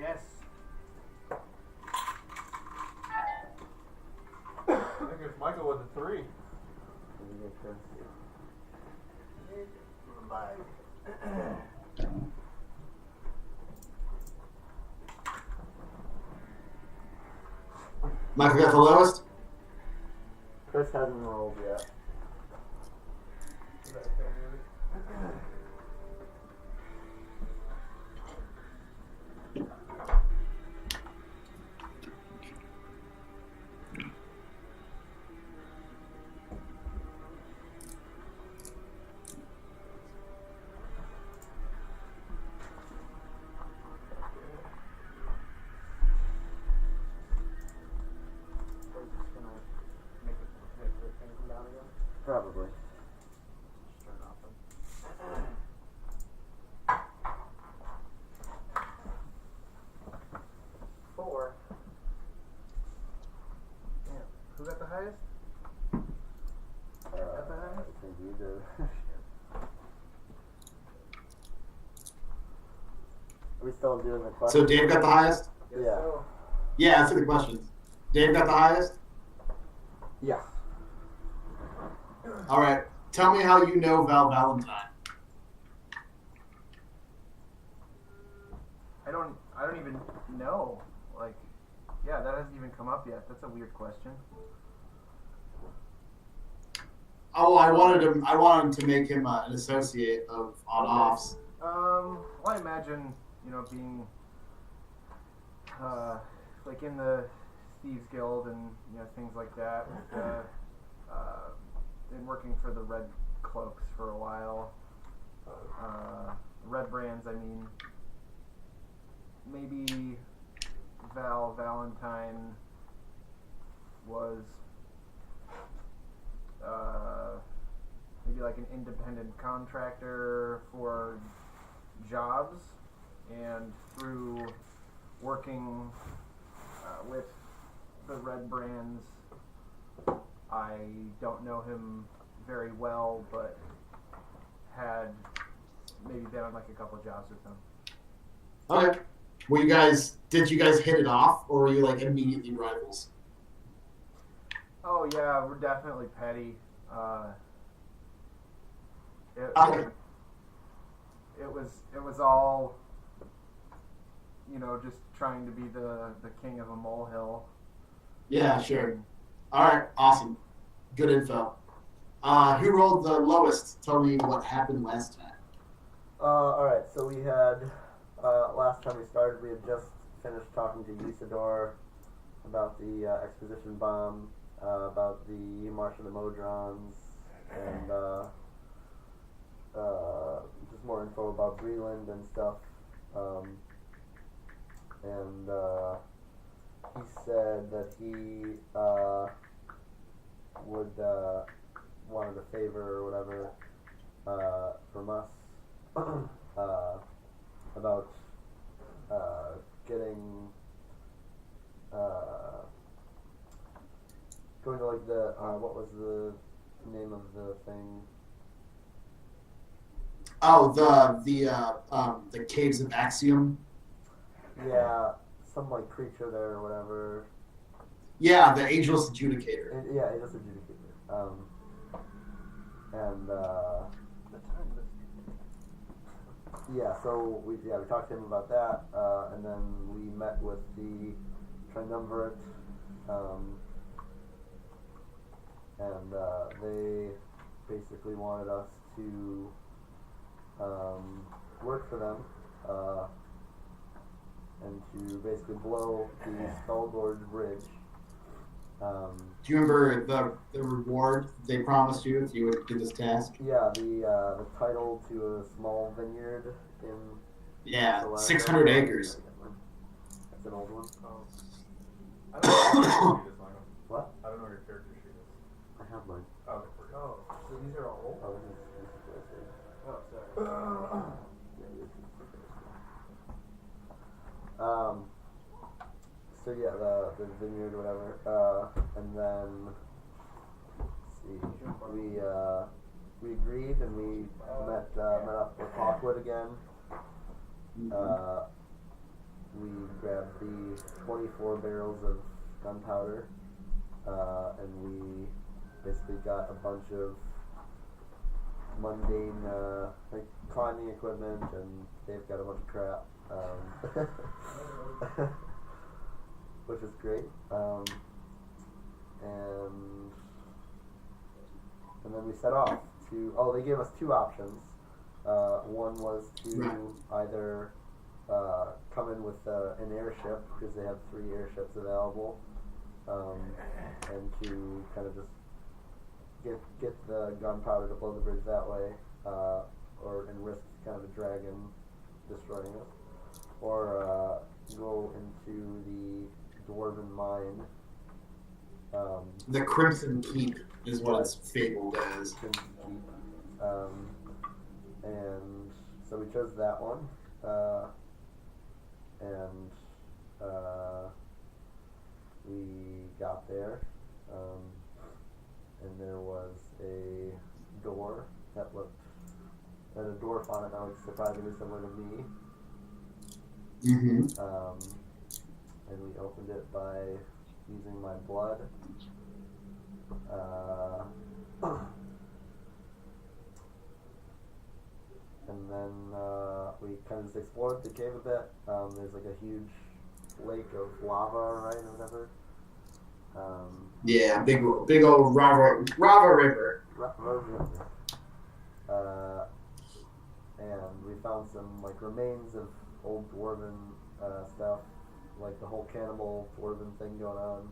Yes. I think if Michael with a 3. Michael got the lowest? Chris hasn't rolled yet. Probably. Four. Yeah. Who got the highest? Got the highest? I think you did. Are we still doing the question? So Dave got the highest? Yes, Yeah. so. Yeah, answer the questions. Dave got the highest? Yeah. All right. Tell me how you know Val Valentine. I don't even know. Like, yeah, that hasn't even come up yet. That's a weird question. Oh, I wanted to make him an associate of on-offs. Well, I imagine, being, like in the Thieves Guild and, things like that. Been working for the Red Cloaks for a while. Red Brands, I mean. Maybe Val Valentine was maybe like an independent contractor for jobs, and through working with the Red Brands, I don't know him very well, but had maybe been on like a couple of jobs with him. Okay. Did you guys hit it off, or were you like immediately rivals? Oh yeah, we're definitely petty. Okay. It was all, just trying to be the king of a molehill. Yeah, sure. All right, awesome. Good info. Who rolled the lowest? Tell me what happened last time. Alright, so we had, last time we started, we had just finished talking to Usador about the exposition bomb, about the March of the Modrons, and just more info about Breland and stuff. And he said that he would wanted a favor or whatever from us about getting going to like the what was the name of the thing? Oh, the caves of Axiom. Yeah, some like creature there or whatever. Yeah, the Ageless Adjudicator. Yeah, it is adjudicator. And yeah, so we talked to him about that, and then we met with the Triumvirate, and they basically wanted us to work for them, and to basically blow the Skull Gorge Bridge. Do you remember the reward they promised you if you would do this task? Yeah, the title to a small vineyard in. Yeah, 600 acres. That's an old one. I don't know your character sheet is, Michael. What? I don't know your character sheet is. I have mine. Oh, okay, we're good. Oh, so these are all old? Oh, this is Oh, sorry. So yeah, the vineyard or whatever, and then let's see, we agreed and we met up with Hawkwood again, we grabbed the 24 barrels of gunpowder, and we basically got a bunch of mundane like climbing equipment, and they've got a bunch of crap, which is great. And then we set off to. Oh, they gave us two options. One was to either come in with an airship, because they have 3 airships available, and to kind of just get the gunpowder to blow the bridge that way, and risk kind of a dragon destroying us, or go into the dwarven mine. The Crimson Keep is what it's fabled as. And so we chose that one, and we got there, and there was a door that had a dwarf on it that looked surprisingly similar to me. Mm-hmm. And we opened it by using my blood. And then we kind of just explored the cave a bit. There's like a huge lake of lava, right, or whatever. Yeah, big old Rava River. And we found some like remains of old dwarven stuff, like the whole cannibal dwarven thing going on.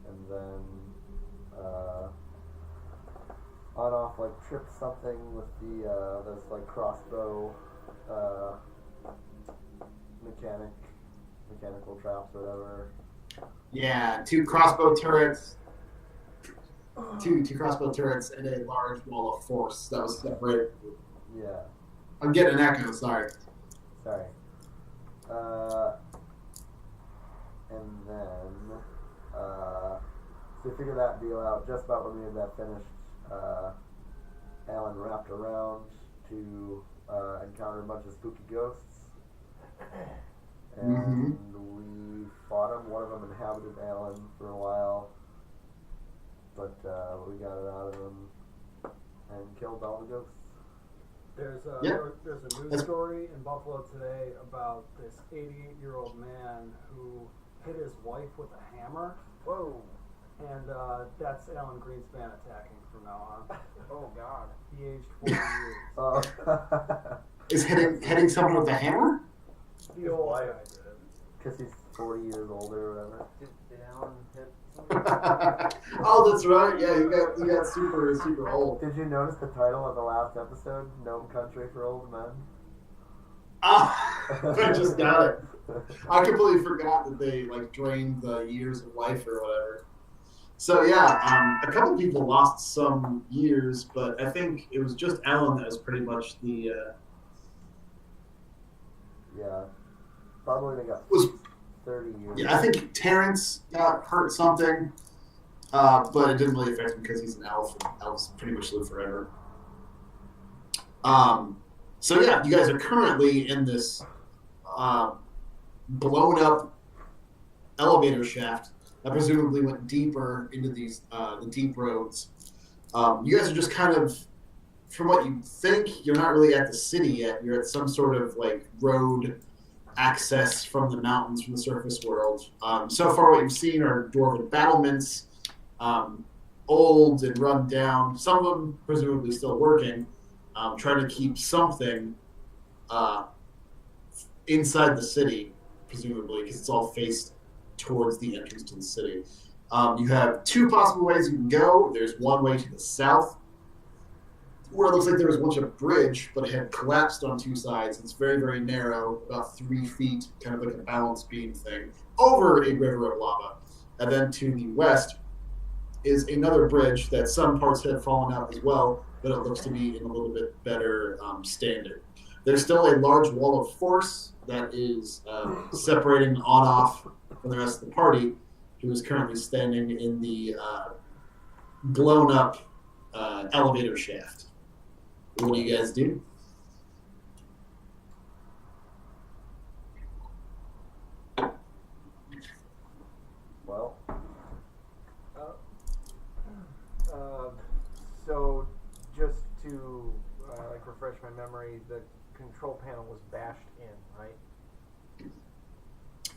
And then on off like tripped something with the those like crossbow mechanical traps or whatever. Yeah, 2 crossbow turrets. Two crossbow turrets and a large wall of force that was separated. Yeah. I'm getting an echo, sorry. Sorry. And then so we figured that deal out just about when we had that finished. Alan wrapped around to encounter a bunch of spooky ghosts, and we fought them. One of them inhabited Alan for a while, but we got it out of him and killed all the ghosts. There's a news story in Buffalo today about this 88-year-old man who hit his wife with a hammer. Whoa. And that's Alan Greenspan attacking from now on. Oh, God. He aged 40 years. Is hitting someone with a hammer? The old guy did it. Because he's 40 years older or whatever. Did Alan hit Oh, that's right. Yeah, you got super old. Did you notice the title of the last episode? Gnome Country for Old Men? Ah, I just got it. I completely forgot that they like drained the years of life or whatever. So yeah, a couple people lost some years, but I think it was just Alan that was pretty much the. Yeah, probably they got Was 30 years. Yeah, I think Terrence got hurt something, but it didn't really affect him because he's an elf, and elves pretty much live forever. So yeah, you guys are currently in this blown up elevator shaft that presumably went deeper into these the deep roads. You guys are just kind of, from what you think, you're not really at the city yet. You're at some sort of like road access from the mountains, from the surface world. So far what you've seen are dwarven battlements, old and run down, some of them presumably still working, trying to keep something inside the city, presumably, because it's all faced towards the entrance to the city. You have 2 possible ways you can go. There's one way to the south, where it looks like there was once a bridge, but it had collapsed on 2 sides. It's very, very narrow, about 3 feet, kind of like a balance beam thing, over a river of lava. And then to the west is another bridge that some parts had fallen out as well, but it looks to be in a little bit better standing. There's still a large wall of force that is separating on-off from the rest of the party, who is currently standing in the blown-up elevator shaft. What do you guys do? refresh my memory, the control panel was bashed in, right?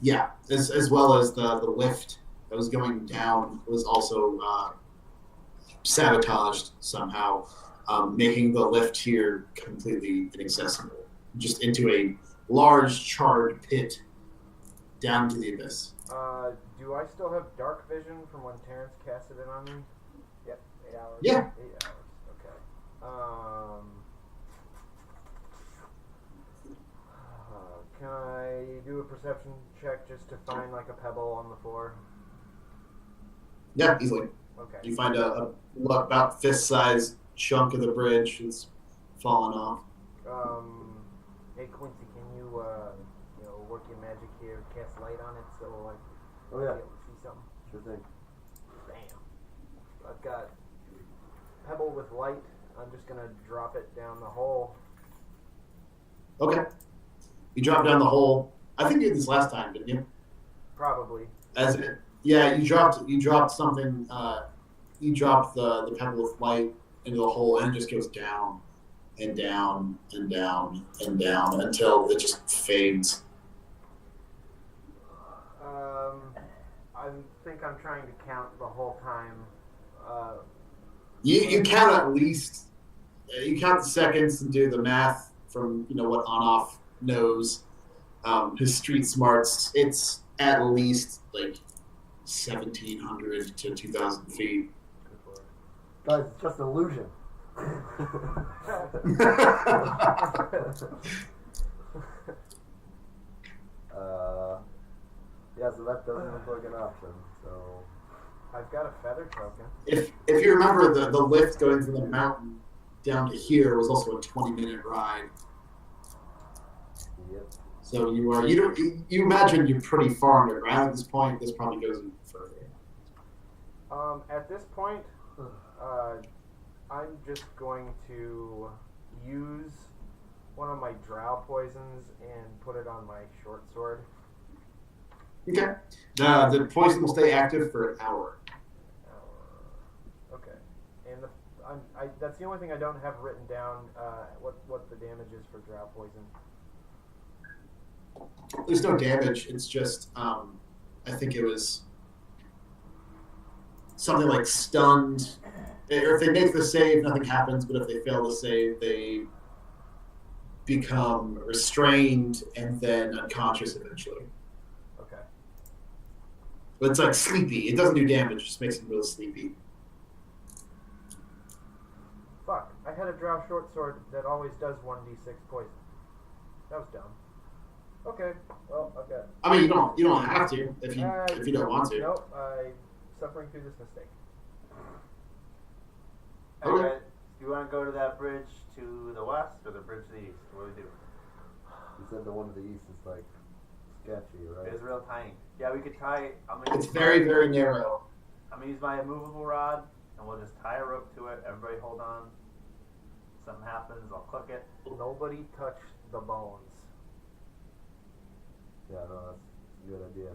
Yeah, as well as the lift that was going down was also sabotaged somehow, making the lift here completely inaccessible, just into a large charred pit down to the abyss. Do I still have dark vision from when Terrence casted it on me? Yep, 8 hours. Yeah. 8 hours. Okay. Can I do a perception check just to find like a pebble on the floor? Yeah, easily. Okay. You find a about fist-sized chunk of the bridge that's fallen off. Hey Quincy, can you work your magic here, cast light on it so like Oh yeah, be able to see something? sure thing. Bam. I've got pebble with light. I'm just gonna drop it down the hole. Okay. You drop down the hole. I think you did this last time, didn't you? Probably. Yeah, you dropped something. You dropped the pebble with light into the hole, and it just goes down and down and down and down until it just fades. I think I'm trying to count the whole time. You count at least. You count the seconds and do the math from what on-off knows. His street smarts. It's at least like 1,700 to 2,000 feet. Guys, it's just an illusion. Yeah, so that doesn't look like an option. So I've got a feather token. If you remember, the lift going from the mountain down to here was also a 20-minute ride. yep. So you imagine you're pretty far underground at this point. This probably goes even further. At this point, I'm just going to use one of my drow poisons and put it on my short sword. Okay. The poison will stay active for an hour. Okay. And that's the only thing I don't have written down. What the damage is for drow poison. There's no damage. It's just I think it was something like stunned. Or if they make the save, nothing happens. But if they fail the save, they become restrained and then unconscious eventually. Okay. But it's like sleepy. It doesn't do damage. It just makes them real sleepy. Fuck. I had a drow short sword that always does 1d6 poison. That was dumb. Okay. Well, I've got. I mean, you don't have to if you don't want to. Nope. I'm suffering through this mistake. Okay. Okay. Do you want to go to that bridge to the west or the bridge to the east? What do we do? You said the one to the east is like sketchy, right? It's real tiny. Yeah, we could tie. It's very, very narrow. I'm gonna use my immovable rod, and we'll just tie a rope to it. Everybody hold on. Something happens, I'll click it. Nobody touch the bones. Yeah, no, that's a good idea.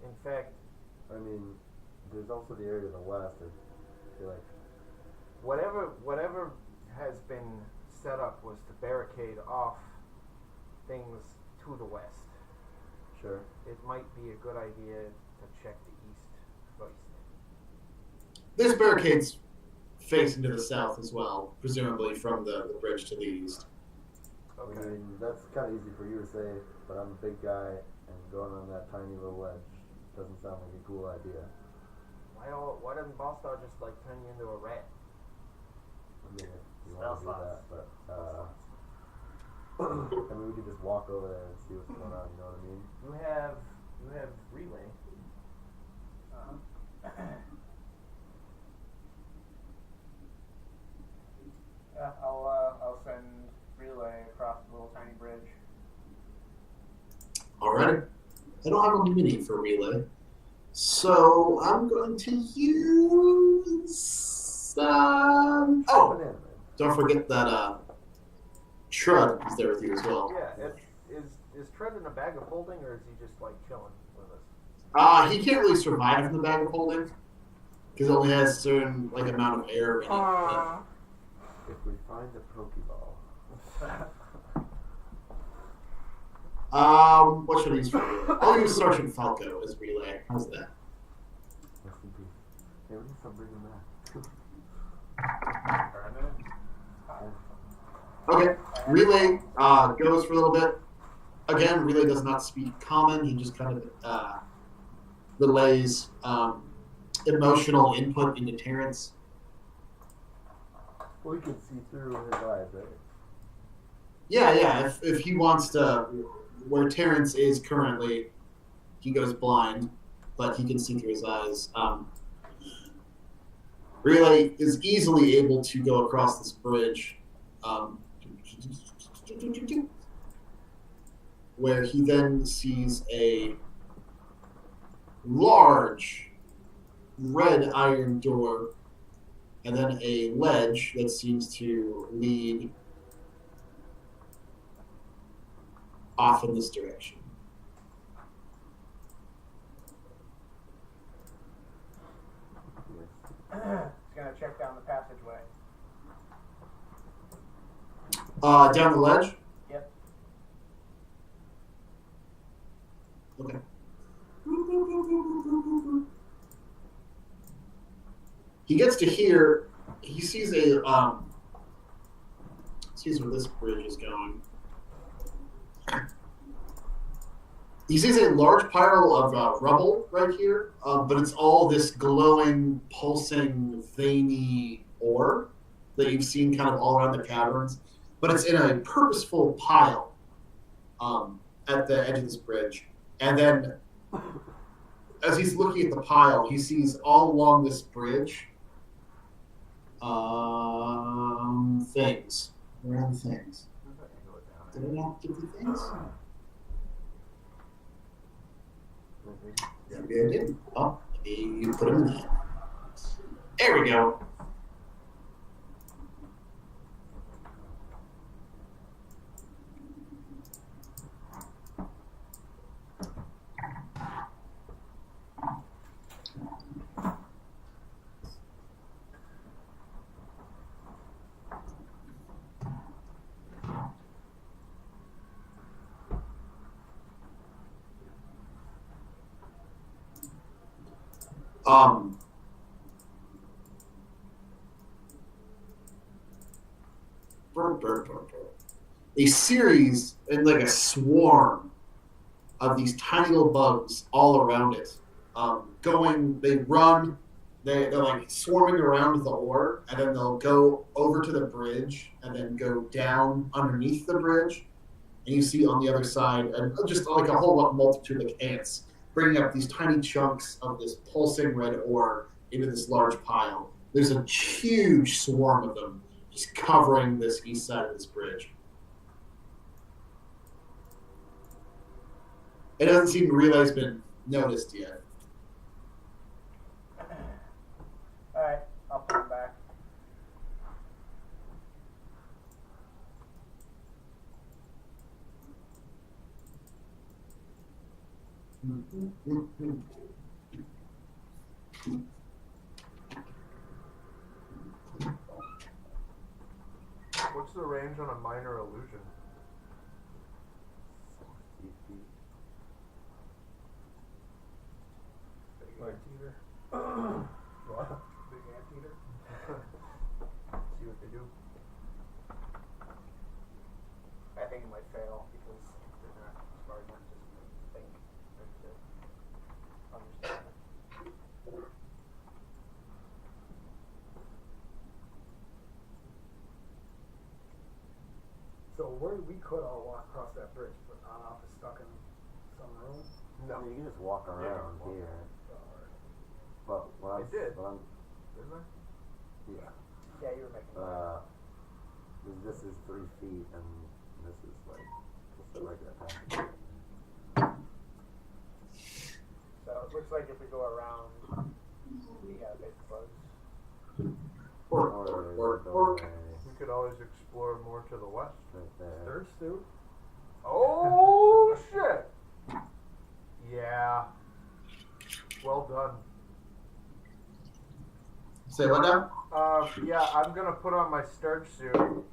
In fact, I mean, there's also the area to the west. I feel like whatever has been set up was to barricade off things to the west. sure. It might be a good idea to check the east first. There's barricades facing to the south as well, presumably from the bridge to the east. Okay. I mean, that's kind of easy for you to say, but I'm a big guy, and going on that tiny little ledge doesn't sound like a cool idea. Why doesn't Ballstar just like turn you into a rat? I mean, if you Spell want to do slots. that, but I mean, we could just walk over there and see what's going on. You know what I mean? You have relay. Yeah, I'll send relay across the little tiny bridge. Alright. I don't have a mini for relay. So I'm going to use Banana Man. don't forget that Trud is there with you as well. Yeah. Is Trud in a bag of holding, or is he just like chilling with us? He can't really survive in the bag of holding because it only has a certain amount of air in it. If we find the Pokeball. What should I use for relay? I'll use Sergeant Falco as relay. How's that? Rest in peace. Hey, we need to bring him back. Okay. Relay goes for a little bit. Again, relay does not speak common. He just kind of relays emotional input into Terrence. Well, we can see through his eyes, right? Yeah. If he wants to, where Terrence is currently, he goes blind, but he can see through his eyes. Relay is easily able to go across this bridge, where he then sees a large red iron door, and then a ledge that seems to lead off in this direction. He's gonna check down the passageway. Down the ledge? Yep. Okay. He gets to here. He sees sees where this bridge is going. He sees a large pile of rubble right here, but it's all this glowing, pulsing, veiny ore that you've seen kind of all around the caverns. But it's in a purposeful pile at the edge of this bridge. And then, as he's looking at the pile, he sees all along this bridge things. Where are the things? Did I not get the things? Maybe I didn't. Oh, maybe you put them in there. There we go. A series and like a swarm of these tiny little bugs all around it. They run, they're like swarming around the ore, and then they'll go over to the bridge and then go down underneath the bridge. And you see on the other side, and just like a whole multitude of ants bringing up these tiny chunks of this pulsing red ore into this large pile. There's a huge swarm of them just covering this east side of this bridge. It doesn't seem Relay's been noticed yet. Alright, I'll put him back. What's the range on a minor illusion? 60 feet. Big anteater. What? Big anteater. See what they do. I think it might fail because they're not smart enough to think or to understand. So we could all walk across that bridge, but Anoff is stuck in some room. I mean, you can just walk around walk here. Alright. But what It did. What I'm, Didn't I? yeah. Yeah, you were making This is 3 feet, and this is like just a regular path. So it looks like if we go around the big bugs. Or We could always explore more to the west. right there. Thirst, dude? Oh shit! Yeah. Well done. Say what now? Yeah, I'm gonna put on my sturge suit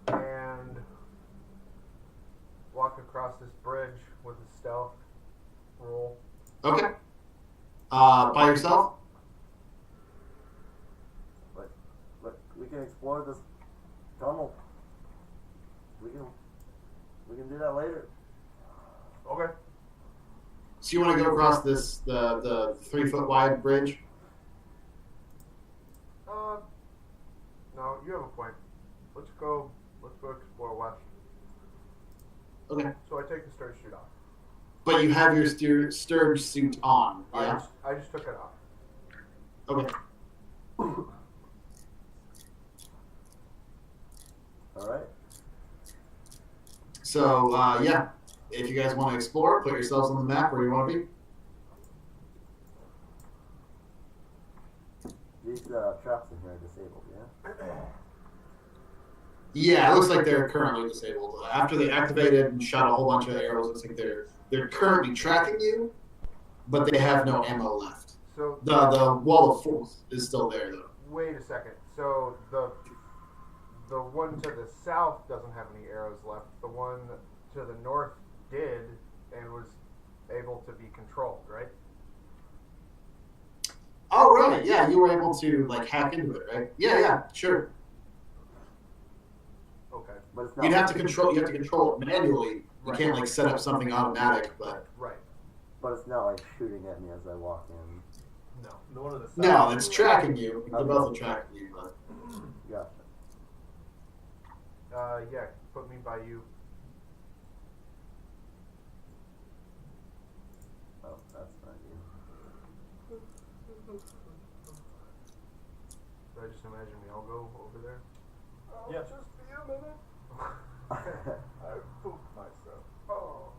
and walk across this bridge with a stealth roll. Okay. By yourself? Look, we can explore this tunnel. We can do that later. Okay. So you want to go across the 3-foot wide bridge? No, you have a point. Let's go explore west. Okay. So I take the sturge suit off. But you have your sturge suit on. Yeah. I just took it off. Okay. All right. So yeah, if you guys want to explore, put yourselves on the map where you want to be. These traps in here are disabled, yeah? Yeah, it looks like they're currently disabled. After they activated and shot a whole bunch of arrows, it looks like they're currently tracking you, but they have no ammo left. So The wall of force is still there though. wait a second. So the one to the south doesn't have any arrows left. The one to the north did and was able to be controlled, right? Oh right, yeah, you were able to like hack into it, right? Yeah, sure. Okay. But it's not. You have to control it manually. You can't like set up something automatic, but Right. But it's not like shooting at me as I walk in. No. The one on the side. no, it's tracking you. They're both tracking you, but Gotcha. Yeah. Put me by you. Oh, that's not you. So I just imagine we all go over there. Yeah. Just be a minute. I pooped myself. Oh.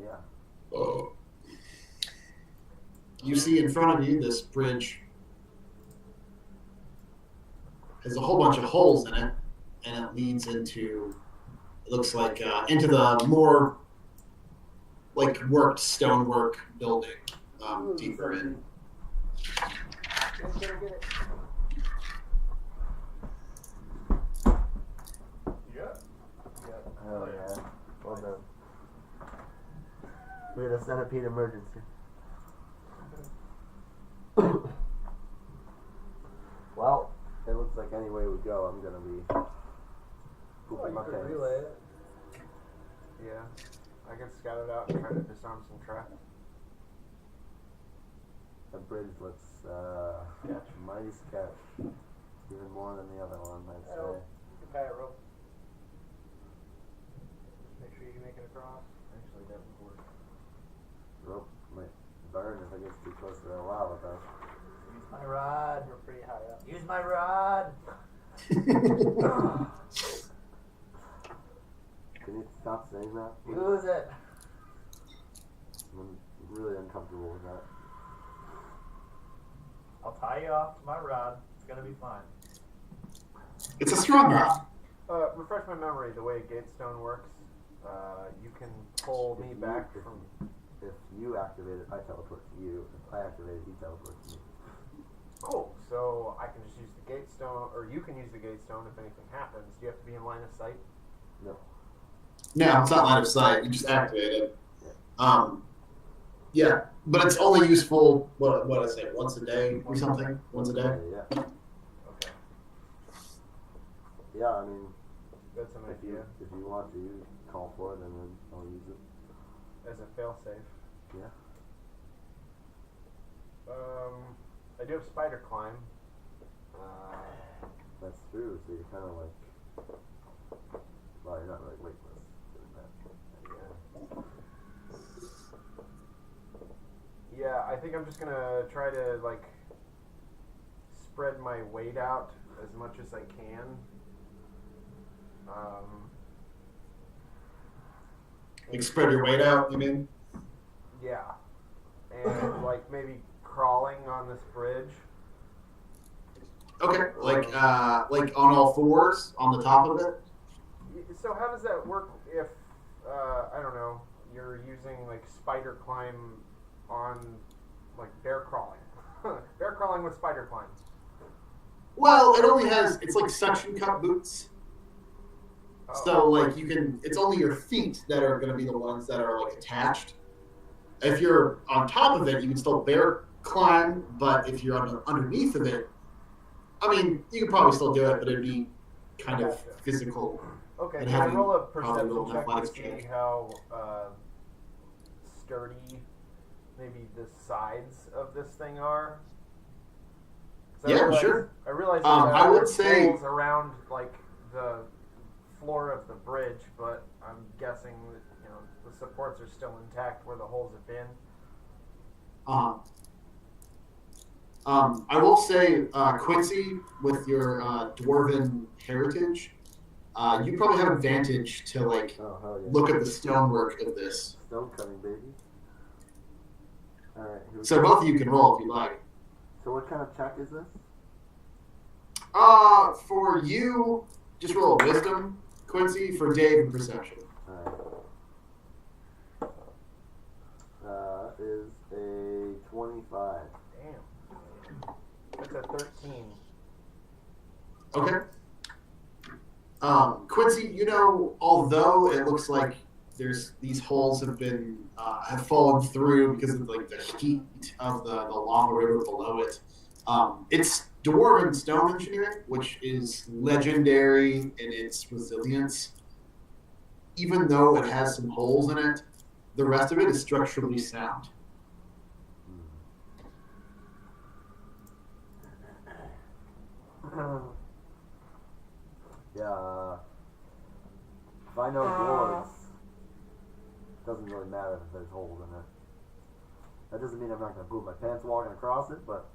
Yeah. you see in front of you this bridge has a whole bunch of holes in it, and it leads into, it looks like, into the more like worked stonework building deeper in. Oh yeah. Well done. We had a centipede emergency. Well, it looks like any way we go, I'm gonna be pooping my pants. relay it. Yeah. I can scout it out and try to disarm some traps. The bridge looks mighty sketch. Even more than the other one, I'd say. You can tie a rope. Make sure you make it across. Actually, that would work. Rope might burn if it gets too close to the lava, though. Use my rod. We're pretty high up. Use my rod. Can you stop saying that? Use it. I'm really uncomfortable with that. I'll tie you off to my rod. It's gonna be fine. It's a strong rod. Refresh my memory. The way Gatestone works, you can pull me back from. If you activate it, I teleport to you. If I activate it, he teleports to me. Cool. So I can just use the Gatestone, or you can use the Gatestone if anything happens. Do you have to be in line of sight? No. No, it's not line of sight. You just activate it. Yeah, but it's only useful. What I say? Once a day or something. Once a day. Yeah. Okay. Yeah, I mean, That's an idea. if you want to call for it, and then I'll use it. As a failsafe. Yeah. I do have spider climb. That's true. So you're kind of like, well, you're not really weightless doing that. Yeah, I think I'm just gonna try to like spread my weight out as much as I can. Like spread your weight out. You mean? Yeah, and like maybe crawling on this bridge. Okay. Like on all fours on the top of it. So how does that work if I don't know, you're using like spider climb on like bear crawling? Bear crawling with spider climb. Well, it only has, it's like suction cup boots. Oh. So, like, you can, it's only your feet that are going to be the ones that are, like, attached. If you're on top of it, you can still bear climb, but if you're underneath of it, I mean, you could probably still do it, but it'd be kind of physical. Okay, And can I having roll a probably perception roll an check to athletics see check. how sturdy maybe the sides of this thing are? 'Cause Sure. I realize I would there's say- holes around like the floor of the bridge, but I'm guessing that the supports are still intact where the holes have been. I will say, Quincy, with your dwarven heritage, you probably have advantage to, like, Oh, hell yeah. look at the stonework of this. Stone cutting, baby. Alright, here we So go. both of you can roll if you like. So what kind of check is this? For you, just roll a wisdom, Quincy. For Dave, perception. Alright. Is a 25. Damn. That's a 13. Okay. Quincy, although it looks like these holes have fallen through because of like the heat of the lava river below it. It's dwarven stone engineering, which is legendary in its resilience. Even though it has some holes in it, the rest of it is structurally sound. Yeah. If I know dwarves, it doesn't really matter if there's holes in it. That doesn't mean I'm not gonna poop my pants walking across it, but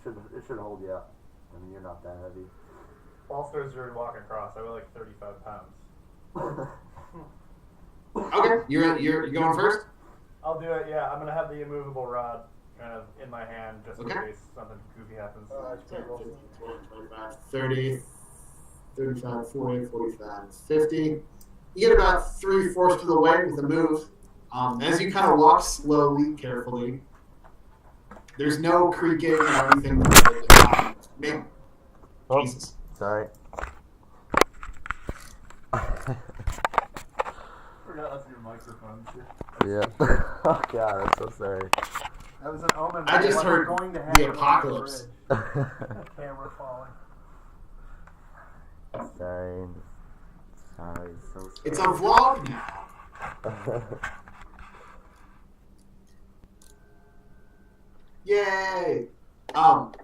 it should hold you up. I mean, you're not that heavy. Bolsters are walking across. I weigh like 35 pounds. Okay, you're going first. I'll do it. Yeah, I'm gonna have the immovable rod kind of in my hand just in Okay. case something goofy happens. 10, 15, 20, 25, 30, 35, 40, 45, 50. You get about 3/4 of the way with the move. As you kind of walk slowly, carefully, there's no creaking or anything that would make... Oh. Jesus. Sorry. Forgot that's your microphone. Yeah. Oh god, I'm so sorry. That was an omen. I just What's heard going to the happen on apocalypse. bridge. Camera falling. Sorry. Sorry, so sorry. It's a vlog now. Yay!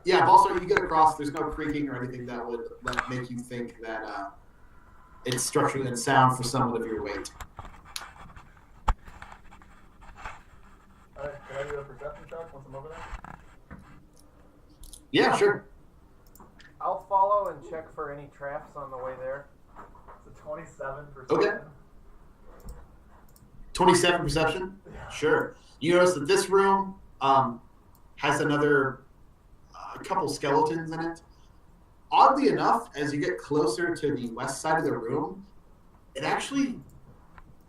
Yeah, Ballstar, you get across. There's no creaking or anything that would make you think that it's structurally unsound for someone of your weight. Alright, can I do a perception check once I'm over there? Yeah, sure. I'll follow and check for any traps on the way there. It's a 27%. Okay. 27 perception? Sure. You notice that this room has another couple skeletons in it. Oddly enough, as you get closer to the west side of the room, it actually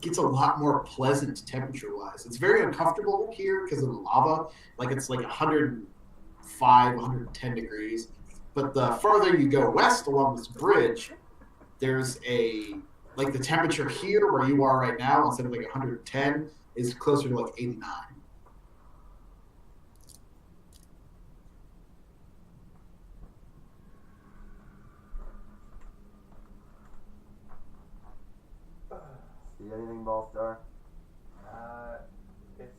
gets a lot more pleasant temperature-wise. It's very uncomfortable here because of the lava. Like, it's like 105, 110 degrees. But the farther you go west along this bridge, there's like the temperature here where you are right now, instead of like 110, is closer to like 89. See anything, Ballstar? It's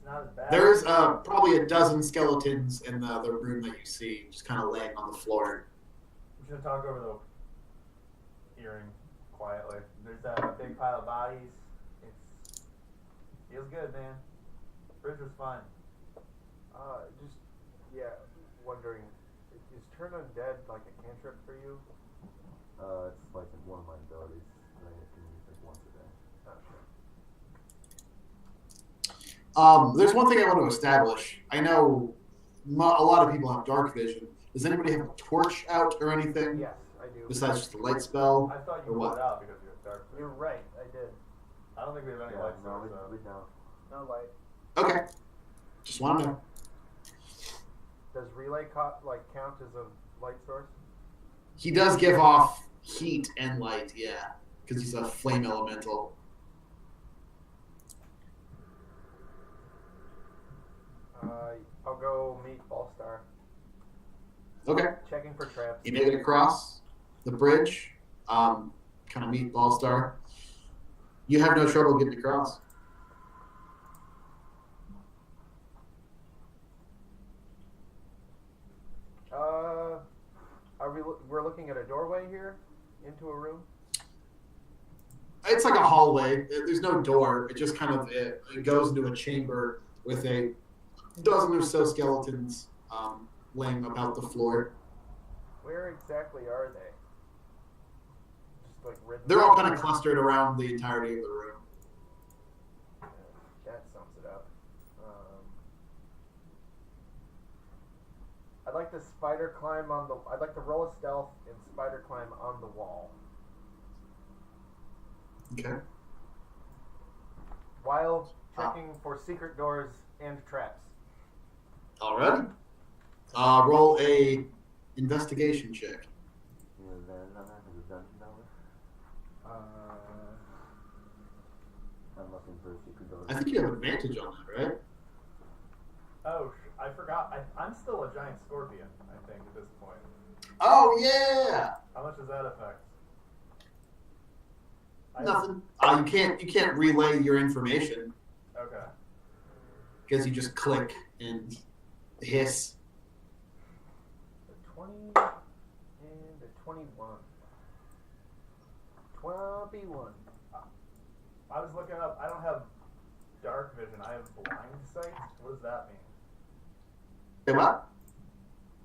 not as bad. There's probably a dozen skeletons in the room that you see, just kind of laying on the floor. I'm just gonna talk over the hearing quietly. There's a big pile of bodies. It feels good, man. Bridge was fine. Wondering, is turn undead like a cantrip for you? It's like one of my abilities. I can use like once a day. There's one thing I want to establish. I know a lot of people have dark vision. Does anybody have a torch out or anything? Yes, I do. Besides just the light spell? I thought you Or put what? it out because you have dark vision. You're right, I did. I don't think we have any Yeah, light no, source, though. we don't. No light. Okay. Just want to know. Does relay count as a light source? He does give off heat and light, yeah. Because he's a flame elemental. I'll go meet Ballstar. Okay. Checking for traps. You make it across the bridge, kind of meet Ballstar. You have no trouble getting across. We're looking at a doorway here into a room. It's like a hallway. There's no door. It just kind of it goes into a chamber with a dozen or so skeletons laying about the floor. Where exactly are they? Just like written. They're all kind of clustered around the entirety of the room. That sums it up. I'd like to spider climb on the. I'd like to roll a stealth and spider climb on the wall Okay. while checking for secret doors and traps. Alrighty. Roll a investigation check. You have advantage on that because of dungeon knowledge. I'm looking for secret doors. I think you have advantage on that, right? Oh, I forgot. I'm still a giant scorpion, I think, at this point. Oh yeah. How much does that affect? Nothing. You can't relay your information Okay. because you just click and hiss. A 20 and a 21. 21. I was looking up. I don't have dark vision. I have blind sight. What does that mean? Hey, what?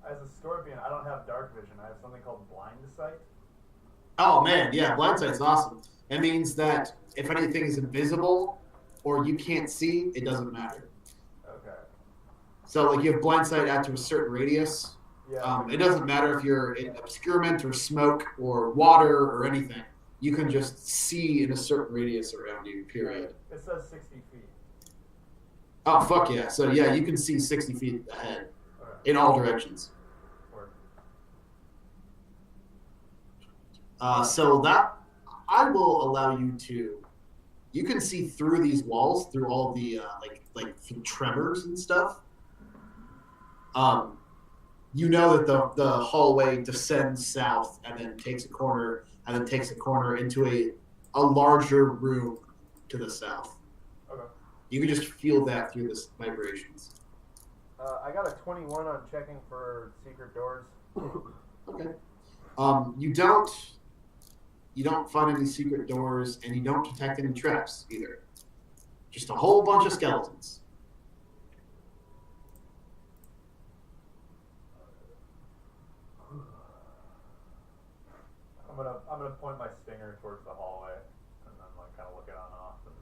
As a scorpion, I don't have dark vision. I have something called blind sight. Oh man, yeah, blind sight's awesome. It means that if anything is invisible or you can't see, it doesn't matter. Okay. So like you have blind sight out to a certain radius. Yeah. It doesn't matter if you're in obscurement or smoke or water or anything. You can just see in a certain radius around you, period. It says 60 feet. Oh, fuck yeah. So yeah, you can see 60 feet ahead Okay. in all directions. Word. So that, I will allow you to, you can see through these walls, through all the, like through tremors and stuff. You know that the hallway descends south and then takes a corner into a larger room to the south. Okay. You can just feel that through the vibrations. I got a 21 on checking for secret doors. Okay. You don't find any secret doors, and you don't detect any traps either. Just a whole bunch of skeletons. I'm gonna point my stinger towards the hallway, and then like kind of look it on and off, and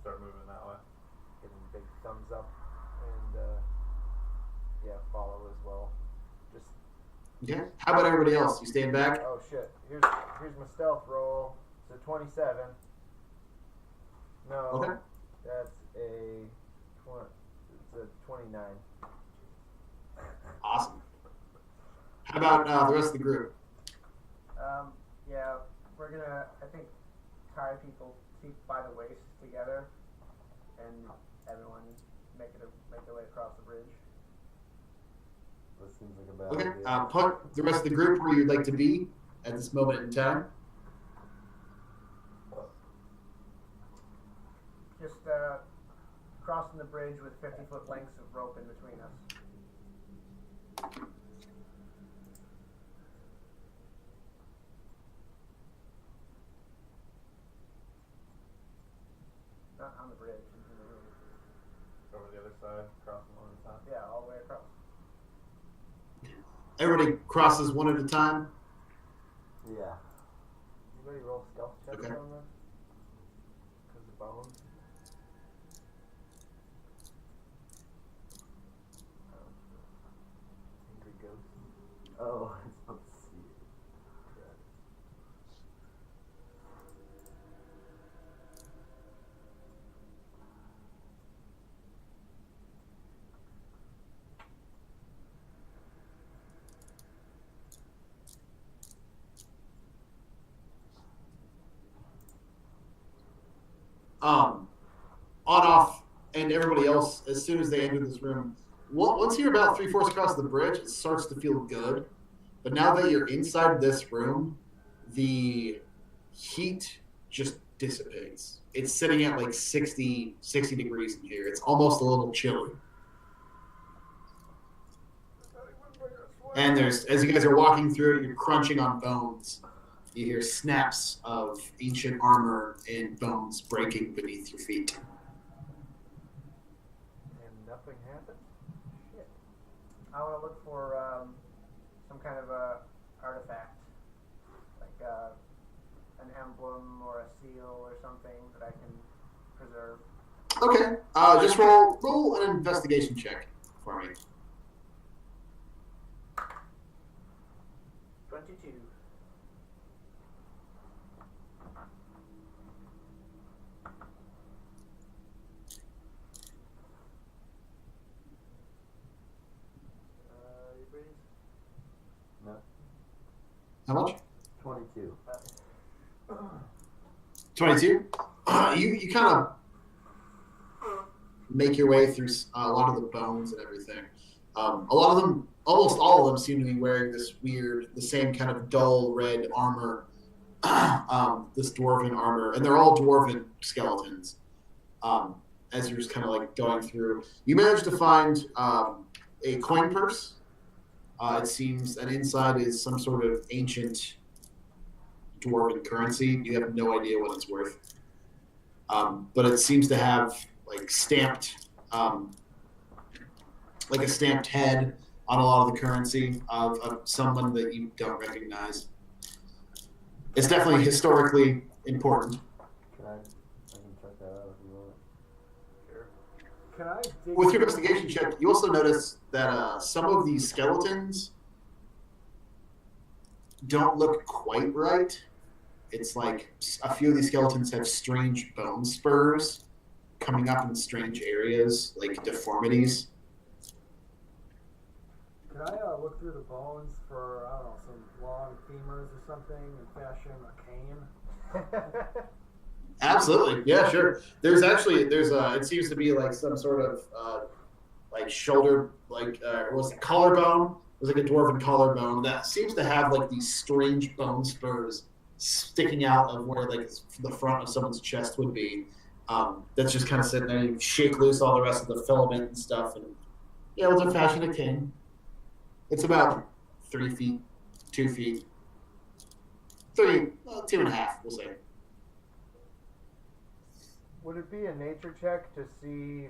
start moving that way. Give them a big thumbs up and yeah, follow as well. Just Okay. How about everybody else? You staying back? oh shit. Here's my stealth roll. It's a 27. No. Okay. That's it's a 29. Awesome. How about the rest of the group? Yeah, we're gonna, I think, tie people feet by the waist together, and everyone make their way across the bridge. That seems like a bad Okay. idea. Put the rest of the group where you'd like to be at this moment in time. Just crossing the bridge with 50-foot lengths of rope in between us. Not on the bridge, in the room. Over the other side, crossing one at a time. Yeah, all the way across. Everybody crosses one at a time. Yeah. Anybody roll stealth checks Okay. on this? Because of bones? Angry ghost. Oh, I was about to see it. on off, and everybody else, as soon as they enter this room, once you're about 3/4 across the bridge, it starts to feel good. But now that you're inside this room, the heat just dissipates. It's sitting at like 60 degrees in here. It's almost a little chilly. And there's, as you guys are walking through, you're crunching on bones. You hear snaps of ancient armor and bones breaking beneath your feet. And nothing happened? Shit. I want to look for some kind of a artifact, like an emblem or a seal or something that I can preserve. Okay, just roll an investigation check for me. 22. You breathe? No. How much? 22. 22. You kind of make your way through a lot of the bones and everything. A lot of them, almost all of them, seem to be wearing this the same kind of dull red armor, this dwarven armor, and they're all dwarven skeletons. As you're just kind of like going through, you manage to find a coin purse. It seems, and inside is some sort of ancient dwarven currency. You have no idea what it's worth, but it seems to have like stamped. Like a stamped head on a lot of the currency of someone that you don't recognize. It's definitely historically important. I can check that out if you want. Sure. Can I dig With your investigation check, you also notice that some of these skeletons don't look quite right. It's like a few of these skeletons have strange bone spurs coming up in strange areas, like deformities. Can I look through the bones for, I don't know, some long femurs or something and fashion a cane? Absolutely, yeah, sure. There's it seems to be like some sort of like shoulder, like was it collarbone? It was like a dwarven collarbone that seems to have like these strange bone spurs sticking out of where like the front of someone's chest would be. That's just kind of sitting there. You shake loose all the rest of the filament and stuff, and yeah, we'll just fashion a cane. It's about 3 feet, 2 feet, 2.5, we'll say. Would it be a nature check to see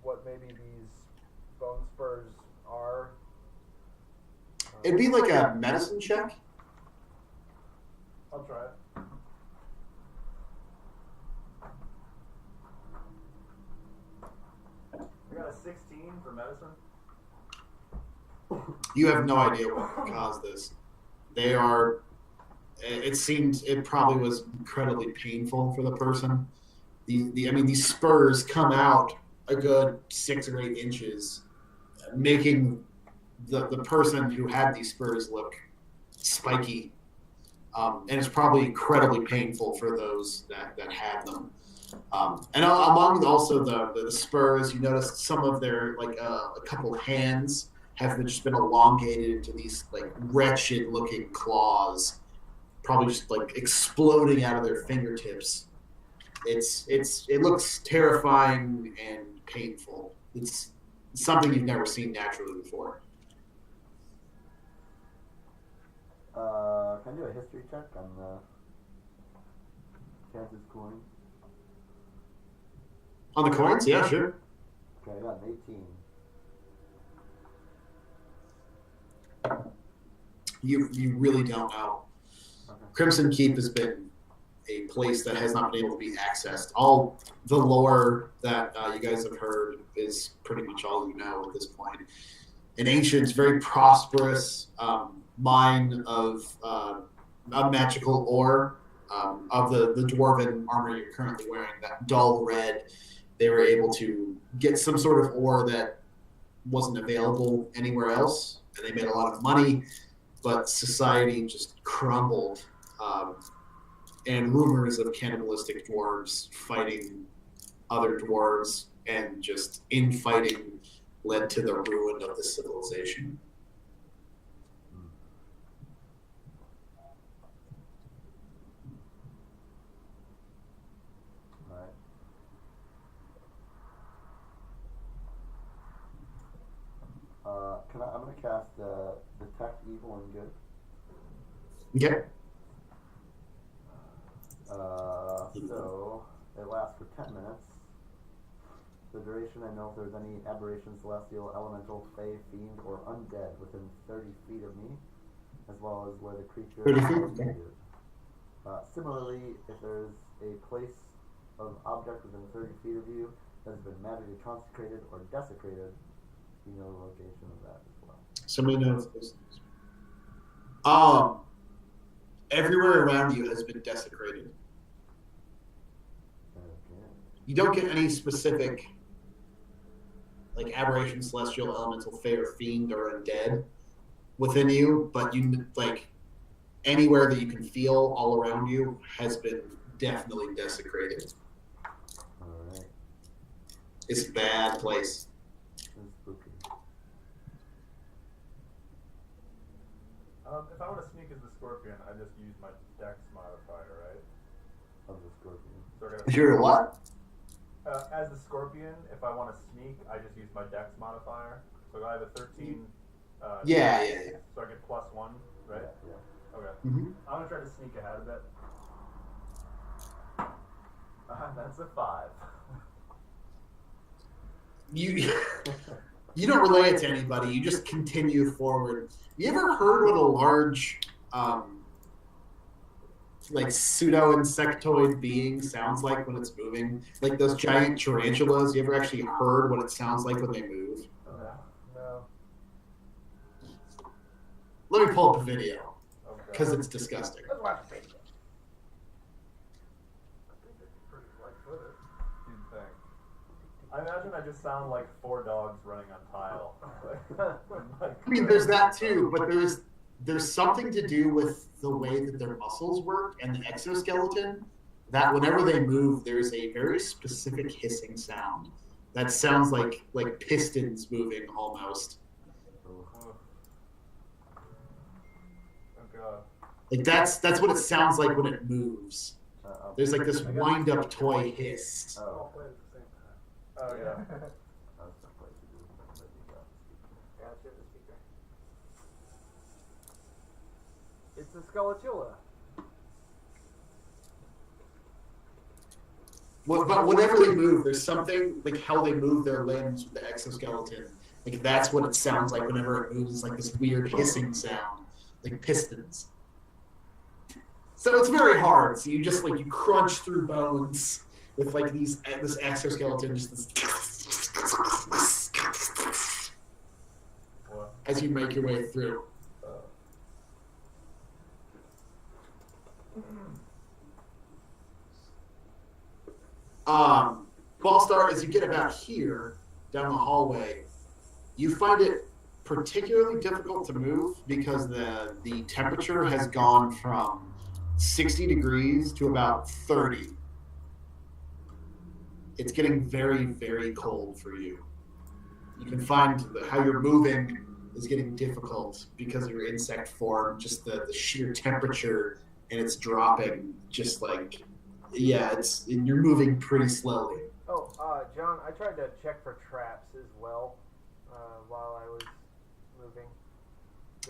what maybe these bone spurs are? It'd be like a medicine check. I'll try it. I got a 16 for medicine. You have no idea what caused this. They are. It seemed it probably was incredibly painful for the person. These spurs come out a good 6 or 8 inches, making the person who had these spurs look spiky, and it's probably incredibly painful for those that had them. And among also the spurs, you notice some of their like a couple hands have just been elongated into these like wretched looking claws, probably just like exploding out of their fingertips. It looks terrifying and painful. It's something you've never seen naturally before. Can I do a history check on the chances coin? On the coins, yeah, sure. Okay, I got an 18. You really don't know. Okay. Crimson Keep has been a place that has not been able to be accessed. All the lore that you guys have heard is pretty much all you know at this point. An ancient, very prosperous mine of a magical ore of the dwarven armor you're currently wearing, that dull red. They were able to get some sort of ore that wasn't available anywhere else, and they made a lot of money, but society just crumbled and rumors of cannibalistic dwarves fighting other dwarves, and just infighting led to the ruin of the civilization. Alright. I'm gonna cast Detect Evil and Good. Okay. So it lasts for 10 minutes. The duration, I know if there's any aberration, celestial, elemental, fey, fiend, or undead within 30 feet of me, as well as where the creature 30 is feet? located. Similarly, if there's a place of object within 30 feet of you that has been magically consecrated or desecrated, you know the location of that as well. Somebody knows this. Everywhere around you has been desecrated. Okay. You don't get any specific, like aberration, celestial, elemental, fey, or fiend, or undead within you, but you like anywhere that you can feel all around you has been definitely desecrated. Alright. It's a bad place. It's spooky. If I want to sneak as the scorpion, I just use my dex modifier, right? Of the scorpion. So we're If you're what? as the scorpion, if I want to sneak, I just use my dex modifier. So I have a 13. Yeah. So I get +1, right? Yeah. Okay. Mm-hmm. I'm gonna try to sneak ahead a bit. That's a 5. You don't relay it to anybody. You just continue forward. You ever heard what a large, like pseudo-insectoid being sounds like when it's moving? Like those giant tarantulas. You ever actually heard what it sounds like when they move? No. Let me pull up a video Okay. because it's disgusting. Let's watch the video. I think it'd be pretty light-footed. You'd think. I imagine I just sound like 4 dogs running on tile. I mean, there's that too, but there's something to do with the way that their muscles work and the exoskeleton, that whenever they move, there's a very specific hissing sound that sounds like pistons moving almost. Oh god. Like that's what it sounds like when it moves. There's like this I got wind-up toy hiss. All Oh. play at the same time. Oh yeah. That's the place to do it. But you got the speaker. Yeah, let's hear the speaker. It's a Skeletula. But whenever they move, there's something like how they move their limbs with the exoskeleton. Like that's what it sounds like whenever it moves. It's like this weird hissing sound, like pistons. So it's very hard. So you just like you crunch through bones with like this exoskeleton, just this What? as you make your way through. Ballstar, as you get about here down the hallway, you find it particularly difficult to move because the temperature has gone from 60 degrees to about 30. It's getting very, very cold for you. You can find how you're moving is getting difficult because of your insect form, just the sheer temperature, and it's dropping just like, yeah, you're moving pretty slowly. Oh, John, I tried to check for traps as well while I was moving.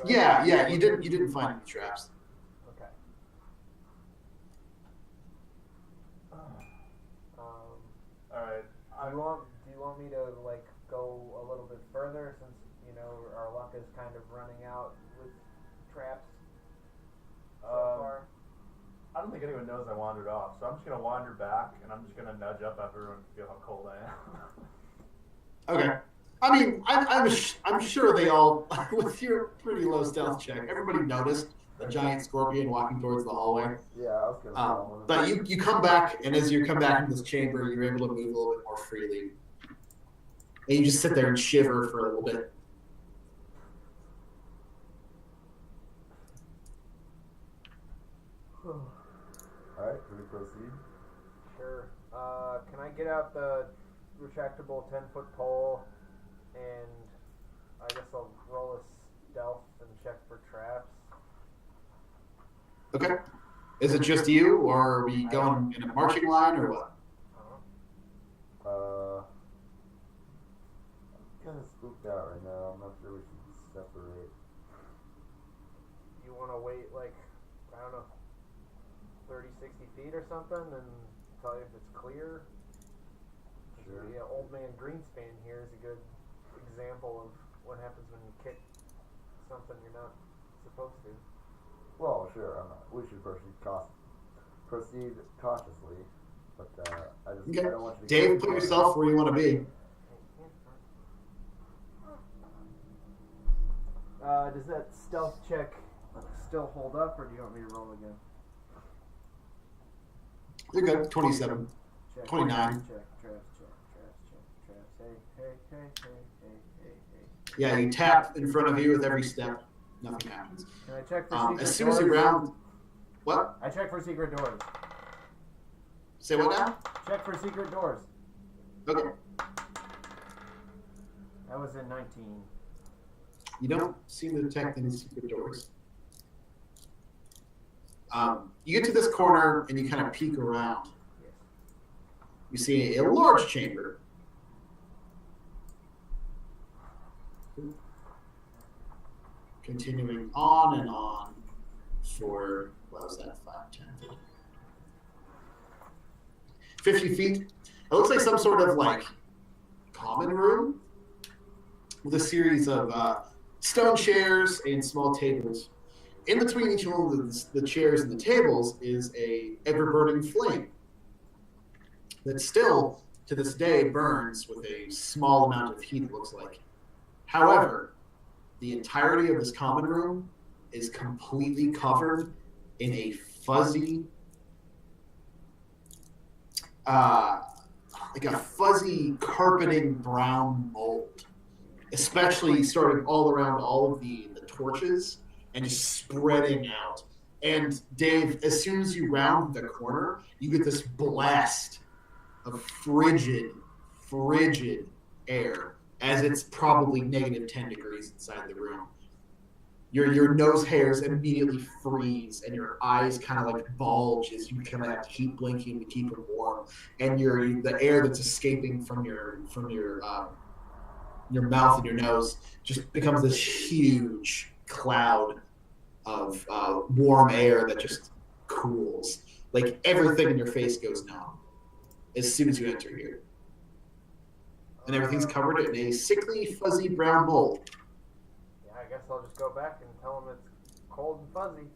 Yeah, you didn't find any traps. Okay. Alright. Do you want me to like go a little bit further since our luck is kind of running out with traps so far? I don't think anyone knows I wandered off, so I'm just gonna wander back and I'm just gonna nudge up everyone to feel how cold I am. Okay. I mean, I'm sure they all, with your pretty low stealth check, everybody noticed a giant scorpion walking towards the hallway. Yeah, I was gonna follow one of But them. you come back, and as you come back into this chamber, you're able to move a little bit more freely. And you just sit there and shiver for a little bit. Alright. Sure. Can I get out the retractable 10-foot pole, and I guess I'll roll a stealth and check for traps. Okay. Is it just you, or are we going in a marching line, or what? I'm kind of spooked out right now. I'm not sure we should separate. You want to wait like, I don't know, 30, 60 feet or something, and tell you if it's clear? Sure. Yeah, Old Man Greenspan here is a good example of what happens when you kick something you're not supposed to. Well, sure. We should proceed cautiously, but I Okay. don't want you to. Dave, put yourself where you want to be. Does that stealth check still hold up, or do you want me to roll again? You're good. 27. Check. 29. Check. Traps. Hey. Yeah, you tap in front of you with every step. Nothing happens. Can I check for secret As soon as you doors? round... What? I check for secret doors. Say what now? Check for secret doors. Okay. That was in 19. You don't seem to detect any secret doors. You get to this corner and you kind of peek around. Yes. You see a large chamber. Continuing on and on for, what was that, 5, 10, 50 feet. It looks like some sort of like common room with a series of stone chairs and small tables. In between each one of the chairs and the tables is a ever-burning flame that still, to this day, burns with a small amount of heat, it looks like. However, the entirety of this common room is completely covered in a fuzzy, like a fuzzy carpeting brown mold, especially starting all around all of the torches and just spreading out. And Dave, as soon as you round the corner, you get this blast of frigid air, as it's probably negative 10 degrees inside the room. Your nose hairs immediately freeze, and your eyes kind of like bulge as you kind of have to keep blinking to keep them warm. And the air that's escaping from your mouth and your nose just becomes this huge cloud of warm air that just cools. Like everything in your face goes numb as soon as you enter here. And everything's covered in a sickly, fuzzy brown mold. Yeah, I guess I'll just go back and tell them it's cold and fuzzy.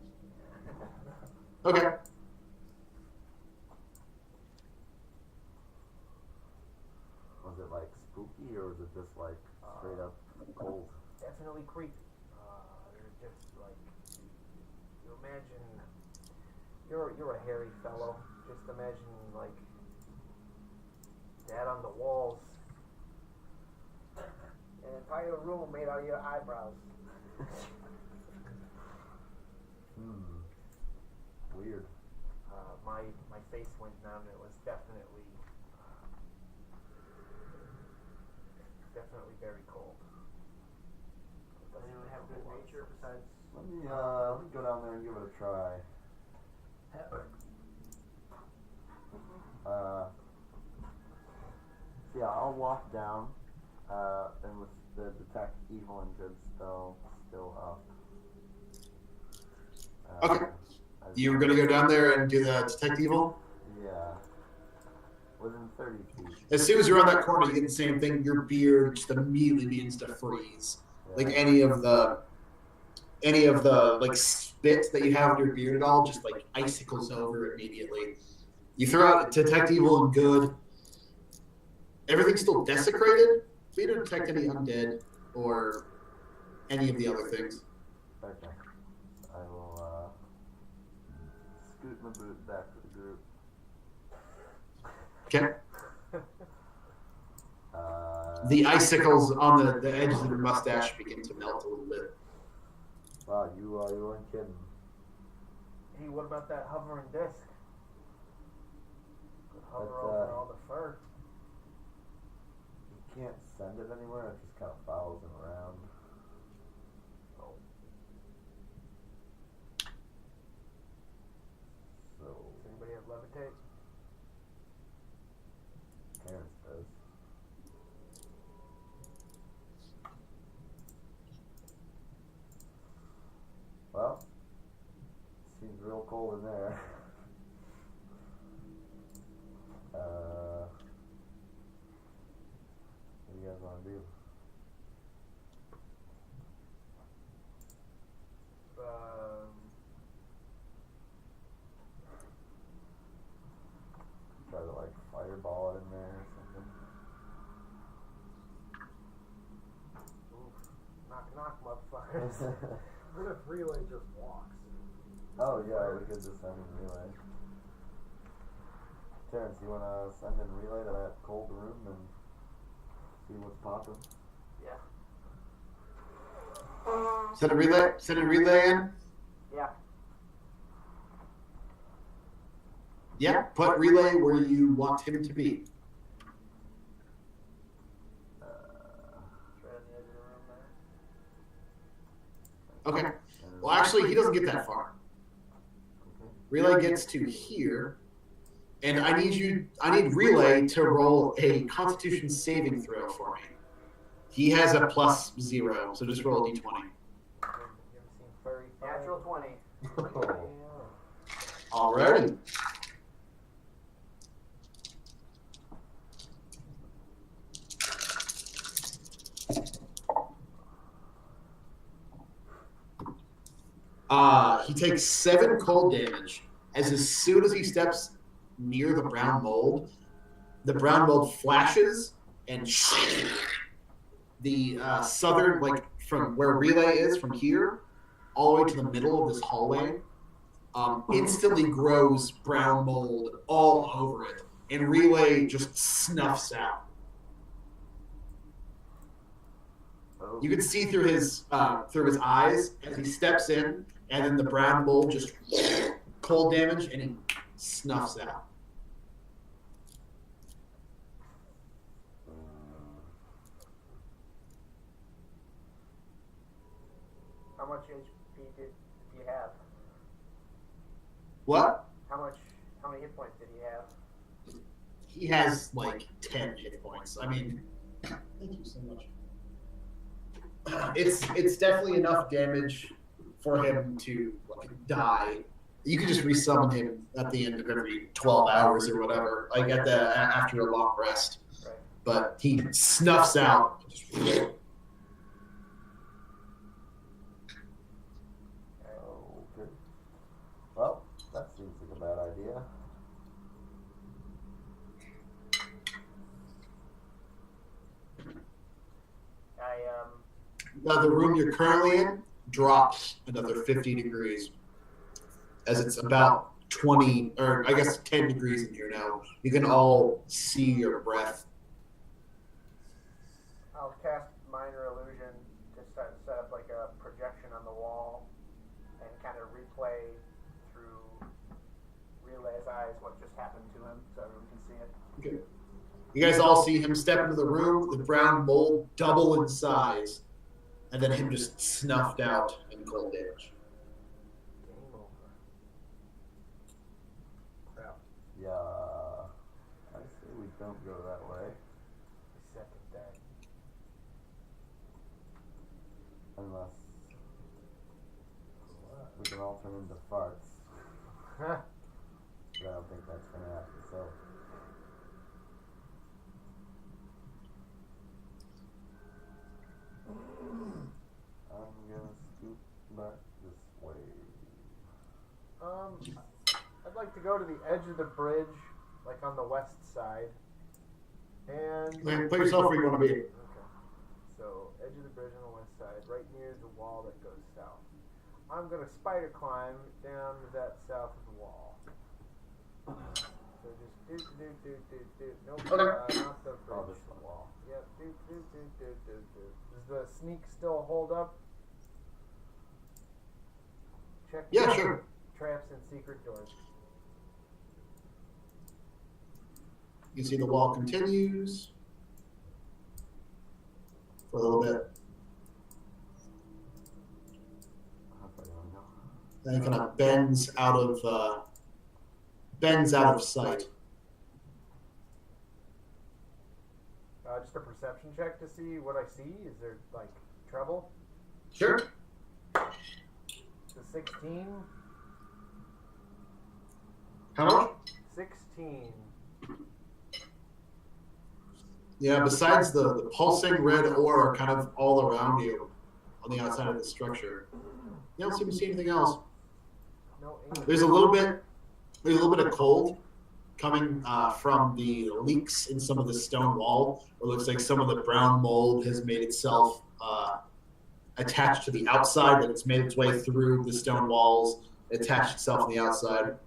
Okay. Was it like spooky, or was it just like straight up cold? Definitely creepy. They're just like, you imagine, you're a hairy fellow. Just imagine like that on the walls. An entire room made out of your eyebrows. Weird. My face went numb. It was definitely very cold. Does anyone have good nature besides? Let me go down there and give it a try. So yeah, I'll walk down, and with the detect evil and good spell still up. Okay. You were going to go down there and do the detect evil? Yeah. Within 30 feet. As soon as you're on that corner, you get the same thing. Your beard just immediately begins to freeze. Yeah. Like any of the like spit that you have in your beard at all just like icicles over immediately. You throw out detect evil and good. Everything's still desecrated, but you don't detect any undead or any of the other things. Okay. I will scoot my boot back to the group. Okay. The icicles on the edges of your mustache begin to melt a little bit. Wow, you weren't kidding. Hey, what about that hovering disc? Cover over all the fur. You can't send it anywhere. It just kind of follows him around. Oh. So Does anybody have levitate? Terrence does. Well, seems real cold in there. What do you guys want to do? Try to like fireball it in there or something. Oof. Knock, knock, motherfuckers. What if Relay just walks? Oh yeah, we could just send in relay. Terrence, you wanna send in relay to that cold room and see what's popping? Yeah. Send a relay in. Yeah. Yeah, put relay where you want him to be. It's right on the edge of the room there. Okay. Well, actually, he doesn't get that far. Relay gets to here, and I need Relay to roll a Constitution saving throw for me. He has a +0, so just roll a d20. You ever seen furry fire? Natural 20. Alrighty. He takes 7 cold damage as soon as he steps near the brown mold flashes and the southern, like from where Relay is from here, all the way to the middle of this hallway, instantly grows brown mold all over it, and Relay just snuffs out. You can see through his eyes as he steps in, and then the brown mold just cold damage, and he snuffs out. How much HP do you have? What? How many hit points did he have? He has like 10 hit points. I mean, thank you so much. It's definitely enough damage for him to like die. You can just resummon him at the end of every 12 hours or whatever, like after a long rest. Right. But he snuffs out. Okay. Well, that seems like a bad idea. The room you're currently in drops another 50 degrees, as it's about 20, or I guess 10 degrees in here now. You can all see your breath. I'll cast minor illusion to set up like a projection on the wall and kind of replay through Relay's eyes what just happened to him so everyone can see it. Okay. You guys all see him step into the room, the brown mold double in size, and then him just snuffed out in cold damage. Game over. Crap. Yeah. I say we don't go that way. Second that. Unless we can all turn into farts. But I don't think that's gonna happen, so. I'm gonna scoot back this way. I'd like to go to the edge of the bridge, like on the west side. And Put yourself where you want to be. Okay. So, edge of the bridge on the west side, right near the wall that goes south. I'm going to spider climb down to that south of the wall. So just do. Nope, Okay. not the bridge. Oh, this one. Wall. Yep, do. Does the sneak still hold up? Check Yeah, sure. traps and secret doors. You see the wall continues for a little bit. How far do you want to go? Then it kind of bends out of sight. Just a perception check to see what I see. Is there like trouble? Sure. The 16. How much? 16. Yeah, besides the pulsing red ore kind of all around you on the outside of the structure, you don't seem to see anything else. No ink. There's a little bit of cold coming from the leaks in some of the stone wall. It looks like some of the brown mold has made itself attached to the outside, that it's made its way through the stone walls, attached itself on the outside,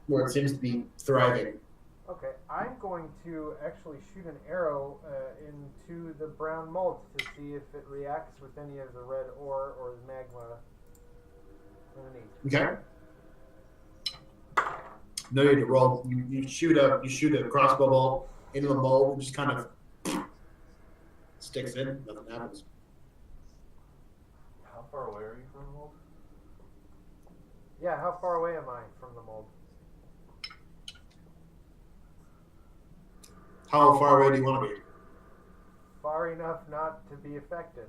where it seems to be thriving. Okay, I'm going to actually shoot an arrow into the brown mold to see if it reacts with any of the red ore or the magma underneath. Okay. No need to roll. You shoot a crossbow bolt into the mold, and just kind of sticks in. Nothing happens. How far away are you from the mold? Yeah, how far away am I from the mold? How far away do you want to be? Far enough not to be affected.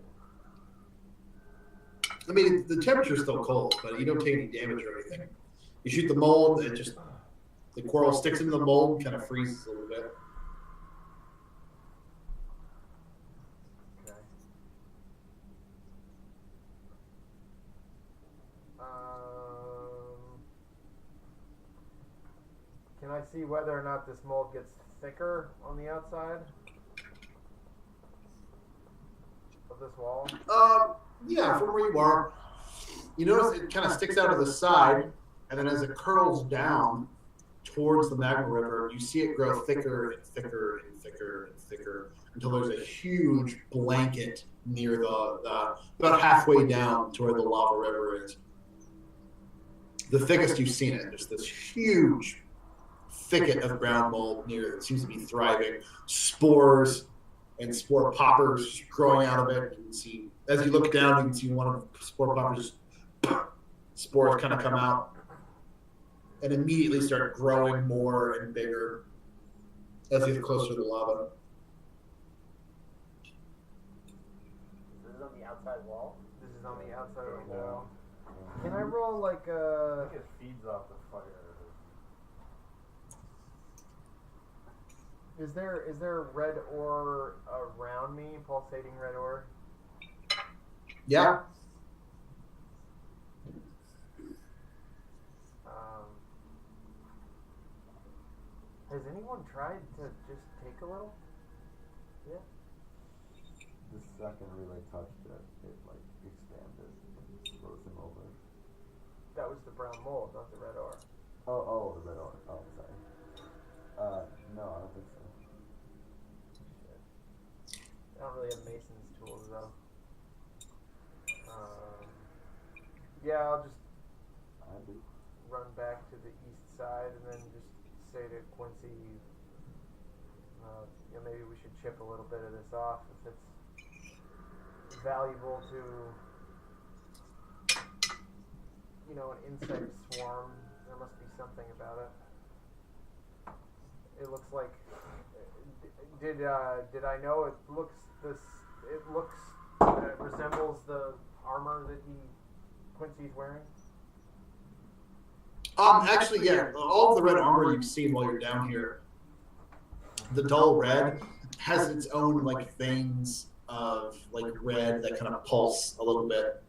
I mean, the temperature's still cold, but you don't take any damage or anything. You shoot the mold, and just the coral sticks into the mold, and kind of freezes a little bit. Okay. Can I see whether or not this mold gets thicker on the outside of this wall? Yeah, from where you are, you notice it kind of sticks out to the side, and then as it curls down towards the magma river, you see it grow thicker and thicker and thicker and thicker until there's a huge blanket near the about halfway down to where the lava river is. The thickest you've seen it. There's this huge thicket of brown mold near it. Seems to be thriving. Spores and spore poppers growing out of it. You can see, as you look down, you can see one of the spore poppers, spores kind of come out and immediately start growing more and bigger as you get closer to the lava. This is on the outside wall. This is on the outside of the wall. Can I roll like I a... think it feeds off the fire. Is there red ore around me, pulsating red ore? Yeah. Has anyone tried to just take a little? Yeah. The second relay touched it, it like expanded, rose him over. That was the brown mold, not the red ore. Oh, the red ore. Oh, sorry. No, I don't think so. Shit. I don't really have mason's tools though. Yeah, I'll just I do. run back to the east side and then just say to Quincy, maybe we should chip a little bit of this off if it's valuable to, an insect swarm. There must be something about it. It looks like. Did I know it looks this? It looks. It resembles the armor that Quincy's wearing. Actually, yeah. All of the red armor you've seen while you're down here, the dull red has its own like veins of like red that kind of pulse a little bit,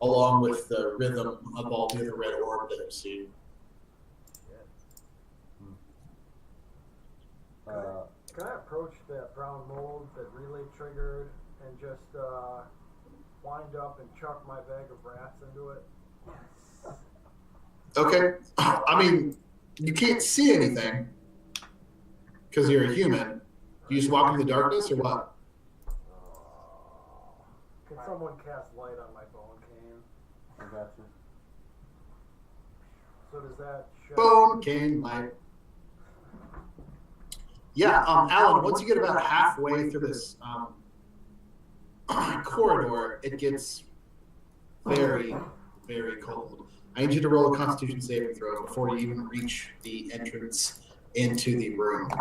along with the rhythm of all the other red orb that you've seen. Can I approach that brown mold that relay triggered and just wind up and chuck my bag of rats into it? Okay. I mean, you can't see anything because you're a human. You just walk in the darkness or what? Can someone cast light on my bone cane? I got you. So does that show? Bone cane light. Yeah, Alan, once you get about halfway through this corridor, it gets very, very cold. I need you to roll a Constitution saving throw before you even reach the entrance into the room.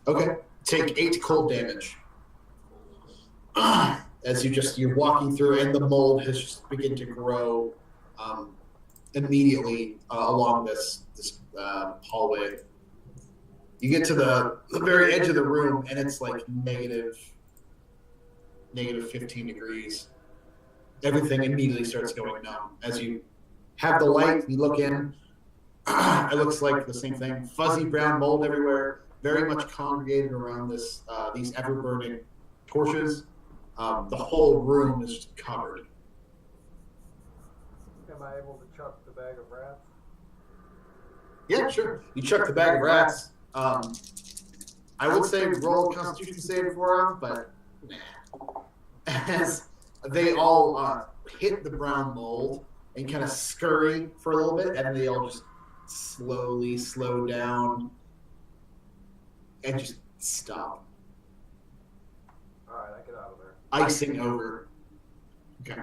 Okay, take 8 cold damage. As you're walking through, and the mold has just begun to grow immediately along this hallway. You get to the very edge of the room, and it's like negative 15 degrees. Everything immediately starts going numb. As you have the light, you look in. It looks like the same thing. Fuzzy brown mold everywhere, very much congregated around these ever-burning torches. The whole room is just covered. Am I able to chuck the bag of rats? Yeah, sure. You chuck the bag of rats. I would say roll a Constitution save for them, but nah. As they all hit the brown mold and kind of scurry for a little bit, and they all just slowly slow down and just stop. Alright, I get out of there. Icing over. Okay.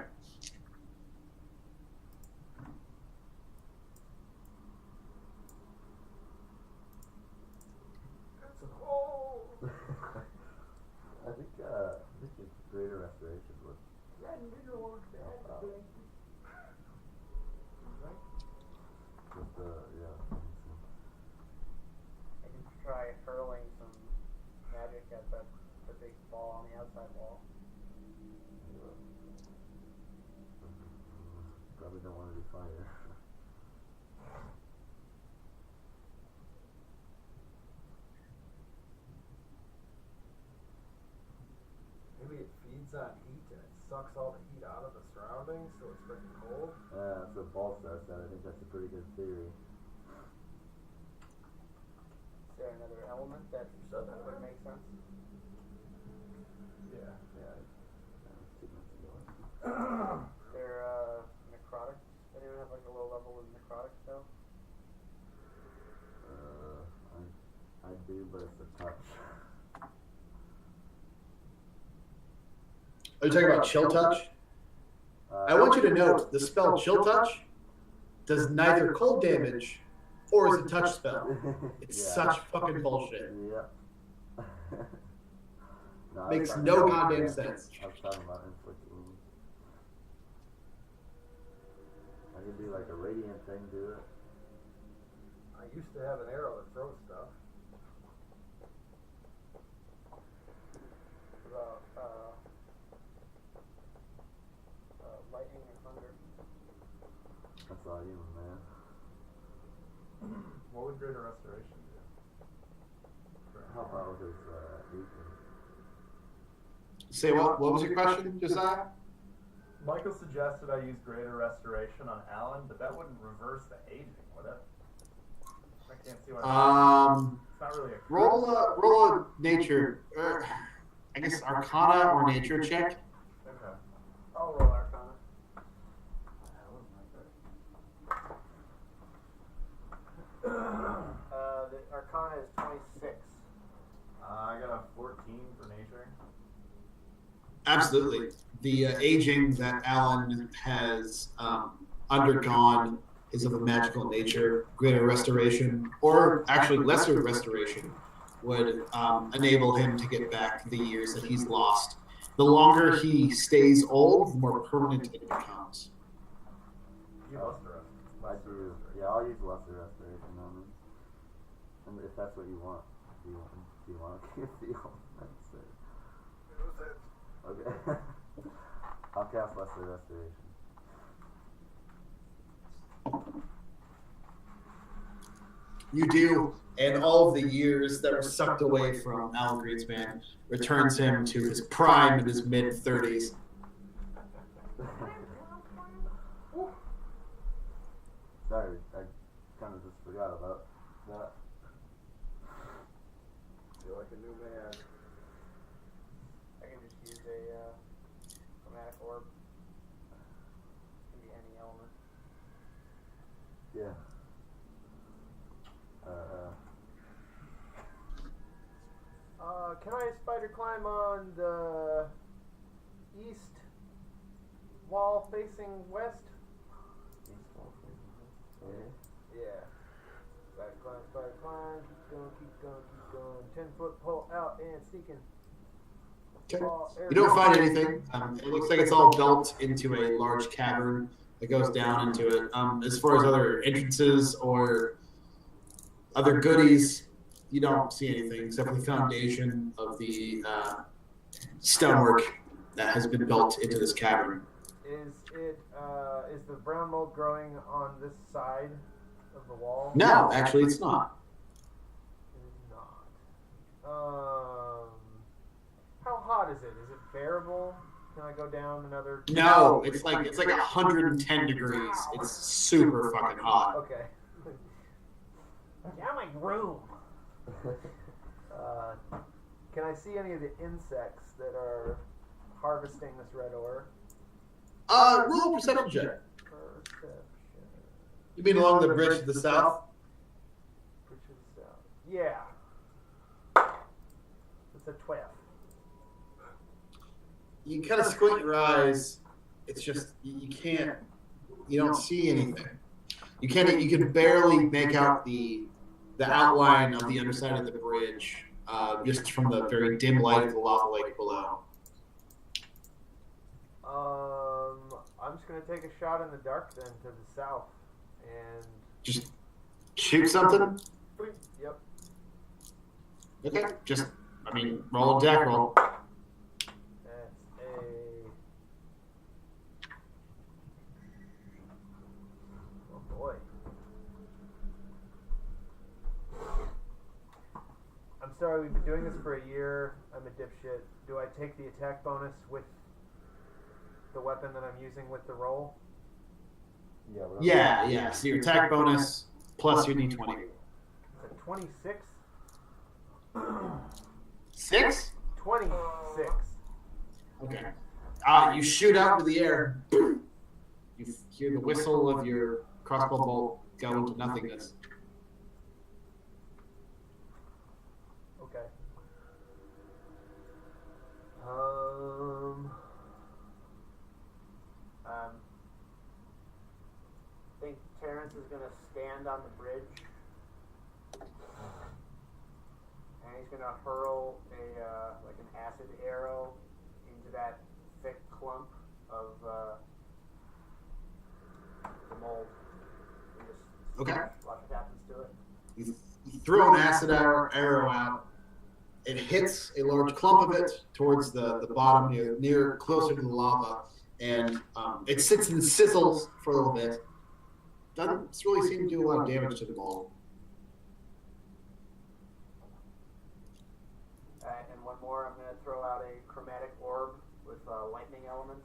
It's an hole! I think it's greater restoration would help out. Just, yeah. I can try hurling some magic at the big ball on the outside wall. Probably don't want to do fire. Maybe it feeds on heat and it sucks all the heat out of the surroundings so it's freaking cold. That's what Ball Star said. I think that's a pretty good theory. Is there another element that would make sense? Yeah. Yeah. 2 minutes ago. They're necrotic. Anyone have like a low level of necrotic spell? I do, but it's a touch. Are you talking about Chill Touch? I want you to note the spell Chill Touch does neither cold damage or is a touch spell. It's such fucking bullshit. Yeah. No, Makes no goddamn sense. I was talking about inflict wounds. I could do like a radiant thing, do it. I used to have an arrow that throws stuff. About lightning and thunder. That's all you, man. What would Greater Restoration do? How about his aging? Say what? What was your question, Josiah? Michael suggested I use Greater Restoration on Alan, but that wouldn't reverse the aging, would it? I can't see why. It's not really a Roll a nature. I guess Arcana or nature check. Okay. I'll roll Arcana. The Arcana is 26. I got a 14 for nature. Absolutely. The aging that Alan has undergone is of a magical nature. Greater restoration, or actually lesser restoration, would enable him to get back the years that he's lost. The longer he stays old, the more permanent it becomes. You must rest. I do. Yeah, I'll use lesser restoration on him. And if that's what you want. Do you want to keep the that's it. Okay. I'll cast lesser restoration. You do, and all of the years that were sucked away from Alan Greenspan returns him to his prime in his mid-30s. Sorry, I kind of just forgot about that. Feel like a new man. orb. Can be any element. Yeah. Can I spider climb on the east wall facing west? Yeah. Spider climb, keep going. 10-foot pole out and sneaking. Okay. Ball, You don't find anything. It looks like it's all built into a large cavern that goes down into it. As far as other entrances or other goodies, you don't see anything except for the foundation of the stonework that has been built into this cavern. Is the brown mold growing on this side of the wall? No, actually, it's not. It is not. How hot is it? Is it bearable? Can I go down another? No, it's like 110 degrees. It's super fucking hot. Okay. Get out of my room. Can I see any of the insects that are harvesting this red ore? Roll a perception check. Perception. You mean along the bridge to the south? Bridge to the south. Yeah. It's a 12. You kind of squint your eyes. It's just you can't. You don't see anything. You can't. You can barely make out the outline of the underside of the bridge, just from the very dim light of the lava lake below. I'm just gonna take a shot in the dark then to the south, and Just shoot something. yep. Okay. Just, roll a deck roll. That's a. Oh boy. I'm sorry, we've been doing this for a year. I'm a dipshit. Do I take the attack bonus with the weapon that I'm using with the roll? Yeah. So your attack bonus plus your d20. It's a 26. 6? 26. Okay. You shoot out into the air. You hear the whistle of your crossbow bolt go into nothingness. Okay. I think Terrence is gonna stand on the bridge, and he's gonna hurl like an acid arrow into that thick clump of the mold. And just Okay. watch what happens to it. You throw an acid arrow out. It hits a large clump of it towards the bottom, near closer to the lava, and it sits and sizzles for a little bit. Doesn't really seem to do a lot of damage to the ball. And one more, I'm gonna throw out a chromatic orb with a lightning element.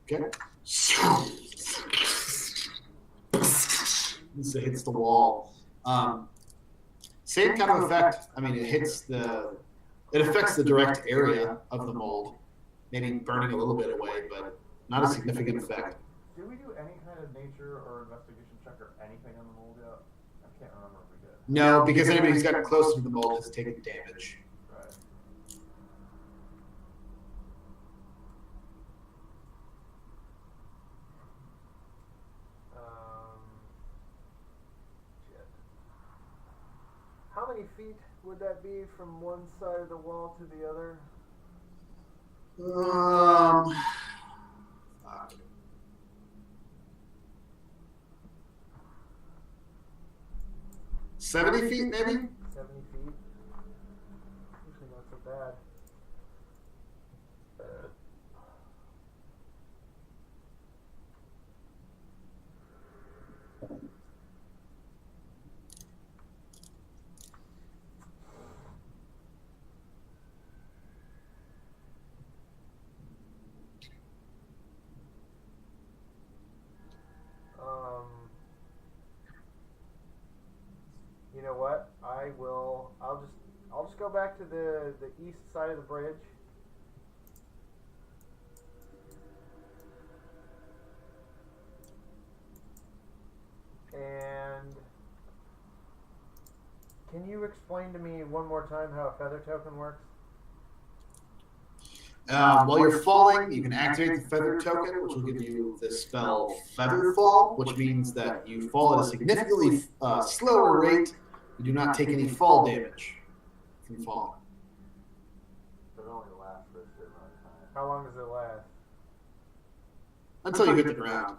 Okay. It hits the wall. Same kind of effect. It affects the direct area of the mold, maybe burning a little bit away, but not a significant effect. Did we do any kind of nature or investigation check or anything on the mold yet? I can't remember if we did. No, because anybody who's gotten close to the mold has taken damage. Right. Shit. How many feet would that be from one side of the wall to the other? Fuck. 70 feet, maybe? 70 feet. Usually not so bad. You know what? I'll just go back to the east side of the bridge. And can you explain to me one more time how a feather token works? While you're falling, you can activate the feather token, which will give you the spell Feather Fall, which means that you fall at a significantly slower rate. You do not take any fall damage from falling. It only lasts for a certain amount of time. How long does it last? Until you hit the ground.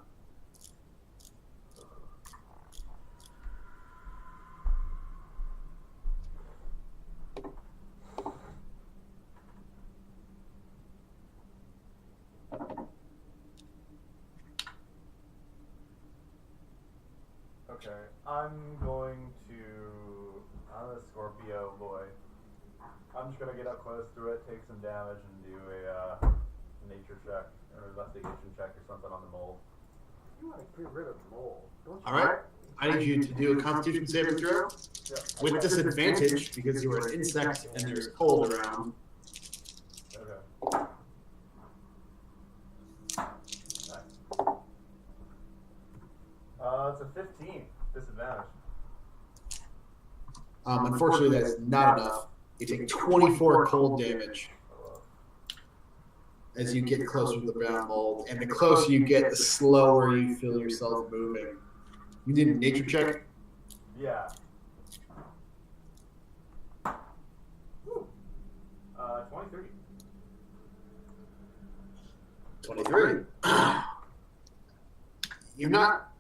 Okay, I'm a Scorpio boy. I'm just gonna get up close to it, take some damage, and do a nature check or investigation check or something on the mold. You want to get rid of the mold. Don't you? All right. I need you to do a Constitution saving throw with disadvantage because you are an insect and there's cold around. Okay. Nice. It's a 15. Disadvantage. Unfortunately, that's not enough. You take 24 cold damage as you get closer to the brown mold, and the closer you get, the slower you feel yourself moving. You need a nature check. Yeah. 23. 23. You're not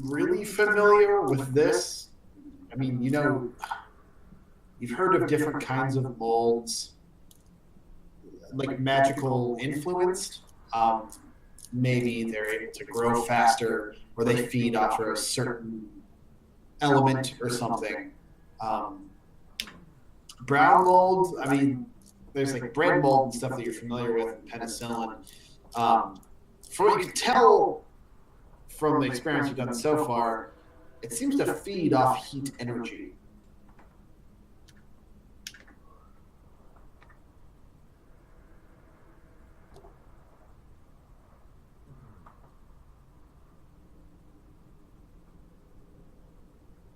really familiar with this. I mean, you know, you've heard of different kinds of molds, like magical influenced. Maybe they're able to grow faster, or they feed off of a certain element or something. Brown mold, I mean, there's like bread mold and stuff that you're familiar with, and penicillin. From what you can tell from the experience you've done so far, it seems to feed off heat energy.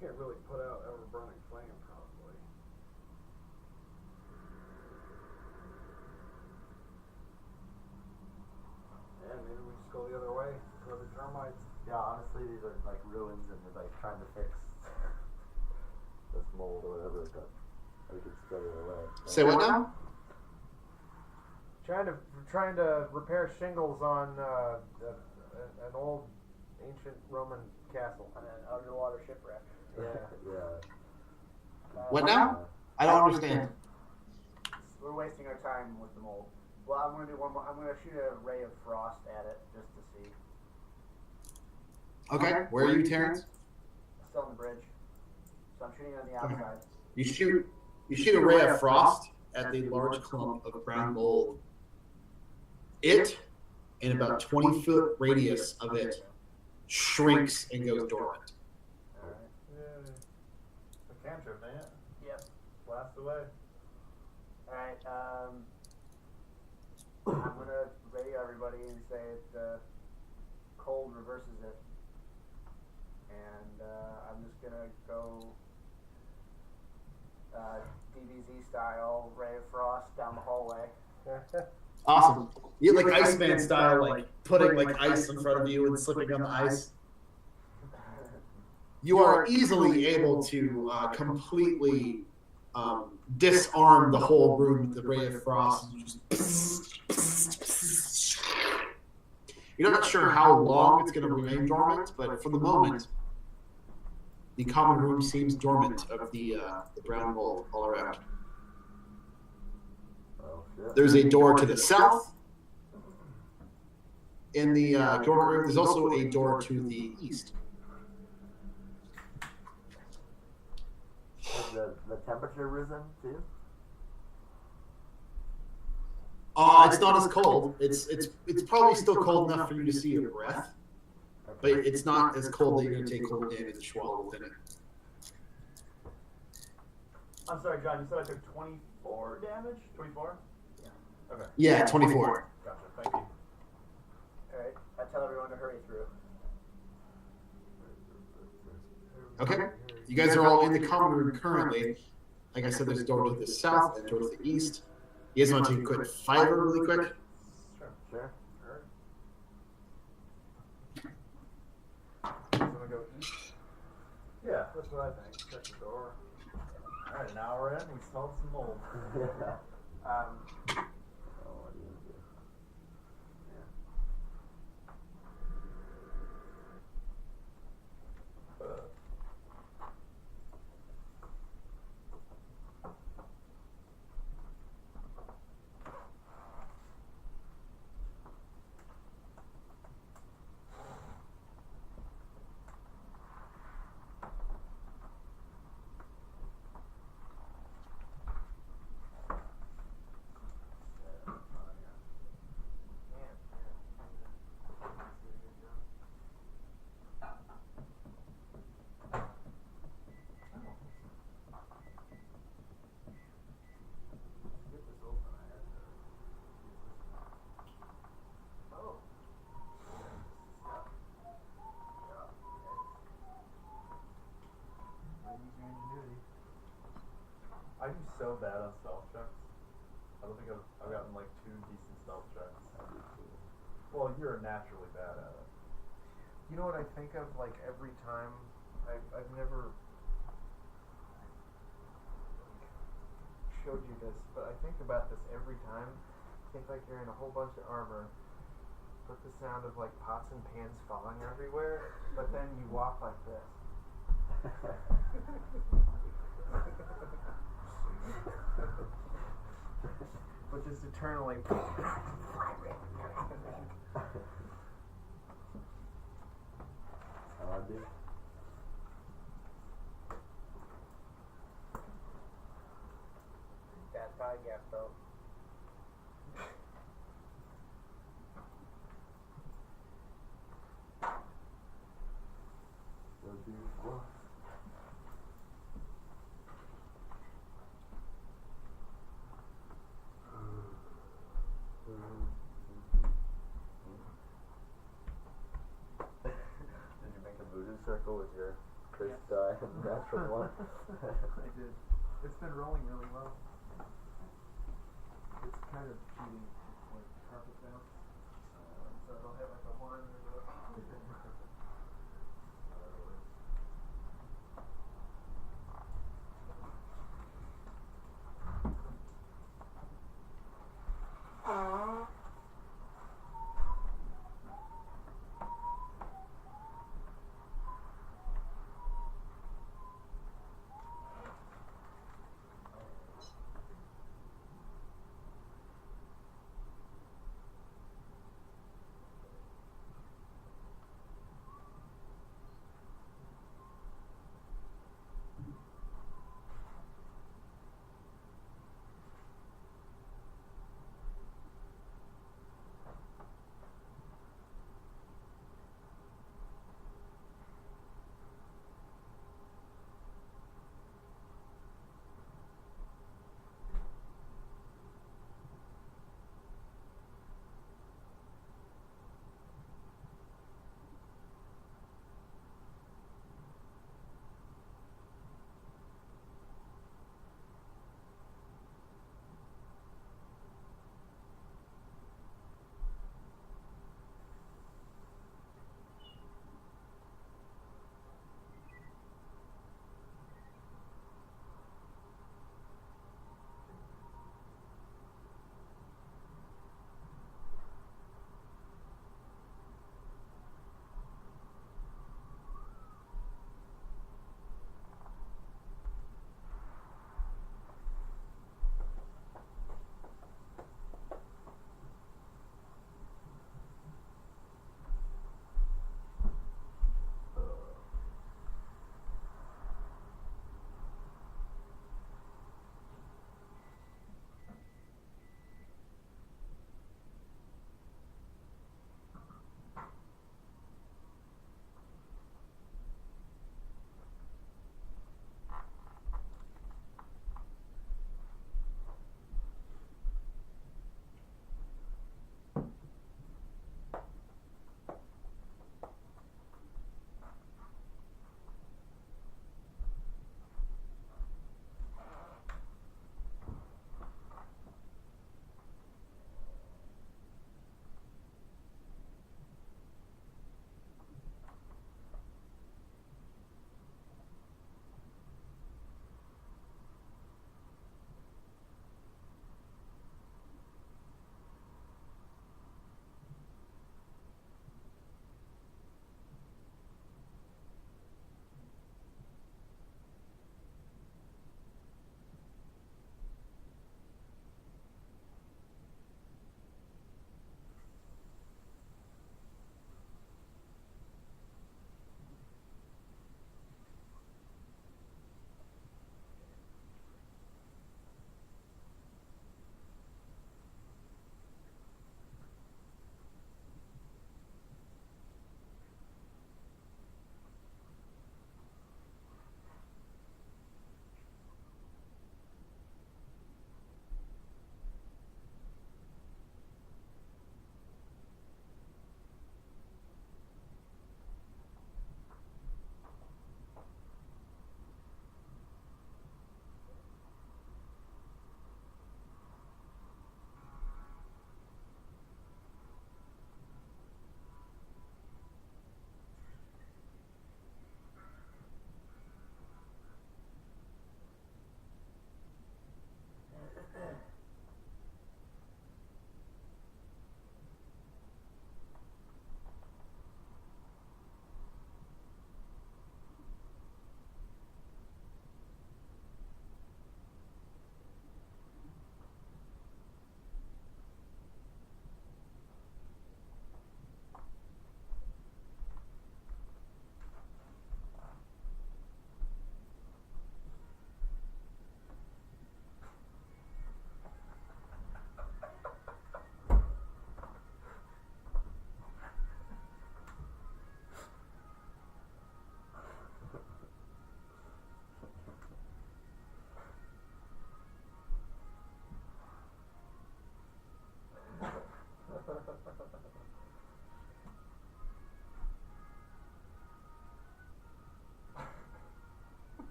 Can't really put out ever-burning flame, probably. Yeah, maybe we just go the other way. Go the termites. Yeah, honestly, these are like ruins, and they're like trying to fix this mold or whatever. But we could spread it away. Say what now? Trying to repair shingles on an old ancient Roman castle. On an underwater shipwreck. Yeah. Yeah. What now? I don't understand. We're wasting our time with the mold. Well, I'm gonna do one more. I'm gonna shoot a ray of frost at it just to see. Okay, where are you, Terrence? Still on the bridge, so I'm shooting on the outside. You shoot a ray of frost at the large clump of brown mold. It, in about 20-foot radius of it, shrinks and goes dormant. Alright. Yay. A cantrip, ain't it? Yep. Blast away. Alright, I'm gonna radio everybody and say it, cold reverses it. And, I'm just gonna go, DBZ style, ray of frost down the hallway. Awesome. You like Iceman style, like putting like ice in front of you and slipping on the ice. You are easily able to completely disarm the whole room with the ray of frost. You're not sure how long it's going to remain dormant, but for the moment, the common room seems dormant of the brown mold all around. Oh, shit. There's a door to the south in the dormant room. There's also a door to the east. Has the temperature risen too? It's not as cold. It's probably still cold enough for you to see your breath, but it's not as cold that you're going to take cold damage while within it. I'm sorry, John, you said I took 24 damage? 24? Yeah. Okay. Yeah, 24. Gotcha, thank you. Alright, I tell everyone to hurry through. Okay. You guys are all in the common room currently. Like I said, there's a door to the south and a door to the east. You guys want to take a quick fiver really quick? Sure. Sure. So I'm gonna go east. Yeah, that's what I think. Check the door. Alright, an hour in, we smelled some mold. Oh, what do you do? Get this open. I have to. Oh. Might use your ingenuity. I do so bad on stealth checks. I don't think I've gotten like 2 decent stealth checks. Well, you're naturally bad at it. You know what I think of like every time? I've never showed you this, but I think about this every time. Think like you're in a whole bunch of armor, but the sound of like pots and pans falling everywhere, but then you walk like this. But just eternally. Dude. That's how I guess so. So beautiful. Did you make a voodoo circle with your first natural one? I did. It's been rolling really well. It's kind of cheating, like carpet bounce. So it'll hit like a 1 or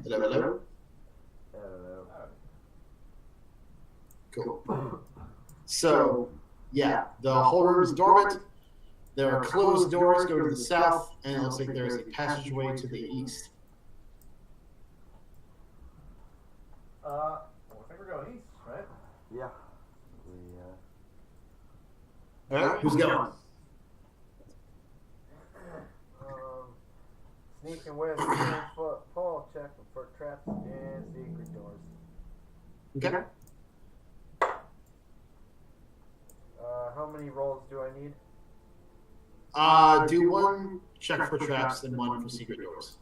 Hello, hello. I don't know. Cool. So, yeah, the whole room is dormant. There are closed doors go to the south, and it looks like there is a passageway to the east. Well, I think we're going east, right? Yeah. We, All right, who's going? Sneaking with 10-foot pole, checking for traps and secret doors. Okay. How many rolls do I need? Do one check for traps and one for secret doors.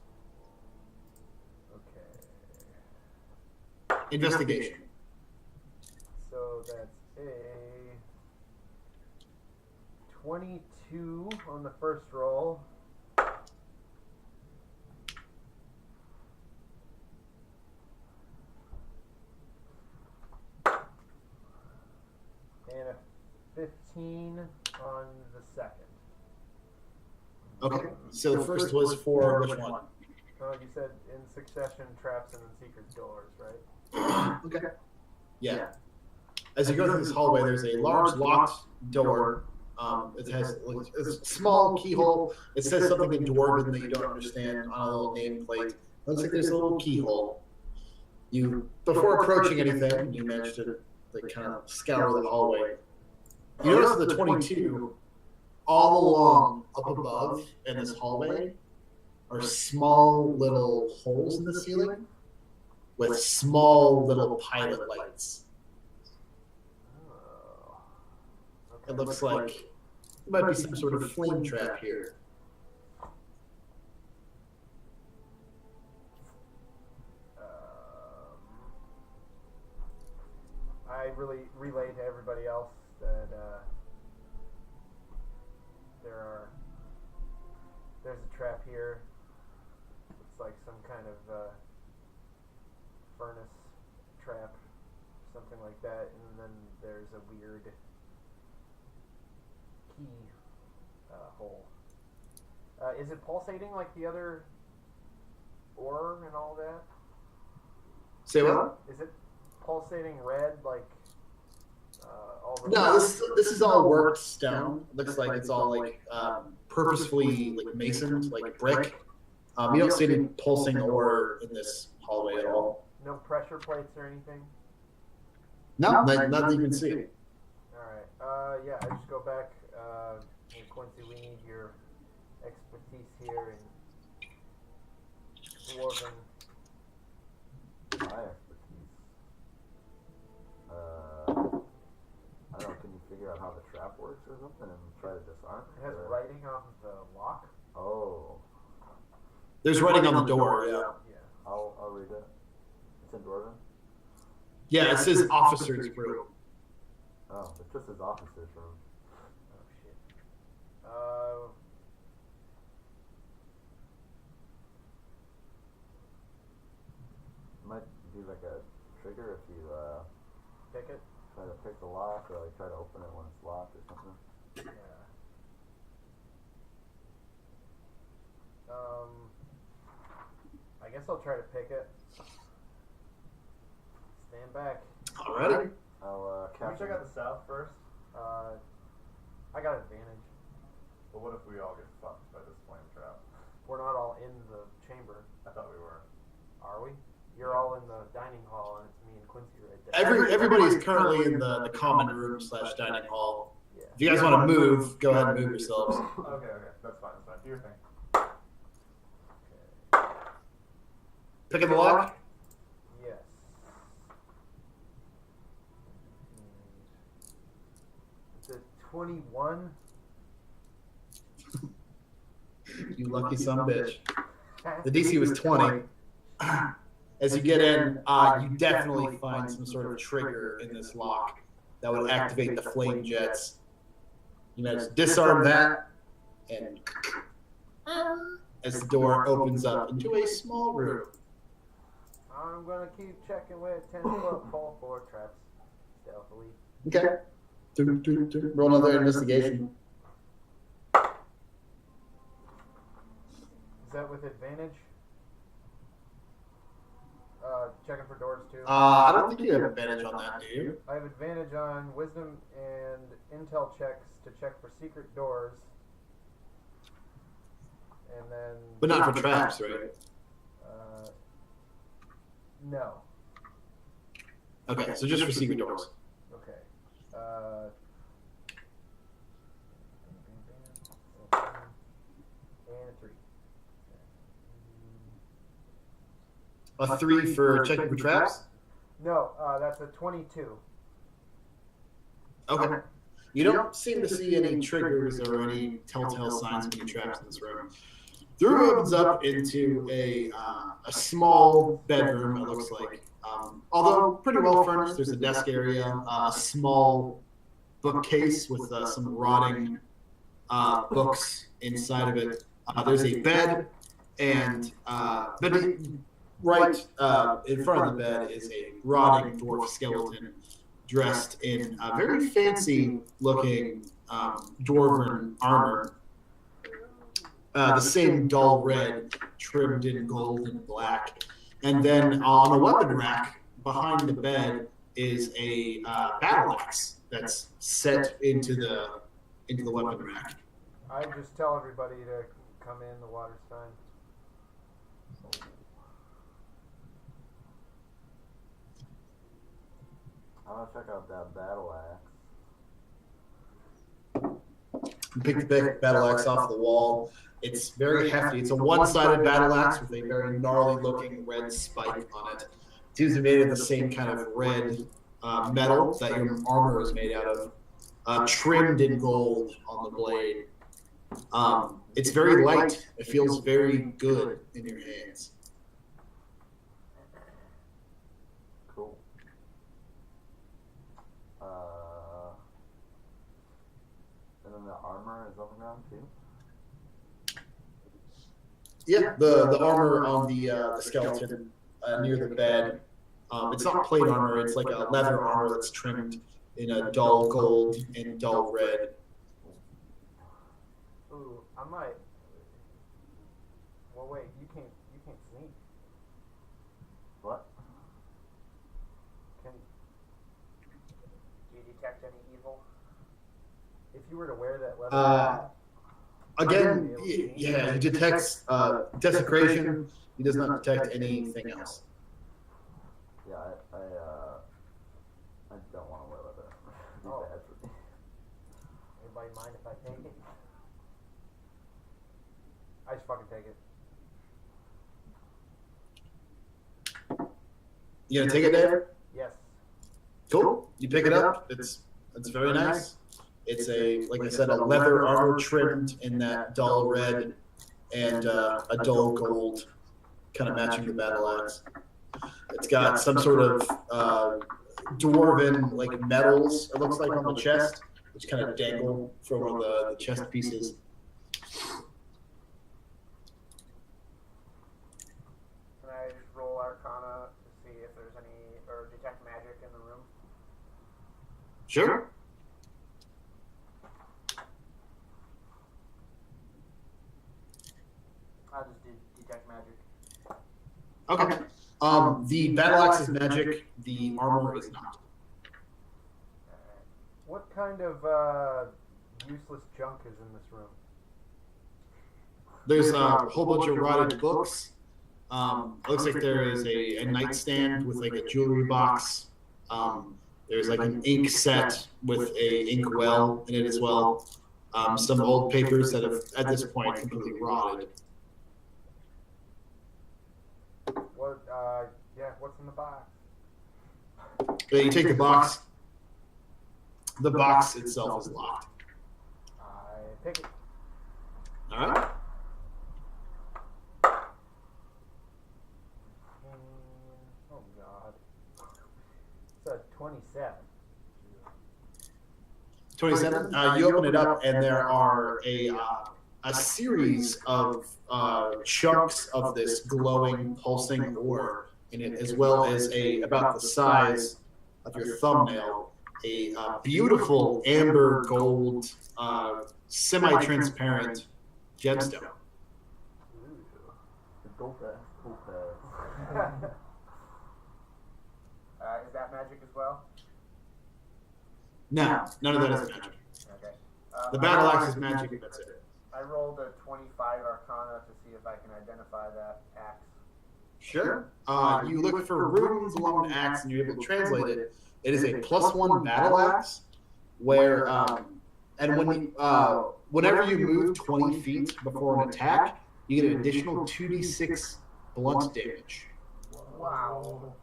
Okay. Investigation. So that's a 22 on the first roll. And a 15 on the second. Okay. So the first was for which one? Oh, you said in succession traps and then secret doors, right? Okay. Yeah. As you go through this hallway, there's a large locked door. It has a small keyhole. It says something in Dwarven that you don't understand on a little nameplate. Looks like there's a little keyhole. You, before approaching anything, you manage to kind of scour the hallway. You notice the 22 all along up above in this hallway are small little holes in the ceiling with small little pilot lights. Oh. It looks like there might be some sort of flame trap here. I really relay to everybody else that there's a trap here. It's like some kind of furnace trap, something like that, and then there's a weird key hole. Is it pulsating like the other ore and all that? Say what? Is it pulsating red like all the? No, this is all worked stone. Looks like it's all like purposefully like masoned, like brick. You don't see any pulsing ore in this hallway at all. No pressure plates or anything? No, not that you can see. Alright, yeah, I just go back, and Quincy, we need your expertise here in dwarven. my expertise. I don't know, can you figure out how the trap works or something and try to disarm it? It has or- writing on the lock. Oh. There's writing on the door. Yeah. Yeah. I'll read it. It's in Dwarven? Yeah, it says officers room. Oh, it just says officers room. Oh shit. Might be like a trigger if you Pick it. try to pick the lock or like try to open it when it's locked or something. Yeah. I guess I'll try to pick it. Stand back. Alrighty. I'll Can we captain. check out the south first? I got advantage. But what if we all get fucked by this flame trap? We're not all in the chamber, I thought we were. are we? You're all in the dining hall, and it's me and Quincy right there. Everybody's currently in the common room / dining hall. Yeah. If you guys want to move, go ahead and move yourselves. Okay, that's fine. Do your thing. Picking the lock. Yes. It's a 21. You lucky son of a bitch. The DC was 20. As you get in, you definitely find some sort of trigger in this lock that would activate the flame jets. You know, just disarm that, and as the door opens up into a small room. I'm gonna keep checking with 10-foot pole for traps stealthily. Okay. Roll another investigation. Is that with advantage? checking for doors too. I don't think you have advantage on that, do you? I have advantage on wisdom and intel checks to check for secret doors. And then. But not for traps, right? No. Okay, so just for secret doors. Okay. And a 3. A 3 for checking for traps? No, that's a 22. Okay. You don't seem to see any triggers or any telltale signs of any traps in this room. The room opens up into a small bedroom, it looks like. Although pretty well furnished, there's a desk area, a small bookcase with some rotting books inside of it. There's a bed, and right in front of the bed is a rotting dwarf skeleton dressed in a very fancy-looking dwarven armor. The same dull red trimmed in gold and black. And then on the weapon rack behind the bed is a battle axe that's set into the weapon rack. I just tell everybody to come in, the water's fine. I want to check out that battle axe. You pick the battle axe off the wall. It's very hefty. It's a one-sided battle axe with a very gnarly-looking red spike on it. It seems to be made of the same kind of red metal that your armor is made out of, trimmed in gold on the blade. It's very light. It feels very good in your hands. Cool. And then the armor is on the ground too? Yeah, the armor on the skeleton near the bed. It's not plate armor. It's like a leather armor that's trimmed in a dull gold and dull red. Ooh, I might. Well, wait, you can't sneak. What? Can Do you detect any evil? if you were to wear that leather? Again, yeah, he detects desecration. He does not detect anything else. Yeah, I don't want to wear leather. It'd be Oh. bad for me. Anybody mind if I take it? I just fucking take it. You gonna take it, Dave? Yes. Cool. You pick it up. It's very nice. It's like I said, a leather armor trimmed in that dull red and a dull gold, kind of matching the battle axe. It's got some sort of dwarven like metals. It looks like on the chest, which kind of dangle from one of the chest pieces. Can I just roll Arcana to see if there's any, or detect magic in the room? Sure. I'll just detect magic. Okay. The battle axe is magic. The armor is not. What kind of useless junk is in this room? There's a whole bunch of rotted books. Looks like there is a nightstand with like a jewelry box. There's like an ink set with a ink well in it as well. Some old papers that have at this point completely rotted. What? Yeah. What's in the box? But you take the box. The box itself is locked. I pick it. All right. Oh God. It's a 27. 27. You open it up, and there are a series of chunks of this glowing, pulsing ore in it, as well as about the size of your thumbnail, a beautiful amber gold, semi-transparent gemstone. Ooh. Dope ass. Is that magic as well? No, none of that is magic. Okay. The battle axe is magic, and that's it. I rolled a 25 Arcana to see if I can identify that axe. Sure. You look for runes along the axe, and you're able to translate it. It is a +1 battle axe, where and whenever you move 20 feet before an attack, you get an additional 2d6 blunt damage. Wow.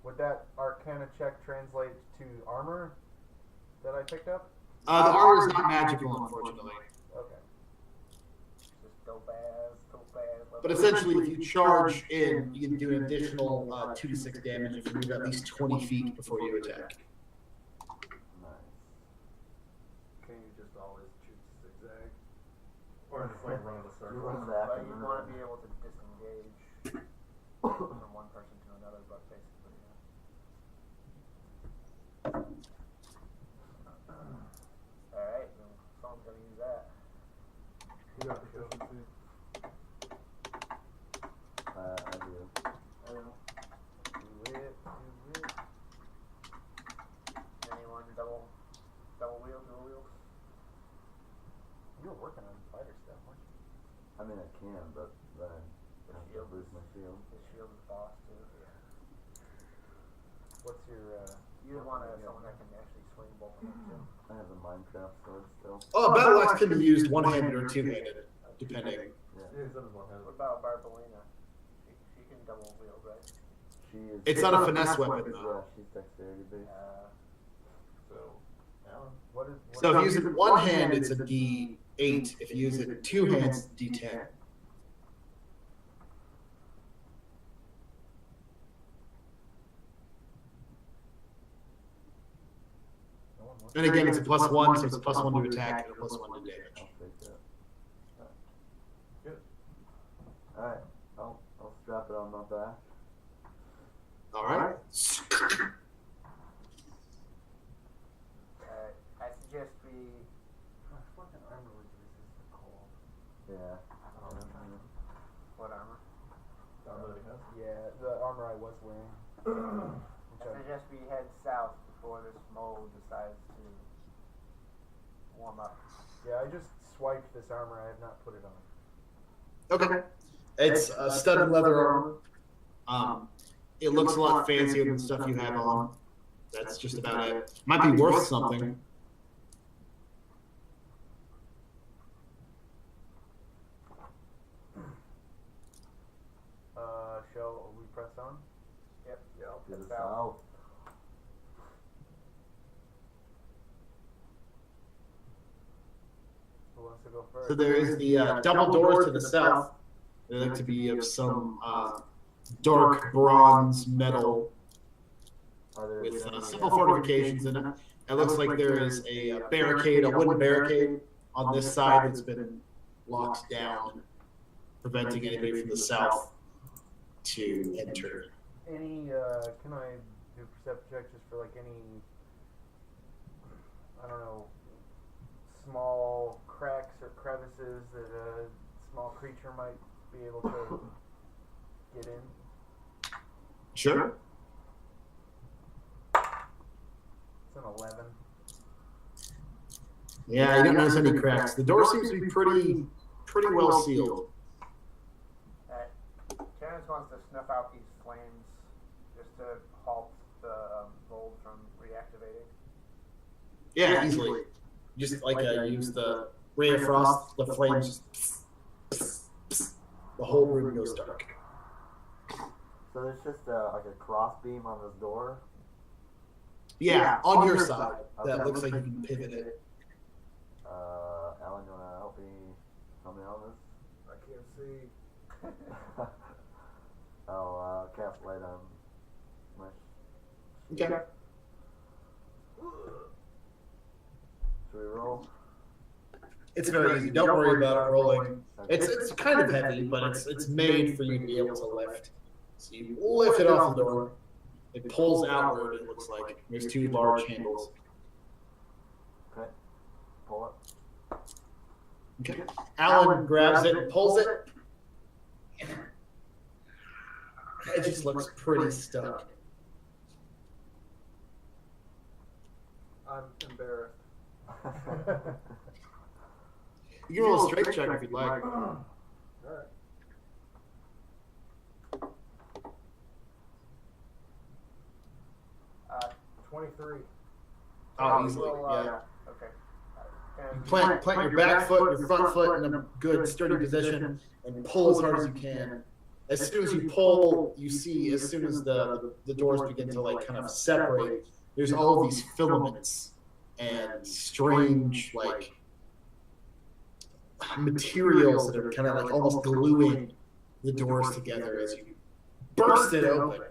Would that Arcana check translate to armor that I picked up? The armor is not magical, unfortunately. Okay. Just dope ass. But essentially, if you charge in, you can do an additional 2d6 damage if you move at least 20 feet before you attack. Nice. Can you just always choose zigzag? Or just like run in a circle. Run But back you and want to then- be able to disengage from one person to another, but basically, Alright, then someone's gonna use that. You got proficiency. I do. I don't know. Do it. Anyone double wheel, dual wheel? You were working on fighter stuff, weren't you? I mean, I can, but then The I have to shield. lose my shield. His shield is boss too. Yeah. What's your You would want someone that can actually swing both of them too. I have the Minecraft sword still. Oh, battle axe can be used one-handed or two-handed, depending. Yeah. Yeah, he's on his one hand. What about Barbolina? She can double wheel, right? She is. It's not a finesse weapon, though. Yeah, she's dexterity based. So, Alan. what is So if you use it one hand, it's a D8. If you use it two hands, it's D10. no one wants And again, it's a +1, so it's a +1 to attack and a +1 to damage. I'll take that. Good. Alright, I'll strap it on my back. All right. I suggest we. My fucking armor was resistant to cold. Yeah. What armor? Down that he has. Yeah, the armor I was wearing. I suggest we head south before this mole decides to warm up. Yeah, I just swiped this armor. I have not put it on. Okay. It's a studded leather armor. It looks a lot fancier than stuff you have on. That's just about it. Might be worth something. Shall we press on? Yep. To the Head south. Who wants to go first? So there is the double doors to the south. They look to be of some dark bronze metal Are there with any, simple fortifications in it. It looks like there is a barricade, a wooden barricade on this side that's been locked down, preventing anybody from the south to enter. Any, can I do perception check just for like any, I don't know, small cracks or crevices that a small creature might be able to get in? Sure. It's an 11. Yeah, you don't notice any cracks. The door seems to be pretty well sealed. Terrence wants to snuff out these flames just to halt the mold from reactivating. Yeah, easily. Just like use the ray of frost, the flames just the whole room goes dark. So there's just like a cross beam on this door. Yeah, on your side. That Okay. looks like you can pivot it. Alan, you wanna help me on this? I can't see. I'll cast light on my Okay. Should we roll? It's very easy. Don't worry about it rolling. Okay. It's kind of heavy, but it's made for you to be able to lift. So you lift it off the door. It pulls outward, it looks like. There's two large handles. Okay. Pull it. Okay. Alan grabs it and pulls it. It just looks pretty stuck. I'm embarrassed. You can roll a strength check if you'd like. Alright. 23. Oh, easily, Well, yeah. Okay. And Plant your back foot, your front foot in a good sturdy position, and pull as hard as you can. As soon as you pull, you see as soon as the doors begin to like kind of separate, there's all of these filaments and strange like materials that are kind of like almost gluing the doors together as you burst it open.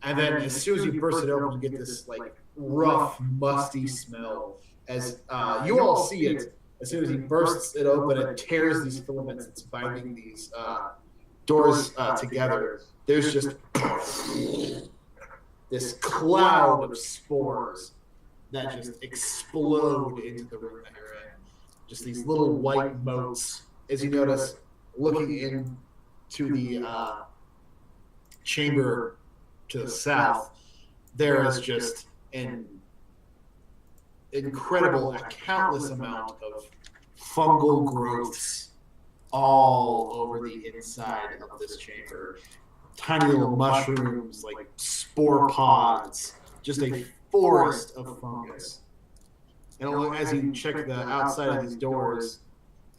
And then as soon as you burst it open, you get this like rough, musty smell. As you all see it, as soon as he bursts it open and tears these filaments that's binding these doors together, there's just this cloud of spores that just explode into the room that you're in. Just these little white motes, as you notice, looking into the chamber to the south, there is just an incredible, a countless amount of fungal growths all over the inside of this chamber. Tiny little mushrooms, like spore pods, just a forest of fungus. And as you check the outside of these doors,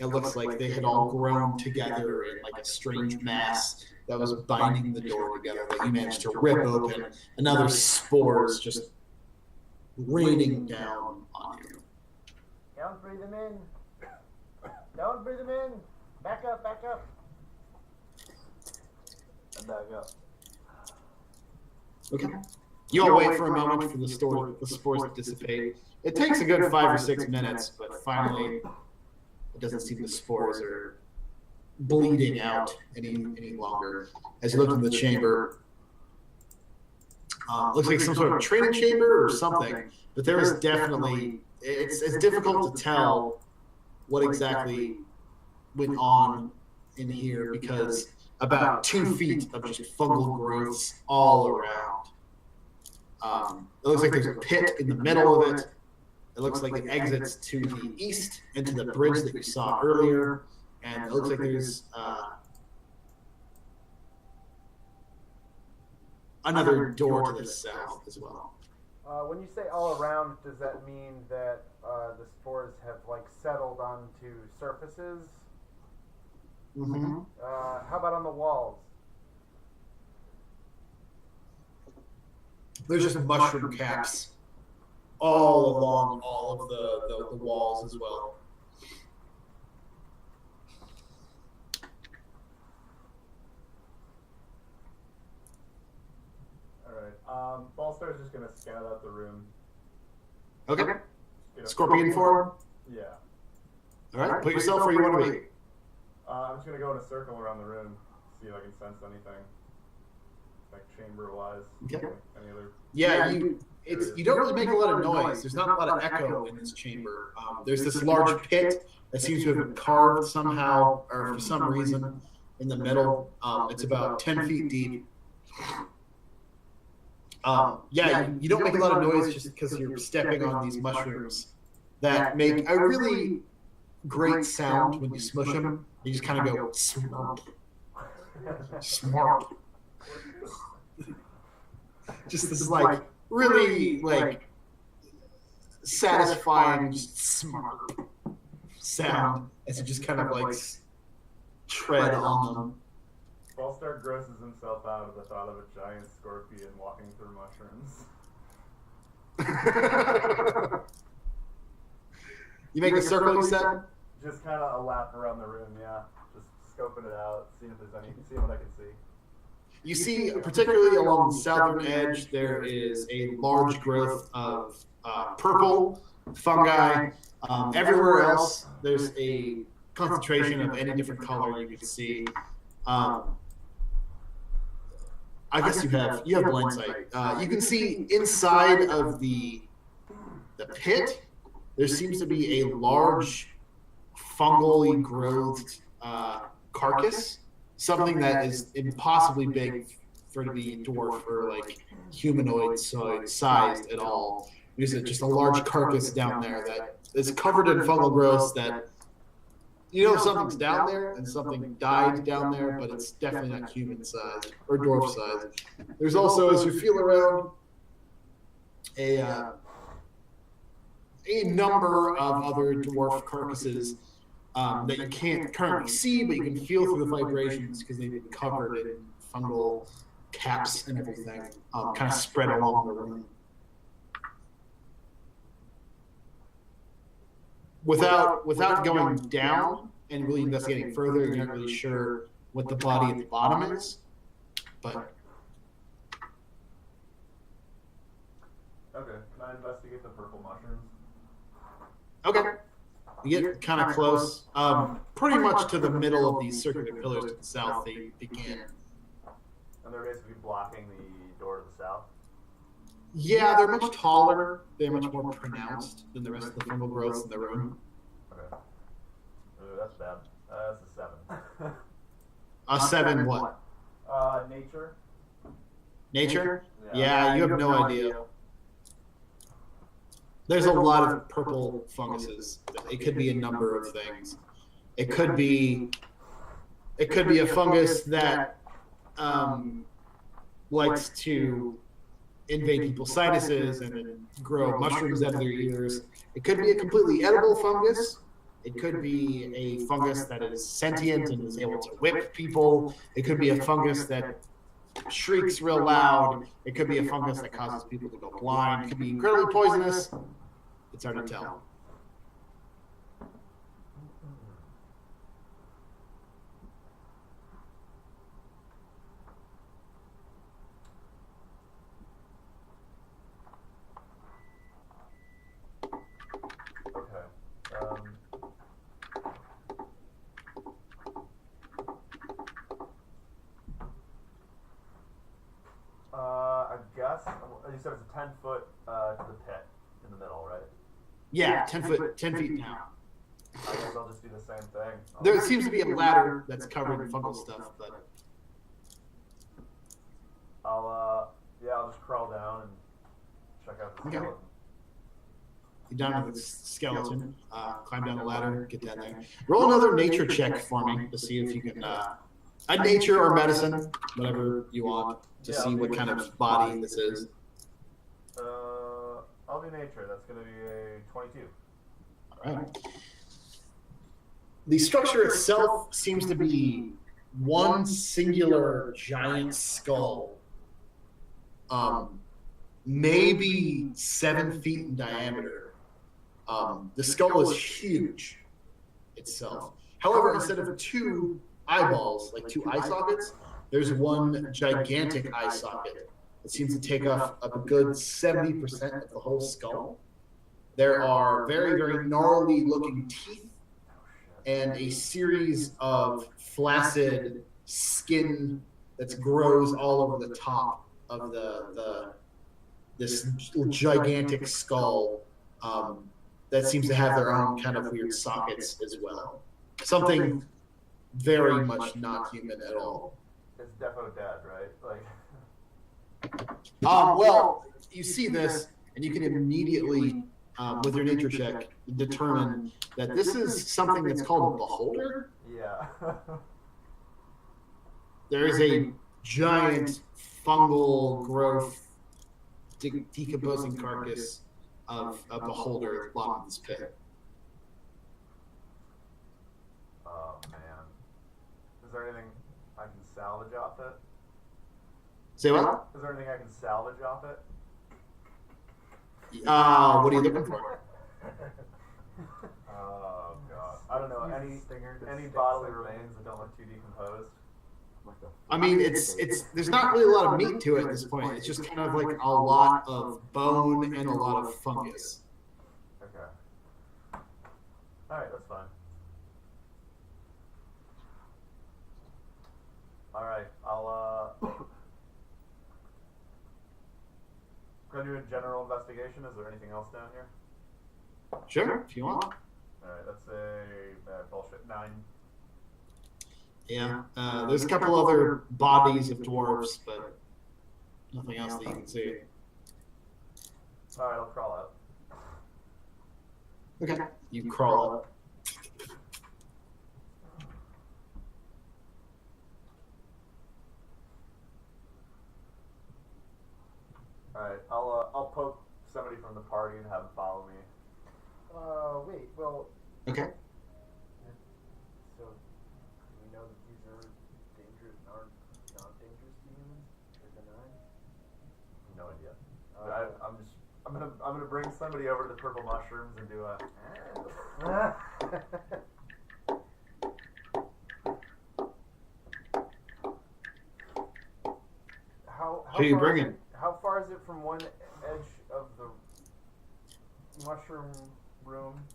it looks like they had all grown together in like a strange mass that was binding the door together that you managed to rip open, and other spores just raining down on you. don't breathe them in. Don't breathe them in. Back up, back up. And back up. Okay. You all wait for a moment for the spores to dissipate. It takes a good 5 or 6 minutes, but finally, it doesn't seem the spores are bleeding out any longer. As you look in the chamber, looks like some sort of training chamber or something, but there is definitely, it's difficult to tell what exactly went on in here because about 2 feet of just fungal growths all around. It looks like there's a pit in the middle of it. It looks like it exits to the east into the bridge that you saw earlier, and it looks like there's another door to the south as well. When you say all around, does that mean that the spores have like settled onto surfaces? Mm-hmm. How about on the walls? There's just mushroom caps all along all of the walls as well. Alright, Ballstar's just gonna scout out the room. Okay. Get a- Scorpion form. Yeah. All right. Put yourself where you want to be. I'm just gonna go in a circle around the room, see if I can sense anything. Like chamber-wise. Okay. Like any other... Yeah, you don't really make a lot of noise. There's not a lot of echo in this chamber. There's this large pit that seems to have been carved somehow or for some reason in the middle. It's about 10 feet deep. You don't make a lot of noise just because you're stepping on these mushrooms that make a really great sound when you smush them. You just kind of go smurp, smurp. Just this like really like satisfying just smurp sound as you just kind of like tread on them. Ballstar grosses himself out at the thought of a giant scorpion walking through mushrooms. You make a circle, you said? Just kind of a lap around the room, yeah. Just scoping it out, seeing if there's seeing what I can see. You see, particularly along the southern edge, there is a large growth of purple fungi. Everywhere else, there's a concentration of any different color you can see. I guess you have blind sight. You can see inside of the pit. There seems to be a large fungally growthed carcass something that is impossibly big for it to be dwarf or like humanoid sized at all. There's just a large carcass down there that is covered in fungal growths that something's down there and something died down there, but it's definitely not human size or dwarf size. There's also, as you feel around, a number of other dwarf carcasses that you can't currently see, but you can feel through the vibrations because they've been covered in fungal caps and everything, kind of spread along the room. Without going down and really investigating further, you're not really sure what the body at the bottom is, but. Okay, can I investigate the purple mushrooms? Okay. You get kind of close, pretty much to the middle of these circular pillars to the south they begin. And they're basically blocking the door to the south? Yeah, they're much taller. They're much more pronounced than the rest of the fungal growths in the room. Okay. Ooh, that's bad. That's a 7. A 7 what? Nature. Nature? Yeah, you have no idea. There's a lot of purple funguses. It could be a number of things. It could be a fungus that likes to invade people's sinuses and grow mushrooms out of their ears. It could be a completely edible fungus. It could be a fungus that is sentient and is able to whip people. It could be a fungus that shrieks real loud. It could be a fungus that causes people to go blind. It could be incredibly poisonous. It's hard to tell. I guess you said it's a 10-foot to the pit in the middle, right? Yeah, 10 feet down. I guess I'll just do the same thing. There seems to be a ladder that's covered in fungal stuff, but I'll just crawl down and check out the skeleton. Okay. You down to the skeleton, climb down the ladder, get down there. Roll another nature check for me to see if you can, a nature or medicine, whatever you want, to see what kind of body this is. I'll do nature. That's going to be a 22. All right. The structure itself seems to be one singular giant skull, maybe 7 feet in diameter. The skull is huge itself. However, instead of 2 eyeballs, like 2 eye sockets, there's one gigantic eye socket. It seems to take up a good 70% of the whole skull. There are very, very gnarly looking teeth and a series of flaccid skin that grows all over the top of this gigantic skull that seems to have their own kind of weird sockets as well. Something very much not human at all. It's defo dead, right? Like. Well, you see this, and you can immediately, with your nature check, determine that this is something that's called a beholder. Yeah. There is a giant fungal growth, decomposing carcass of a beholder locked in this pit. Oh man, is there anything I can salvage off it? Say what? Is there anything I can salvage off it? What are you looking for? Oh god, I don't know. Any bodily remains that don't look too decomposed. I mean, it's there's not really a lot of meat to it at this point. It's just kind of like a lot of bone and a lot of fungus. Okay. All right, that's fine. All right, I'll Can I do a general investigation? Is there anything else down here? Sure, if you want. Alright, that's a bullshit 9. Yeah. There's a couple other bodies of dwarves, but nothing else that you can see. Alright, I'll crawl out. Okay. You crawl up. Alright, I'll poke somebody from the party and have them follow me. Wait, well, Okay. so we know that these are dangerous, are not dangerous to humans? Or benign? No idea. But I'm gonna bring somebody over to the purple mushrooms and do a. How Who you far is bringing? it- How far is it from one edge of the mushroom room,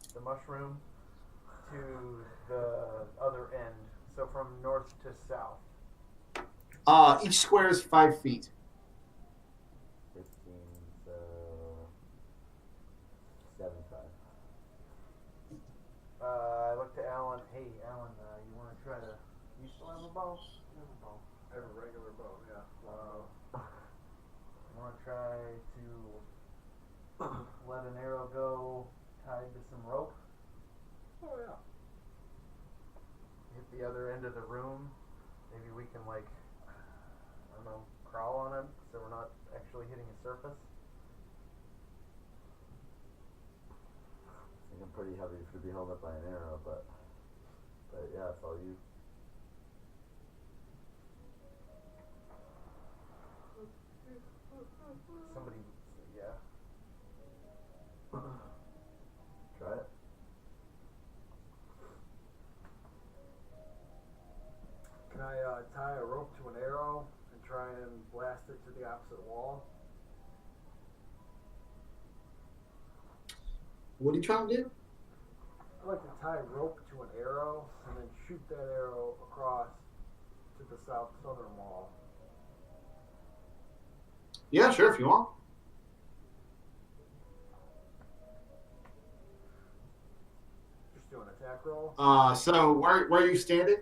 to the other end? So from north to south. Each square is 5 feet. 15, so 75. I look to Alan. Hey, Alan, you want to try to? You still have a bow? You have a bow. I have a regular bow, yeah. You want to try to let an arrow go tied to some rope? Oh, yeah. Hit the other end of the room. Maybe we can, like, I don't know, crawl on it so we're not actually hitting a surface. I think I'm pretty heavy to be held up by an arrow, but yeah, it's all you. Somebody, yeah. Try it. Can I tie a rope to an arrow and try and blast it to the opposite wall? What are you trying to do? I'd like to tie a rope to an arrow and then shoot that arrow across to the southern wall. Yeah, sure, if you want. Just do an attack roll. So where are you standing?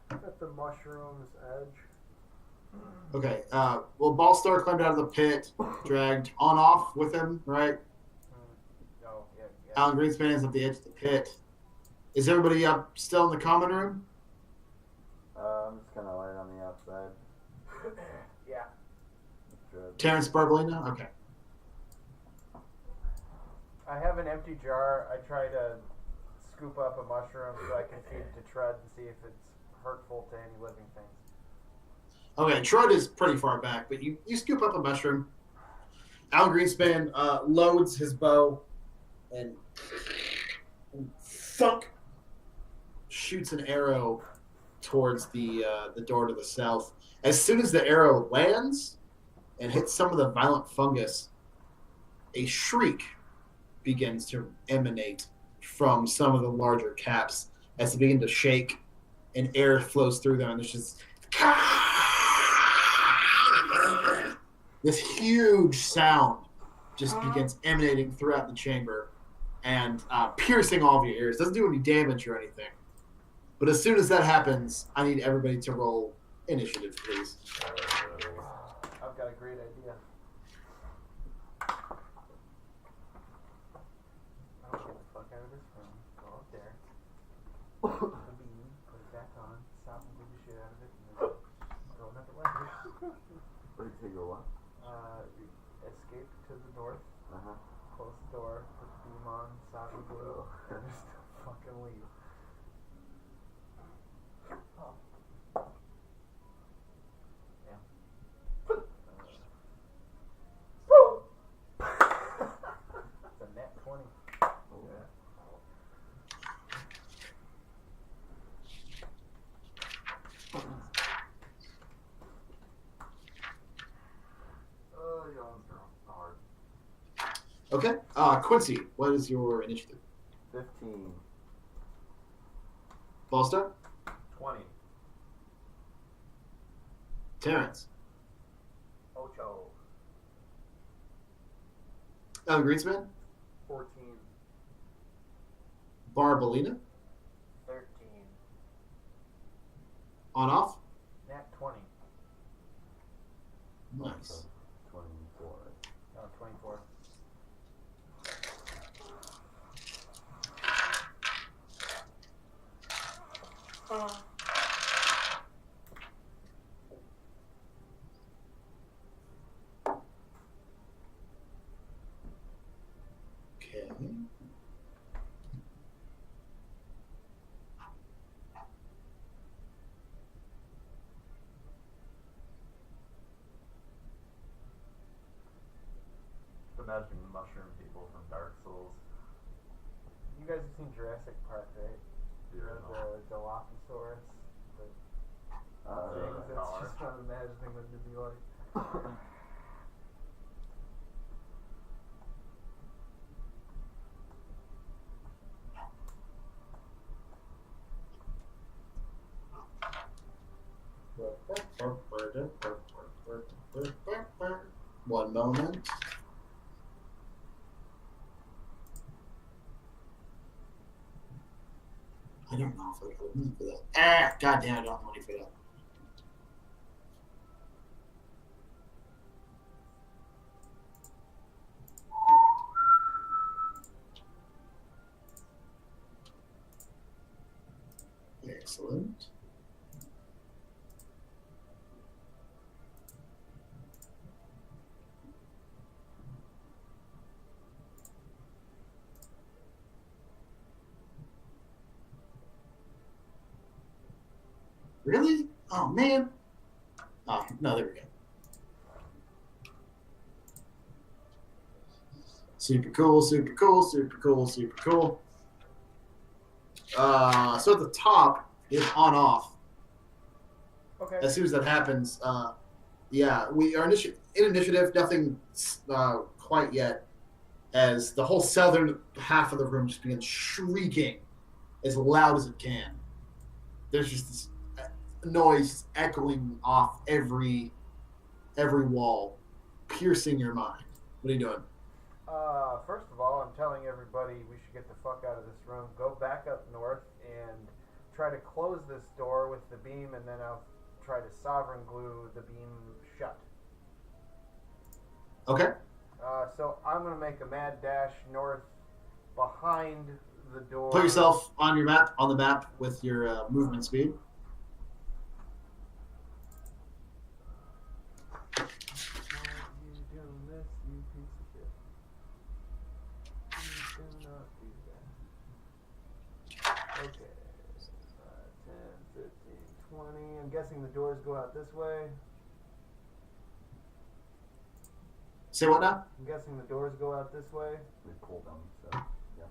At the mushroom's edge. Okay. Well, Ballstar climbed out of the pit, dragged on off with him, right? Oh, yeah. Alan Greenspan is at the edge of the pit. Is everybody up still in the common room? I'm just gonna lay it on the outside. Yeah. Good. Terrence Barbolina? Okay. I have an empty jar. I try to scoop up a mushroom so I can feed it to Trud and see if it's hurtful to any living things. Okay, Trud is pretty far back, but you scoop up a mushroom. Alan Greenspan loads his bow and thunk shoots an arrow towards the door to the south. As soon as the arrow lands and hits some of the violent fungus, a shriek begins to emanate from some of the larger caps as they begin to shake and air flows through them. And there's just this huge sound just begins emanating throughout the chamber and piercing all of your ears. Doesn't do any damage or anything. But as soon as that happens, I need everybody to roll initiative, please. I've got a great idea. I'll get the fuck out of this room, go up there, put the beam, put it back on, stop and glue the shit out of it, and then throw another lever. Wait, take a what? Escape to the north, close the door, put the beam on, stop and glue, and just fucking leave. It's a net 20. Okay. Quincy, what is your initiative? 15. Ballstar? 20. Terrence? Ocho. Alan Greenspan? 14. Barbolina? 13. On off. Nat 20. Nice. 24. Oh, 24. Okay. Imagining the mushroom people from Dark Souls. You guys have seen Jurassic Park, right? Yeah. The Dilophosaurus. The things. That's Car. just what I'm imagining them to be like. One moment. I don't know if I got money for that. Ah, goddamn, I don't have money for that. Excellent. Really? Oh, man. Oh, no, there we go. Super cool, super cool, super cool, super cool. So at the top is on off. Okay. As soon as that happens, yeah, we are in initiative, nothing quite yet, as the whole southern half of the room just begins shrieking as loud as it can. There's just this noise echoing off every wall, piercing your mind. What are you doing? First of all, I'm telling everybody we should get the fuck out of this room. Go back up north and try to close this door with the beam, and then I'll try to sovereign glue the beam shut. Okay. So I'm gonna make a mad dash north behind the door. Put yourself on the map with your movement speed. Why are you doing this, you piece of shit? Please do not do that. Okay. 10, 15, 20. I'm guessing the doors go out this way. Say what now? I'm guessing the doors go out this way. We pulled them, so yeah.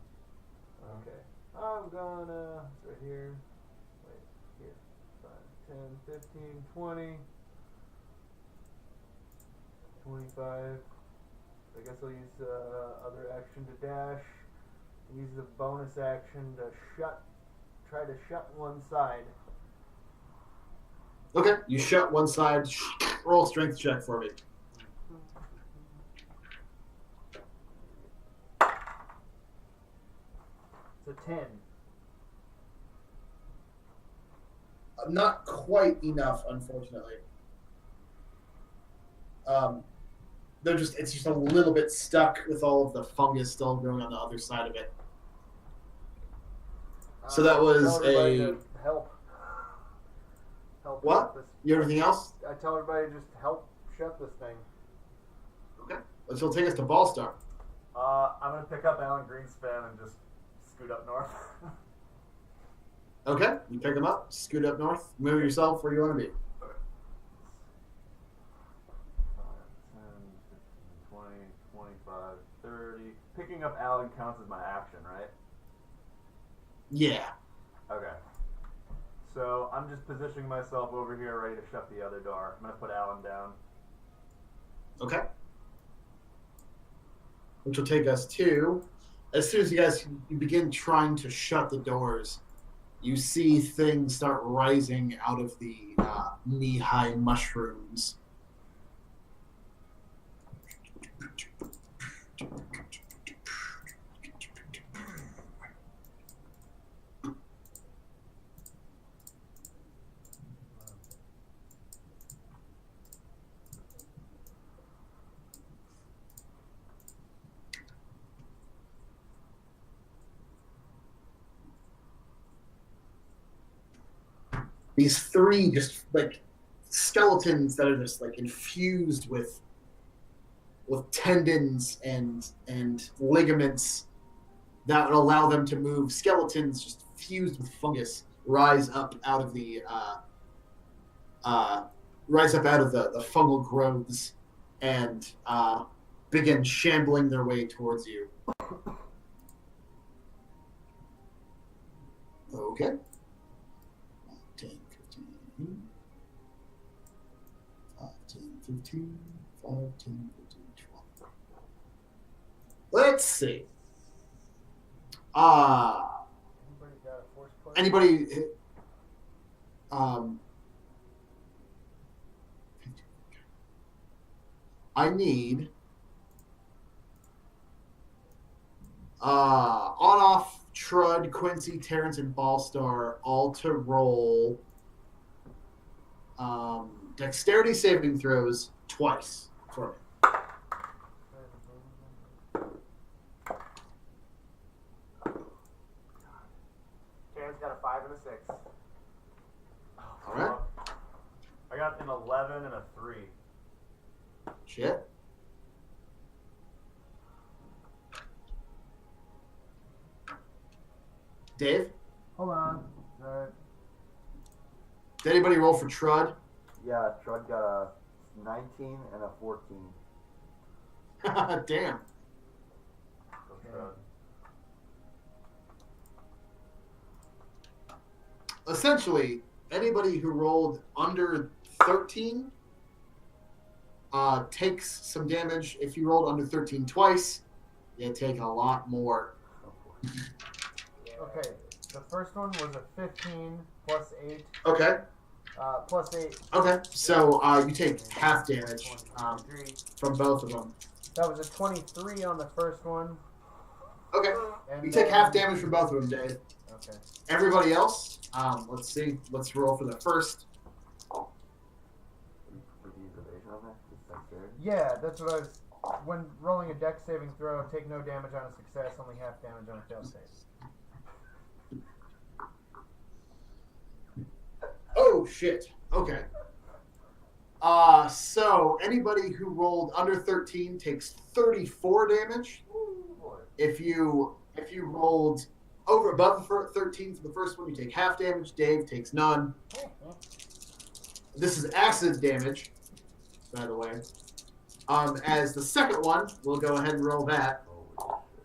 Okay. I'm gonna right here. Wait, here. 5, 10, 15, 20. 25. I guess I'll use other action to dash. Use the bonus action to try to shut one side. Okay. You shut one side. Roll a strength check for me. It's a 10. Not quite enough, unfortunately. It's just a little bit stuck with all of the fungus still growing on the other side of it. So that was Tell everybody a to help. Help what? shut this. You have anything else? I tell everybody to just help shut this thing. Okay. This will take us to Ballstar. I'm gonna pick up Alan Greenspan and just scoot up north. Okay. You pick him up, scoot up north, move yourself where you want to be. 10, 15, 20, 25, 30. Picking up Alan counts as my action, right? Yeah. Okay. So I'm just positioning myself over here, ready to shut the other door. I'm gonna put Alan down. Okay. Which will take us to, as soon as you begin trying to shut the doors, you see things start rising out of the knee-high mushrooms. these three just like skeletons that are just like infused with tendons and ligaments that would allow them to move. Skeletons just fused with fungus rise up out of the fungal growths and begin shambling their way towards you. Okay. 10, 15. 5, 10, 15. 5, 10, 15, 20. Let's see. Anybody got a force point? Anybody? I need on-off Trud, Quincy, Terrence, and Ballstar all to roll dexterity saving throws twice for me. Karen's got a 5 and a 6. All right. I got an 11 and a 3. Shit. Dave, Hold on. did anybody roll for Trud? Yeah, Trud got a 19 and a 14. Damn. Essentially, anybody who rolled under 13 takes some damage. If you rolled under 13 twice, you take a lot more. Okay, the first one was a 15 plus 8. Okay. Plus 8. Okay. So you take half damage 23. from both of them. That was a 23 on the first one. Okay. And You take then- half damage from both of them, Dave. Okay. Everybody else, let's see. Let's roll for the first. Did you use evasion on that? Just dexterity? Yeah, that's what I was. When rolling a dex saving throw, take no damage on a success, only half damage on a failed save. Oh shit. Okay. So anybody who rolled under 13 takes 34 damage. If you rolled over above 13 for the first one, you take half damage. Dave takes none. This is acid damage, by the way. As the second one, we'll go ahead and roll that. Holy shit.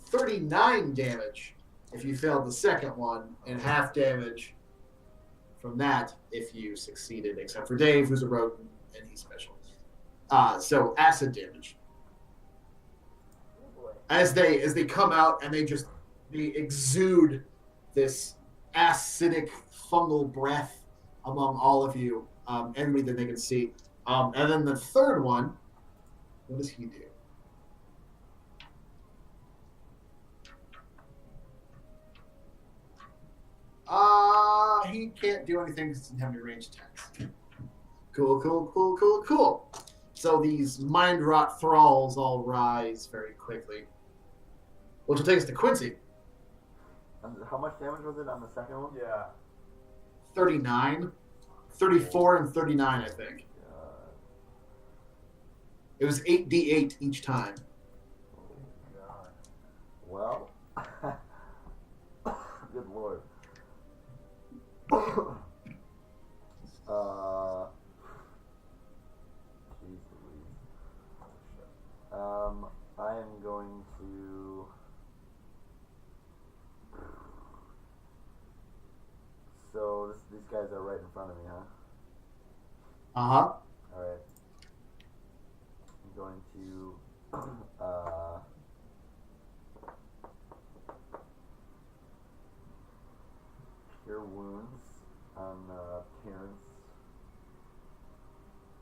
39 damage if you failed the second one, and half damage from that if you succeeded, except for Dave, who's a rodent, and he's special. So acid damage. As they come out and they exude this acidic fungal breath among all of you, everybody that they can see. And then the third one, what does he do? He can't do anything because he doesn't have any ranged attacks. Cool. So these mind rot thralls all rise very quickly. Which will take us to Quincy. And how much damage was it on the second one? Yeah. 39. 34 and 39, I think. It was 8d8 each time. Well, good lord. Jeez Louise. I am going to. So these guys are right in front of me, huh? Uh-huh. Alright. I'm going to cure wounds on Terrence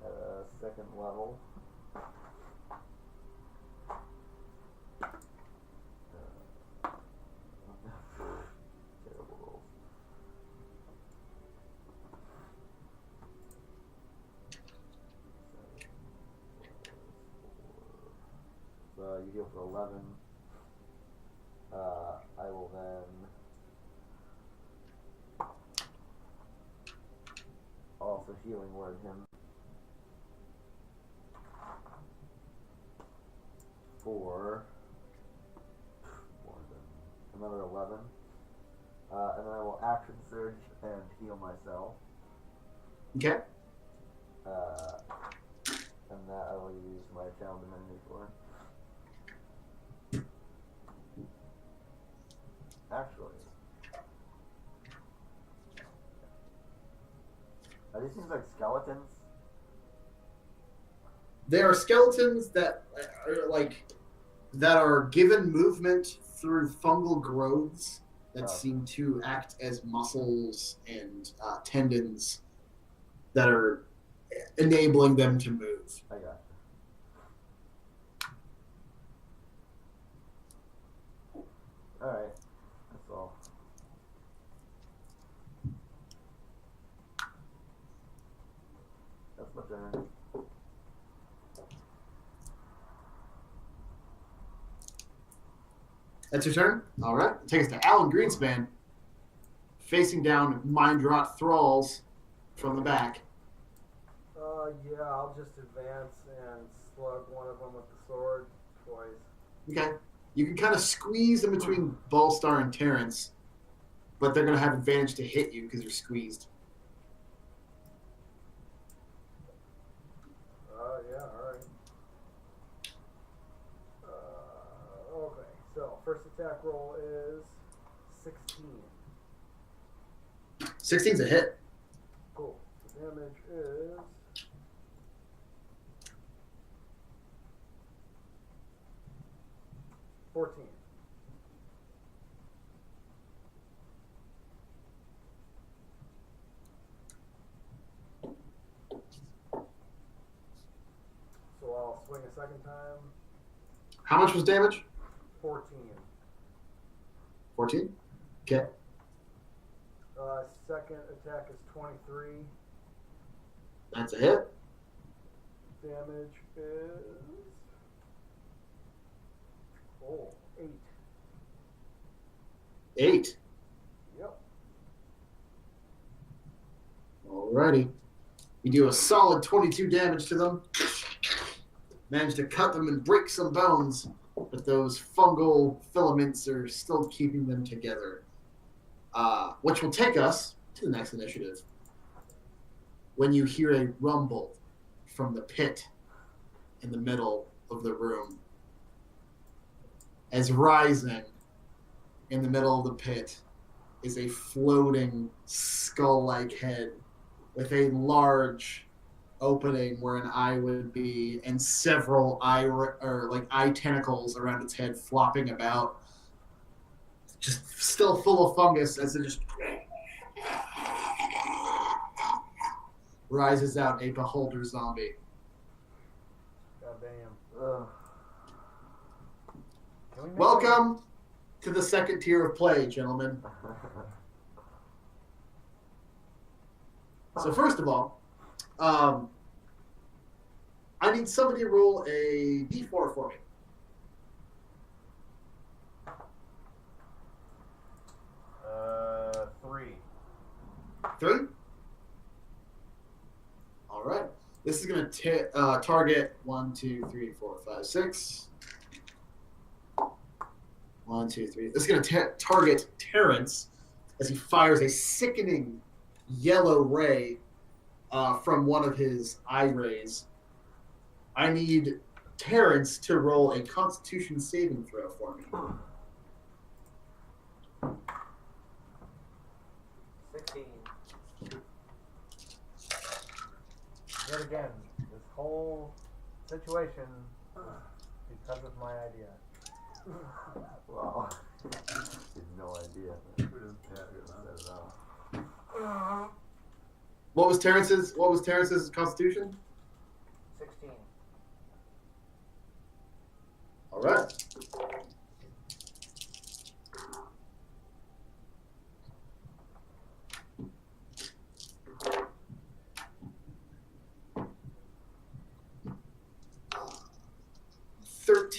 at a second level. Terrible rolls. you heal for 11. I will then also healing word him for more than another 11. And then I will action surge and heal myself. Okay. And that I will use my channel divinity for. Actually, are these things like skeletons? They are skeletons that are given movement through fungal growths that seem to act as muscles and tendons that are enabling them to move. I got you. Alright, that's all. That's my turn. That's your turn? All right. Take us to Alan Greenspan, facing down mind-rot thralls from the back. Yeah, I'll just advance and slug one of them with the sword twice. Okay. You can kind of squeeze in between Ballstar and Terrence, but they're going to have advantage to hit you because you're squeezed. Yeah, alright. Okay, so first attack roll is 16. 16's a hit. Cool. The damage is 14. So I'll swing a second time. How much was damage? 14. 14? Okay. Second attack is 23. That's a hit. Damage is 8. 8. Yep. Alrighty. You do a solid 22 damage to them. Manage to cut them and break some bones, but those fungal filaments are still keeping them together. Which will take us to the next initiative. When you hear a rumble from the pit in the middle of the room, as rising in the middle of the pit is a floating skull-like head with a large opening where an eye would be and several eye tentacles around its head flopping about, just still full of fungus as it just rises out a beholder zombie. Goddamn. Can we make Welcome to the second tier of play, gentlemen. So first of all, I need somebody to roll a d4 for me. 3. 3? All right. This is going to target 1, 2, 3, 4, 5, 6. 1, 2, 3. This is going to target Terrence as he fires a sickening yellow ray from one of his eye rays. I need Terrence to roll a Constitution saving throw for me. 16. Yet again, this whole situation because of my idea. Wow. No idea. What was Terrence's Constitution? 16. All right.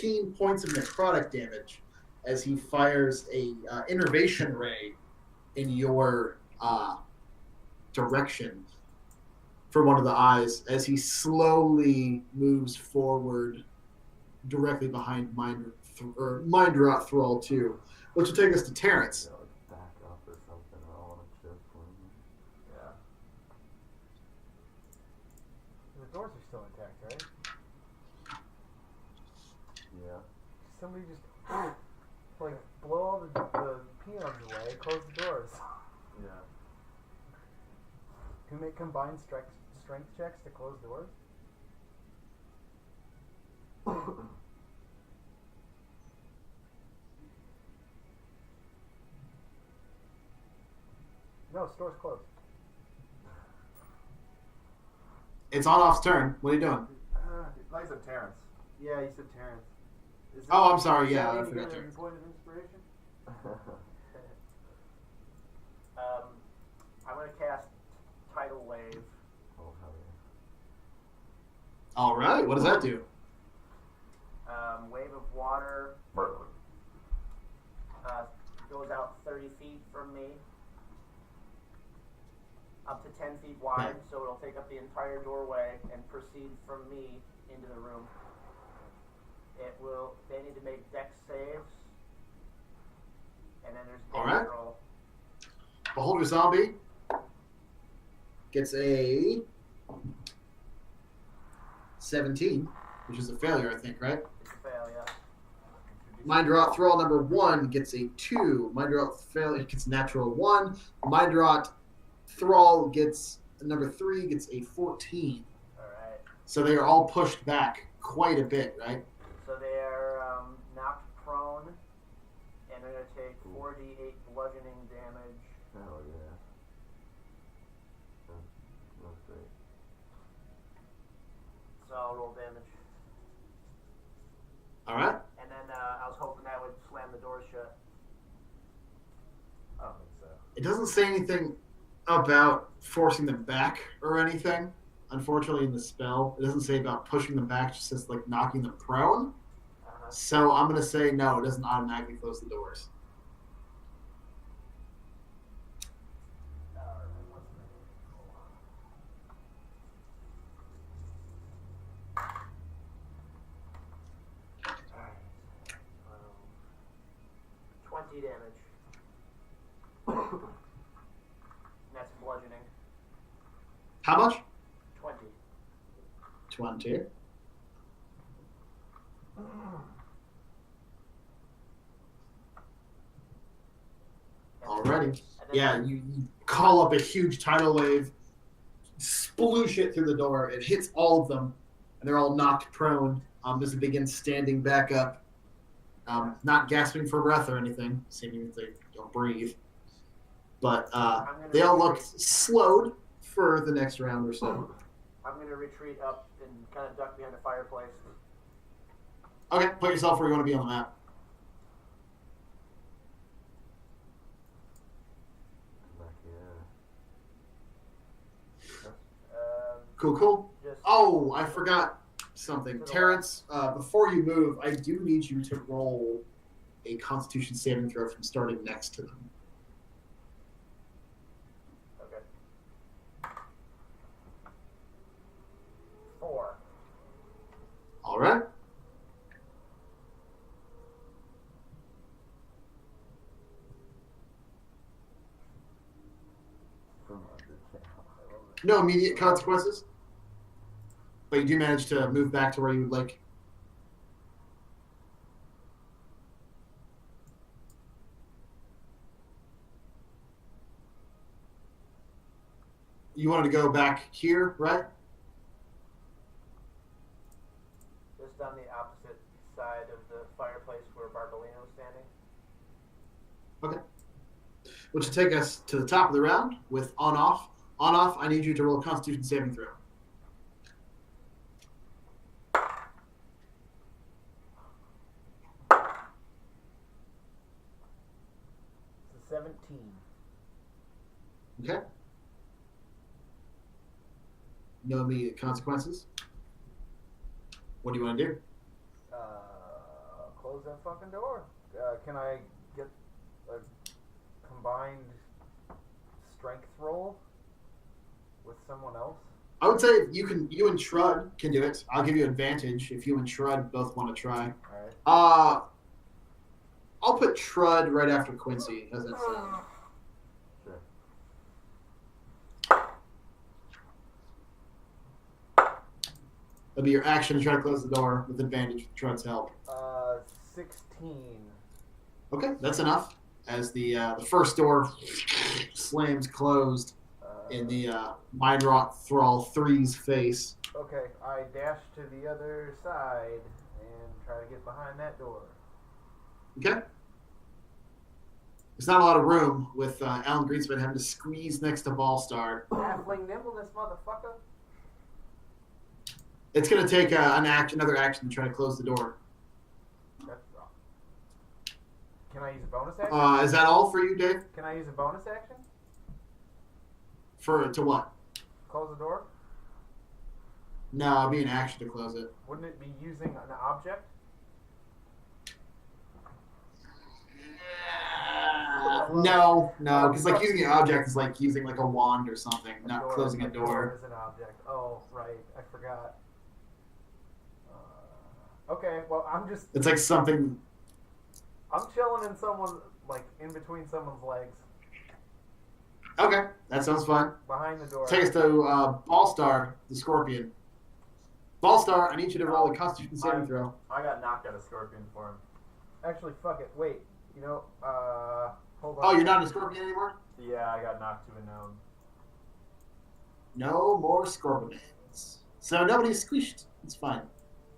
15 points of necrotic damage as he fires a innervation ray in your direction for one of the eyes as he slowly moves forward directly behind Mind Rot Thrall 2, which will take us to Terrence. Yeah, like back up or something. I don't want to chip for him. Yeah. The doors are still intact, right? Yeah. Somebody just like blow all the peons away, close the doors. Yeah. Can we make combined strength checks to close doors? No, store's closed. It's on-off's turn. What are you doing? Like I said, Terrence. Yeah, you said Terrence. Is Oh, I'm sorry. does Yeah, that I need to forgot get a Terrence. point of inspiration? I'm gonna cast Tidal Wave. Oh, hell All right. What does that do? Wave of water goes out 30 feet from me, up to 10 feet wide, so it'll take up the entire doorway and proceed from me into the room. They need to make dex saves, and then there's All damage right. roll. Beholder Zombie gets a 17, which is a failure, I think, right? It's a fail, yeah. Mind Rot Thrall number 1 gets a 2. Mind Rot failure gets natural 1. Mind Rot Thrall gets number 3 gets a 14. Alright. So they are all pushed back quite a bit, right? So they are knocked prone, and they're going to take 4d8 bludgeoning damage. Hell yeah. That's great. So I'll roll damage. All right. And then I was hoping that would slam the door shut. I don't think so. It doesn't say anything about forcing them back or anything. Unfortunately, in the spell, it doesn't say about pushing them back. It just says like knocking them prone. So I'm gonna say no. It doesn't automatically close the doors. Damage. And that's bludgeoning. How much? 20. 20. Alrighty. Yeah, you call up a huge tidal wave, sploosh it through the door. It hits all of them, and they're all knocked prone as they begin standing back up. Not gasping for breath or anything, seeming that they don't breathe. But they all look slowed for the next round or so. I'm going to retreat up and kind of duck behind the fireplace. Okay, put yourself where you want to be on the map. Back here. Cool. Just Oh, I forgot something. To the Terrence, before you move, I do need you to roll a Constitution saving throw from starting next to them. Okay. 4. All right. From under No immediate consequences, but you do manage to move back to where you would like. You wanted to go back here, right? Just on the opposite side of the fireplace where Barbolino's standing. Okay. Which will take us to the top of the round with on-off. On-off, I need you to roll a Constitution saving throw. It's a 17. Okay. No immediate consequences. What do you want to do? close that fucking door. Can I get a combined strength roll with someone else? I would say you and Trud can do it. I'll give you advantage if you and Trud both want to try. Alright. I'll put Trud right after Quincy. How's that sound? Sure. That'll be your action to try to close the door with advantage with Trud's help. 16. Okay, that's enough. As the first door slams closed in the Mind Rot Thrall 3's face. Okay, I dash to the other side and try to get behind that door. Okay. There's not a lot of room with Alan Greenspan having to squeeze next to Ballstar. Halfling nimbleness, motherfucker. It's going to take another action to try to close the door. That's wrong. Can I use a bonus action? Is that all for you, Dave? Can I use a bonus action? To what? Close the door? No, it'd be an action to close it. Wouldn't it be using an object? No, because like using an object is like using like a wand or something, not closing a door door. is an object. Oh, right. I forgot. Okay, well, It's like something. I'm chilling in someone, like, in between someone's legs. Okay, that sounds fun. Behind the door. Take us to Ballstar, the Scorpion. Ballstar, I need you to roll a Constitution saving throw. I got knocked out of Scorpion for him. Actually, fuck it. Wait. You know, hold on. Oh, you're not a Scorpion anymore? Yeah, I got knocked to a gnome. No more Scorpions. So nobody's squished. It's fine.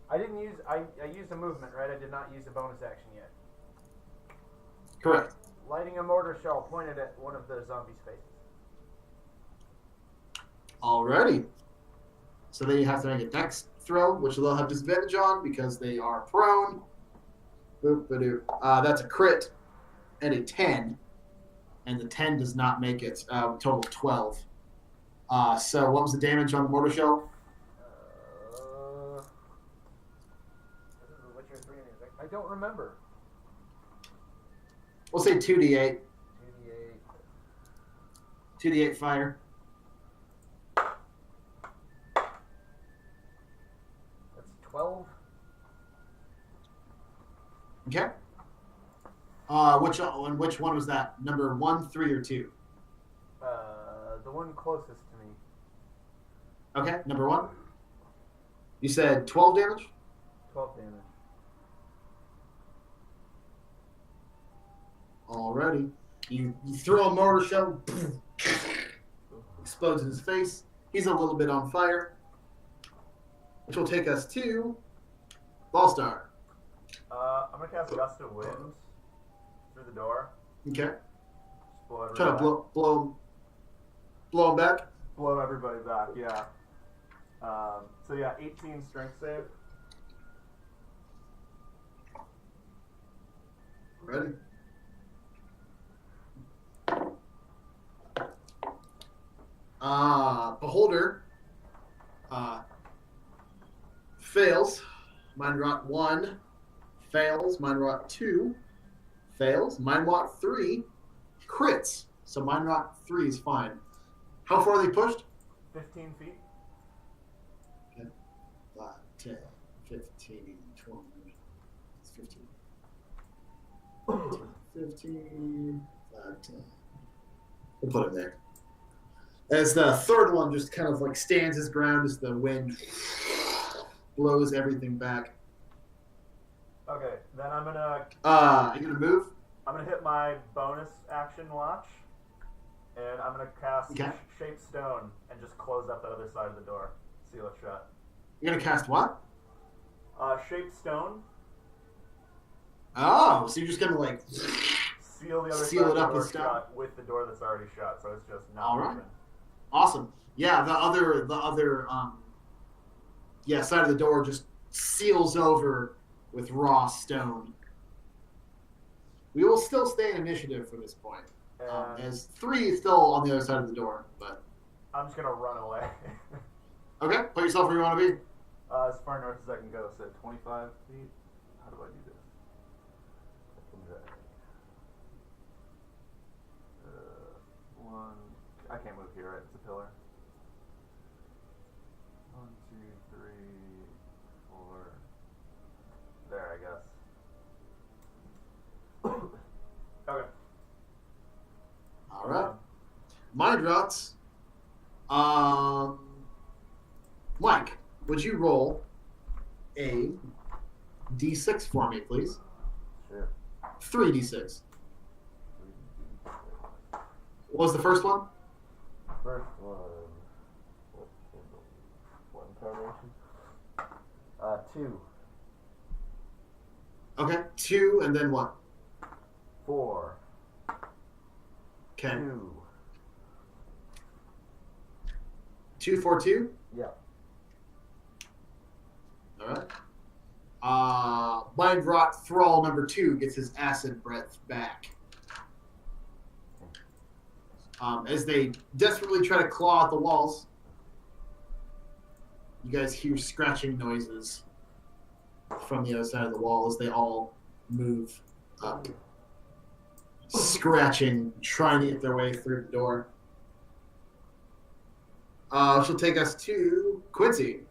I didn't use... I used a movement, right? I did not use a bonus action yet. Correct. Lighting a mortar shell pointed at one of the zombies' faces. Alrighty. So then you have to make a dex throw, which they'll have disadvantage on because they are prone. That's a crit and a 10. And the 10 does not make it. Total of 12. So what was the damage on the mortar shell? I don't remember. We'll say 2d8. 2d8. 2d8 fire. That's 12. Okay. Which one was that? Number 1, 3, or 2? The one closest to me. Okay, number 1. You said 12 damage? 12 damage. Alrighty. You throw a mortar shell, explodes in his face. He's a little bit on fire. Which will take us to Ballstar. I'm gonna cast Gust of Wind through the door. Okay. Just blow everybody Try to back. blow him back. Blow everybody back, yeah. So yeah, 18 strength save. Ready? Beholder fails. Mind Rot 1 fails. Mind Rot 2 fails. Mind Rot 3 crits. So Mind Rot 3 is fine. How far are they pushed? 15 feet. Okay. 5, 10, 15, 20. It's 15. 15, 5, 10. We'll put him there. As the third one just kind of like stands his ground as the wind blows everything back. Okay, then I'm gonna You gonna move? I'm gonna hit my bonus action watch, and I'm gonna cast Okay. Shape Stone and just close up the other side of the door, seal it shut. You're gonna cast what? Shape Stone, Oh, so you're just gonna like. seal the other Seal side it of up the door with stone. shut with the door that's already shut, so it's just not All right. moving. Awesome. Yeah, the other side of the door just seals over with raw stone. We will still stay in initiative for this point. And As 3 is still on the other side of the door, but I'm just gonna run away. okay, put yourself where you want to be. As far north as I can go, so 25 feet. How do I do this? One. I can't move here, right? It's a pillar. 1, 2, 3, 4. There, I guess. Okay. All right. Mind rots. Mike, would you roll a d6 for me, please? Sure. 3d6. What was the first one? First one. What incarnation? 2. Okay, 2, and then what? 4. Okay. 2. 2, 4, 2? Yeah. All right. Mind rot thrall number 2 gets his acid breath back. As they desperately try to claw at the walls, you guys hear scratching noises from the other side of the wall as they all move up. Scratching, trying to get their way through the door. She'll take us to Quincy.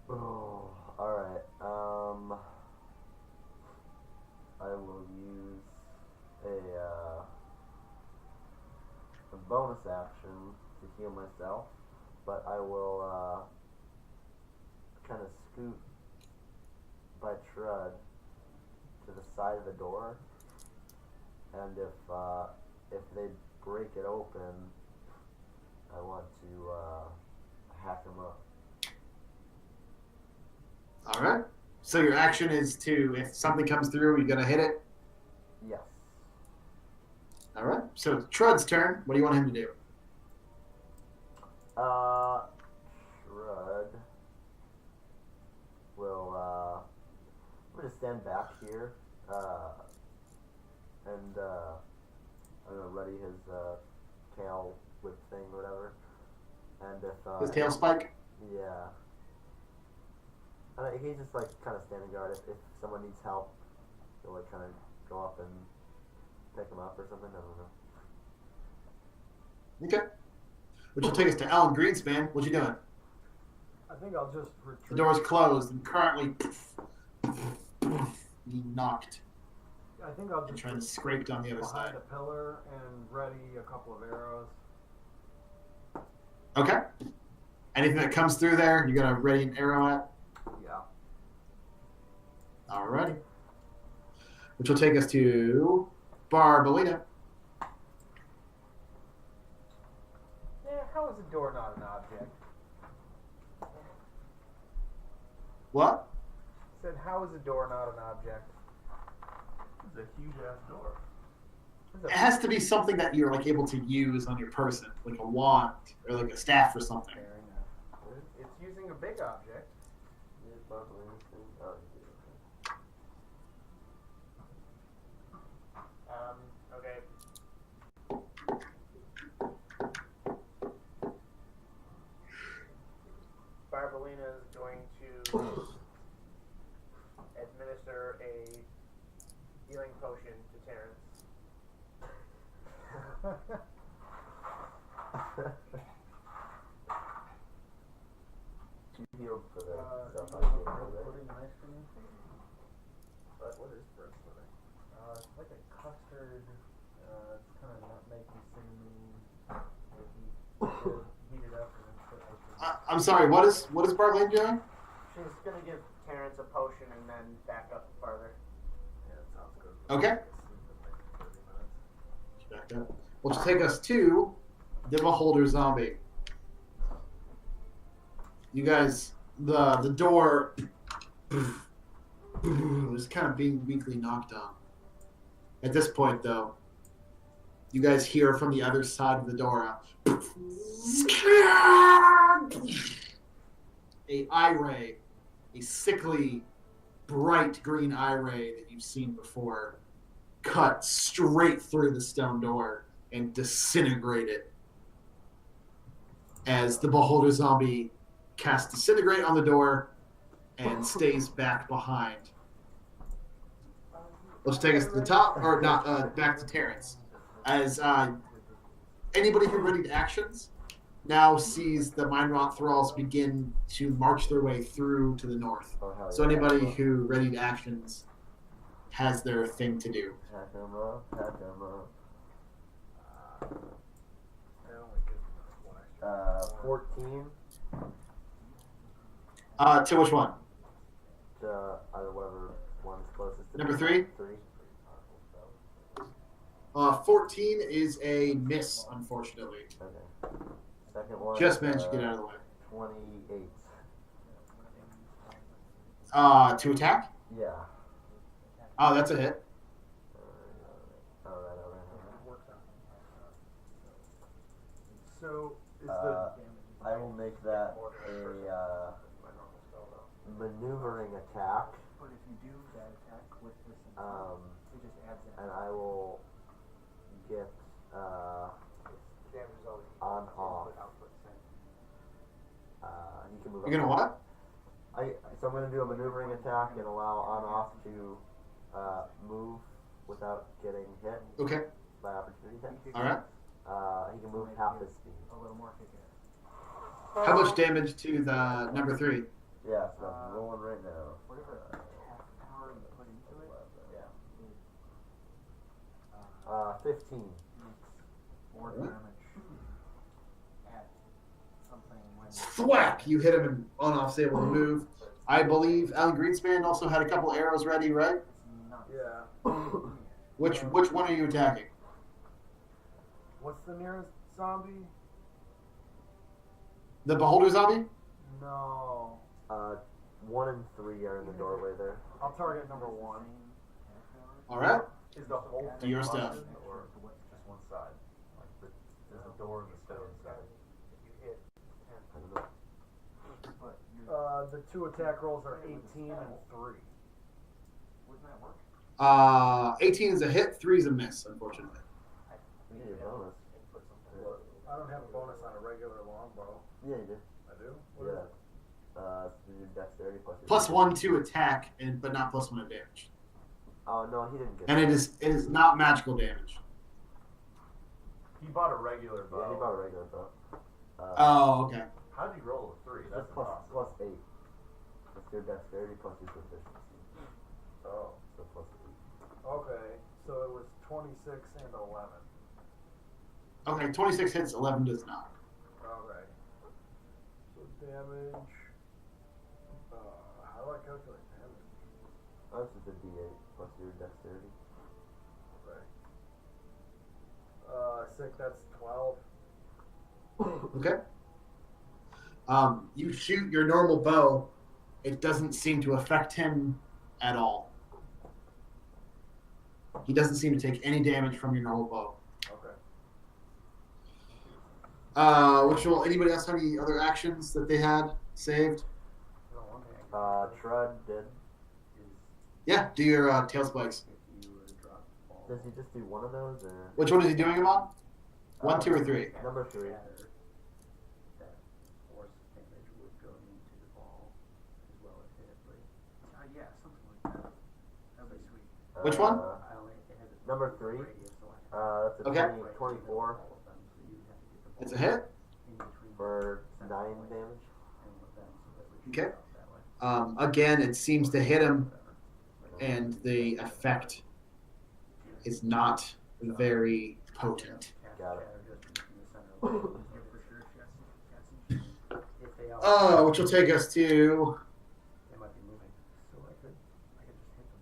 Oh, alright. I will use a bonus action to heal myself, but I will kind of scoot by Trud to the side of the door, and if they break it open, I want to hack them up. All right. So your action is to, if something comes through, you're going to hit it? Yes. All right. So it's Trud's turn. What do you want him to do? Trud will, I'm going to stand back here, and, I'm going to ready his, tail whip thing or whatever. And if, His tail spike? Yeah. He's just like kind of standing guard. If someone needs help, he'll like kind of go up and pick him up or something. I don't know. Okay. Which will take us to Alan Greenspan. What you doing? I think I'll just retreat. The door's closed and currently being knocked I think I'll and just trying to scrape on the other behind side. a pillar and ready a couple of arrows. Okay. Anything that comes through there, you're going to ready an arrow at? Yeah. Alrighty. Which will take us to Barbalina. Yeah, how is a door not an object? What? Said, how is a door not an object? It's a huge ass door. It's It a has to be something that you're like able to use on your person, like a wand or like a staff or something. fair enough. It's using a big object. Okay. Barbalina is going to administer a healing potion to Terrence. You healed for the stuff I you healed know, for, right? pudding and ice cream? What is bread pudding? It's like a custard. It's kind of nutmeggy, cinnamon. Heat it up and then put ice cream. I'm sorry. What is Barbalina doing? She's gonna give Terrence a potion and then back up farther. Yeah, that sounds good. Okay. Back up. Which will take us to the Beholder Zombie. You guys, the door is kind of being weakly knocked on. At this point, though, you guys hear from the other side of the door a eye ray, a sickly, bright green eye ray that you've seen before, cut straight through the stone door and disintegrate it. As the Beholder Zombie casts Disintegrate on the door and stays back behind. Let's take us to the top, or not, back to Terrence. As anybody who readied actions now sees the Mind Rot Thralls begin to march their way through to the north. Oh, hell So yeah. anybody who readied actions has their thing to do. Pack 'em up, pack 'em up. That only gives me one extra. 14 To which one? to either whatever one's closest to Number me. 3? 3. 14 is a miss, unfortunately. Okay. Second one. Just managed to get out of the way. 28. To attack? Yeah. Oh, that's a hit. Alright. So is I will make that a maneuvering attack, But if you do that attack with this, it just adds that. and I will get damage is already on off. output same. You can move. You're gonna what? So I'm gonna do a maneuvering attack and allow on off to move without getting hit Okay. by opportunity hit. All right. He can move half his speed. A little more kick it. How much damage to the number 3? Yeah, so I'm rolling right now. Whatever attack power you put into it, Yeah. uh, 15. more damage at something when. Thwack! You hit him and on-off's able to move. I believe Alan Greenspan also had a couple arrows ready, right? It's nuts. Yeah. Which one are you attacking? What's the nearest zombie? The Beholder zombie? No. 1 and 3 are in the doorway there. I'll target number 1. All right. Is the whole Do your thing stuff. busted, or just one side? Like there's a door in the stone side. If you hit I don't know. But you're, the 2 attack rolls are 18 and 3. wouldn't that work? 18 is a hit, 3 is a miss, unfortunately. You get your bonus. I don't have a bonus on a regular longbow. Yeah, you do. I do? What is Yeah. it? Your dexterity plus your +1 to attack, but not +1 to damage. Oh no, he didn't get. And that. it is not magical damage. He bought a regular bow. Yeah, he bought a regular bow. Oh, okay. How'd you roll a 3? That's plus impossible. +8. That's your dexterity plus your proficiency. Oh. So +8. Okay, so it was 26 and 11. Okay, 26 hits, 11 does not. Okay. So damage. How do I calculate damage? Oh, this is a D8 plus your dexterity. Okay. 6, that's 12. Okay. You shoot your normal bow. It doesn't seem to affect him at all. He doesn't seem to take any damage from your normal bow. Okay. Which will anybody else have any other actions that they had saved? Trud did. Yeah, do your tail spikes. Does he just do one of those or? Which one is he doing them on? 1, 2, or 3? Number 3. Yeah, something like that. That'd be sweet. Which one? Number 3. That's a Okay. 24 It's a hit. for 9 damage. Okay. Again, it seems to hit him, and the effect is not very potent. Got it. Which will take us to They might be moving. So I could just hit the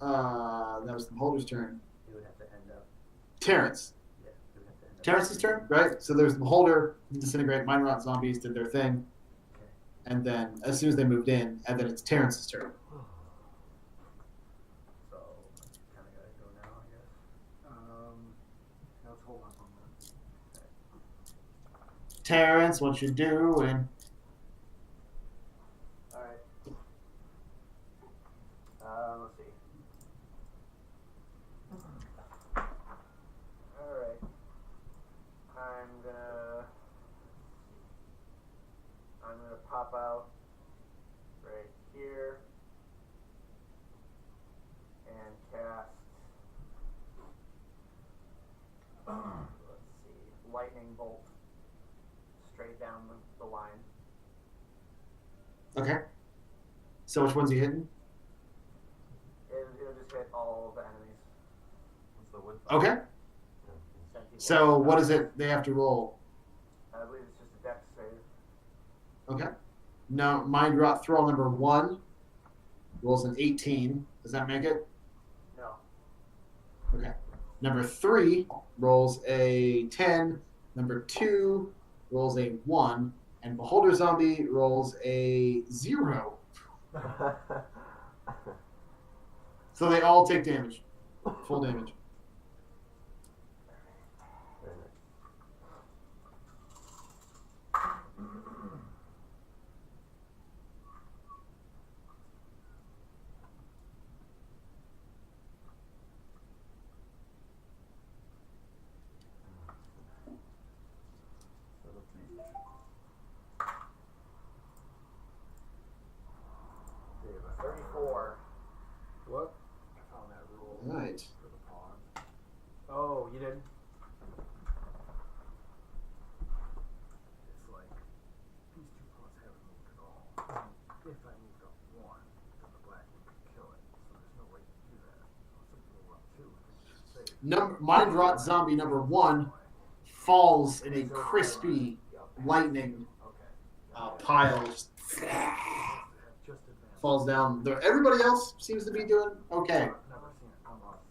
ball. that was the Beholder's turn. It would have to end up. Terrence. Yeah, it would have to end up. Terrence's turn, right? So there's the Beholder, Disintegrate, Mind Rot Zombies did their thing. And then as soon as they moved in, and then it's Terrence's turn. So I kind of gotta go now, I guess. Let's hold on for a moment. Terrence, what you doing? All right. Let's see. All right. I'm gonna pop out right here and cast Okay. So which one's he hitting? It'll just hit all the enemies. What's the wood? Okay. Sentient So ones. what is it they have to roll? I believe it's just a dex save. Okay. Now, mind rot thrall number 1 rolls an 18. Does that make it? No. Okay. Number 3 rolls a 10. Number 2 rolls a 1. And Beholder Zombie rolls a 0. So they all take damage. Full damage. Very nice. They have a 34. What? I found that rule Right. for the pawn. Oh, you did? It's like these two pawns haven't moved at all. If I moved up one, then the black one could kill it. So there's no way to do that. So it's like move up two. It's safe. Mind rot zombie number 1 falls in a crispy lightning Okay. pile. Just Just advanced. falls down. Everybody else seems to be doing okay. Never seen it come up.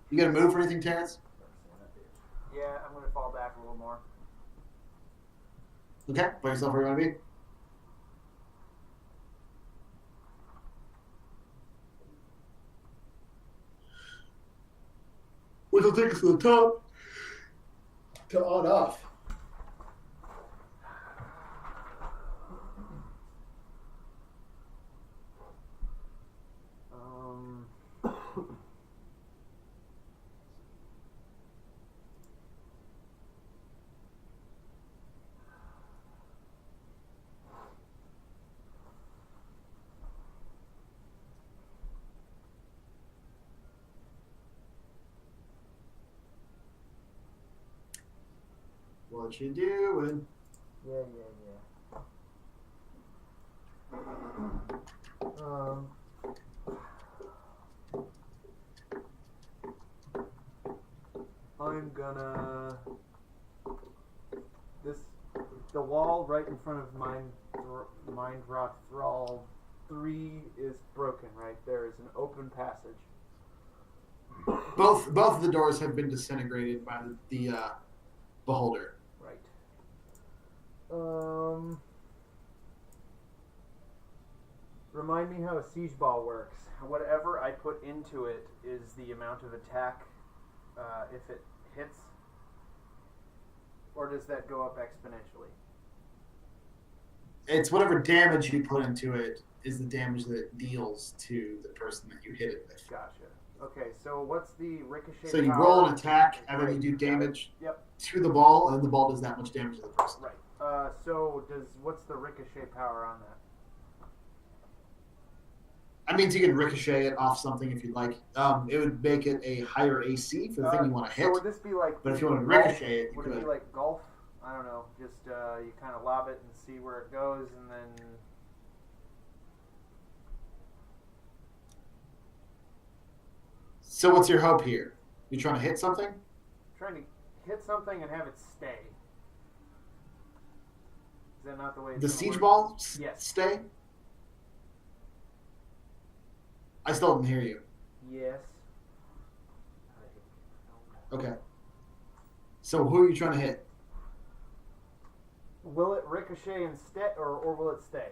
You gonna move for anything, Terrence? Never seen that bitch. Yeah, I'm gonna fall back a little more. Okay, put yourself where you want to be. Which will take us to the top to on off. What you doing? Yeah. I'm gonna the wall right in front of Mind Rot Thrall 3 is broken. Right there is an open passage. Both of the doors have been disintegrated by the beholder. Right. Remind me how a siege ball works. Whatever I put into it is the amount of attack if it hits, or does that go up exponentially? It's whatever damage you put into it is the damage that it deals to the person that you hit it with. Gotcha. Okay, so what's the ricochet? So you power? roll an attack, and then Right, you do got it. damage Yep. to the ball, and the ball does that much damage to the person. Right. So what's the ricochet power on that? That means you can ricochet it off something if you'd like. It would make it a higher AC for the thing you want to hit. So would this be like? But if you want to golf? ricochet it, you Would it could. be like golf? I don't know. Just you kind of lob it and see where it goes, and then. So what's your hope here? You trying to hit something? Trying to hit something and have it stay. Is that not the way it's The gonna siege work? ball Yes. stay? I still didn't hear you. Yes. Okay. So who are you trying to hit? Will it ricochet and stay, or will it stay?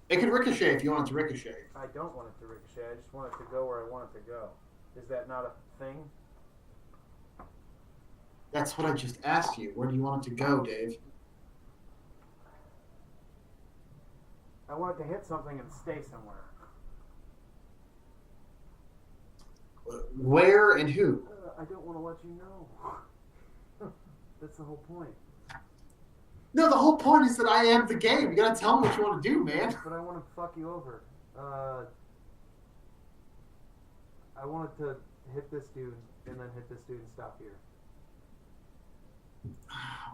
It can ricochet if you want it to ricochet. I don't want it to ricochet. I just want it to go where I want it to go. Is that not a thing? That's what I just asked you. Where do you want it to go, Dave? I want it to hit something and stay somewhere. Where and who? I don't want to let you know. That's the whole point. No, the whole point is that I am the game. You gotta tell me what you want to do, man. But I want to fuck you over. I wanted to hit this dude and then hit this dude and stop here.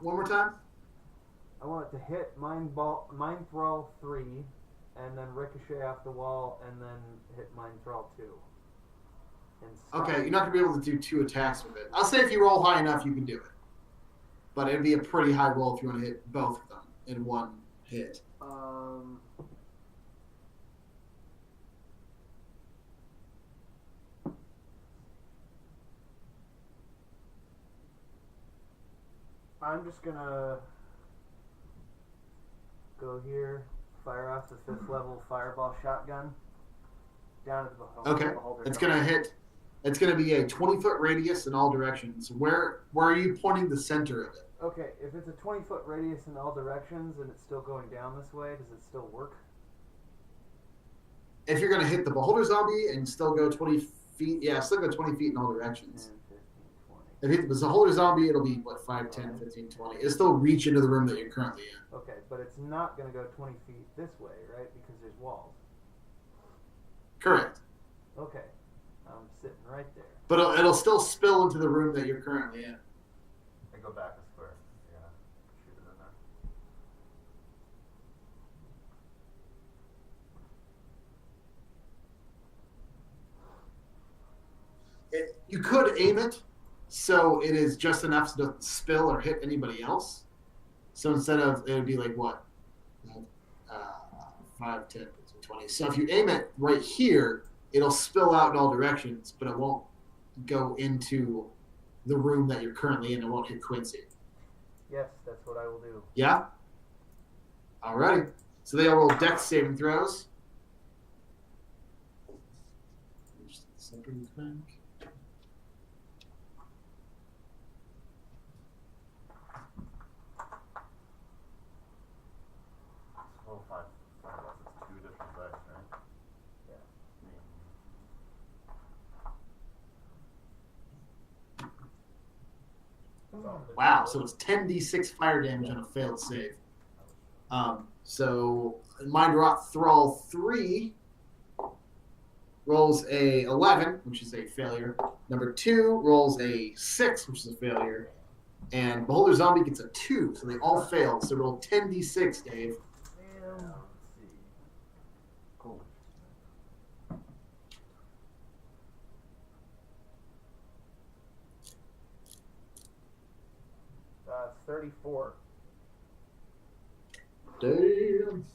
One more time. I I want it to hit Mind Thrall 3, and then ricochet off the wall, and then hit Mind Thrall 2. And stop. Okay, you're not gonna be able to do 2 attacks with it. I'll say if you roll high enough, you can do it. But it'd be a pretty high roll if you want to hit both of them in one hit. I'm just gonna go here, fire off the 5th level fireball shotgun down at the beholder. Okay, it's gonna hit. It's gonna be a 20-foot radius in all directions. Where are you pointing the center of it? Okay, if it's a 20-foot radius in all directions and it's still going down this way, does it still work? If you're gonna hit the beholder zombie and still go 20 feet, yeah, still go 20 feet in all directions. 10, 15, 20. If you hit the beholder zombie, it'll be what 5, 10, 15, 20. It'll still reach into the room that you're currently in. Okay, but it's not going to go 20 feet this way, right? Because there's walls. Correct. Okay, I'm sitting right there. But it'll still spill into the room that you're currently in. I go back a square. Yeah, shoot it in there. You could aim it so it is just enough so it doesn't spill or hit anybody else. So instead of, it would be like what? 5, 10, 15, 20. So if you aim it right here, it'll spill out in all directions, but it won't go into the room that you're currently in. It won't hit Quincy. Yes, that's what I will do. Yeah? Alrighty. So they all roll dex saving throws. Level 5. It's 2 additional dice, right? Yeah. Wow, so it's 10d6 fire damage on a failed save. So Mind Rot Thrall 3 rolls a 11, which is a failure. Number 2 rolls a 6, which is a failure. And Beholder Zombie gets a 2, so they all fail. So roll 10d6, Dave. Let's see. Cool. It's 34. Damn.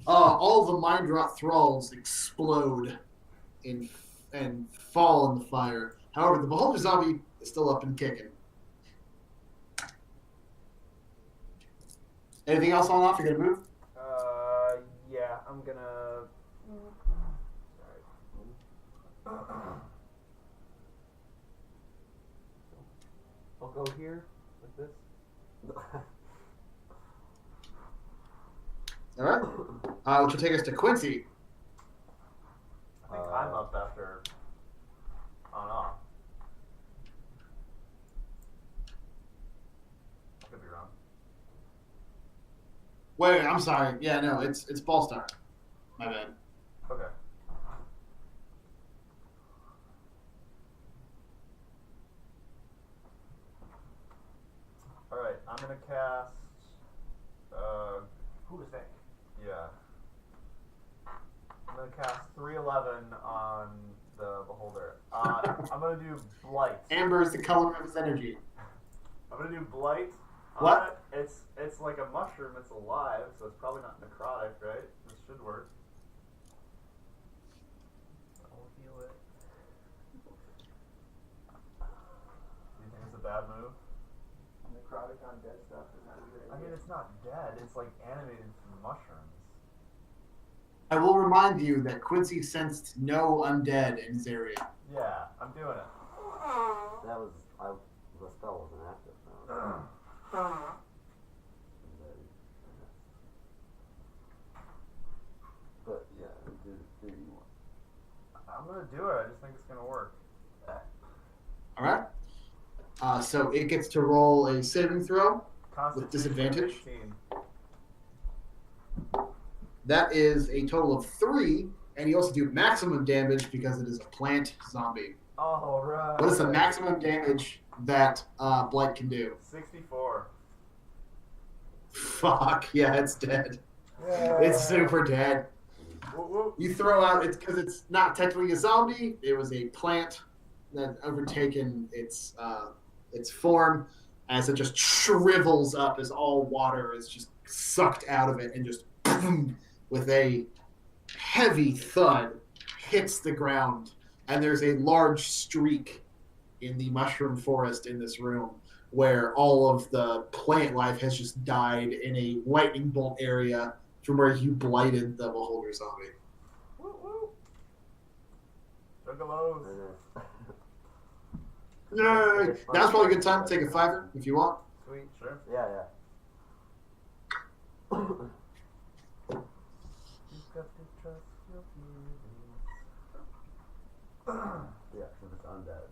All the Mind Rot Thralls explode and fall in the fire. However, the Beholder Zombie is still up and kicking. Anything else on off? You're going to move? Yeah, I'm gonna. Sorry. I'll go here with this. All right. Which will take us to Quincy. I think I'm up after on off. I could be wrong. Wait, I'm sorry. Yeah, no, it's Ballstar. My bad. Okay. Alright, I'm gonna cast Who was that? yeah. I'm gonna cast 311 on the beholder. I'm gonna do blight. Amber is the color of his energy. I'm gonna do blight. What? It's like a mushroom. It's alive, so it's probably not necrotic, right? This should work. I'll heal it. Do you think it's a bad move? Necrotic on dead stuff is not a good I mean, it's not dead. It's like animated from mushrooms. I will remind you that Quincy sensed no undead in his area. Yeah, I'm doing it. That was the spell wasn't active. So. But yeah, do you want? I'm gonna do it. I just think it's gonna work. All right. So it gets to roll a saving throw. Constitution disadvantage? 18. That is a total of 3, and you also do maximum damage because it is a plant zombie. All right. What is the maximum damage that Blight can do? 64. Fuck, yeah, it's dead. It's super dead. Whoop, whoop. You throw out, it's because it's not technically a zombie, it was a plant that overtaken its form as it just shrivels up as all water is just sucked out of it and just boom, with a heavy thud hits the ground, and there's a large streak in the mushroom forest in this room where all of the plant life has just died in a lightning bolt area from where you blighted the beholder zombie. Whoop, whoop. Juggalos. Yay! Now's probably a good time to take a 5er if you want. Sweet, sure. Yeah, yeah. You've got to trust your feelings. Yeah, because it's undead.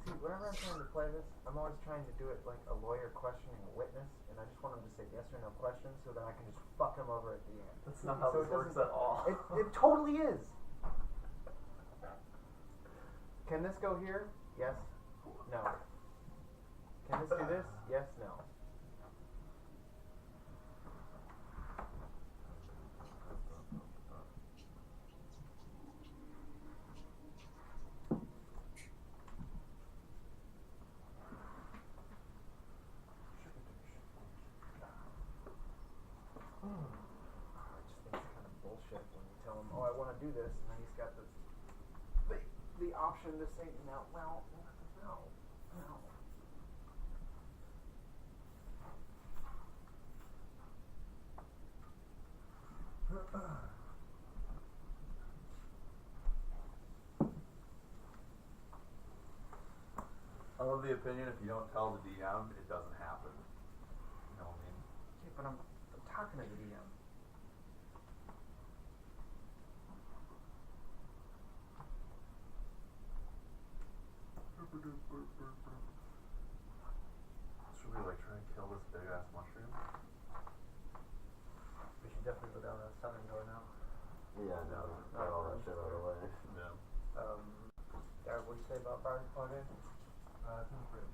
See, whenever I'm trying to play this, I'm always trying to do it like a lawyer questioning a witness, and I just want him to say yes or no questions so that I can just fuck him over at the end. That's not how So this it works doesn't- at all. It totally is. Can this go here? Yes. No. Can this do this? Yes. No. I just think it's kind of bullshit when you tell him, "Oh, I want to do this," and then he's got the option to say no. Well, no. I'm of the opinion if you don't tell the DM, it doesn't happen. You know what I mean? Yeah, but I'm talking to the DM. Should we like try and kill this big ass mushroom? We should definitely go down that southern door now. Yeah, no, got all that shit out of the way. Yeah. Derek, what do you say about Bard Party? I think we're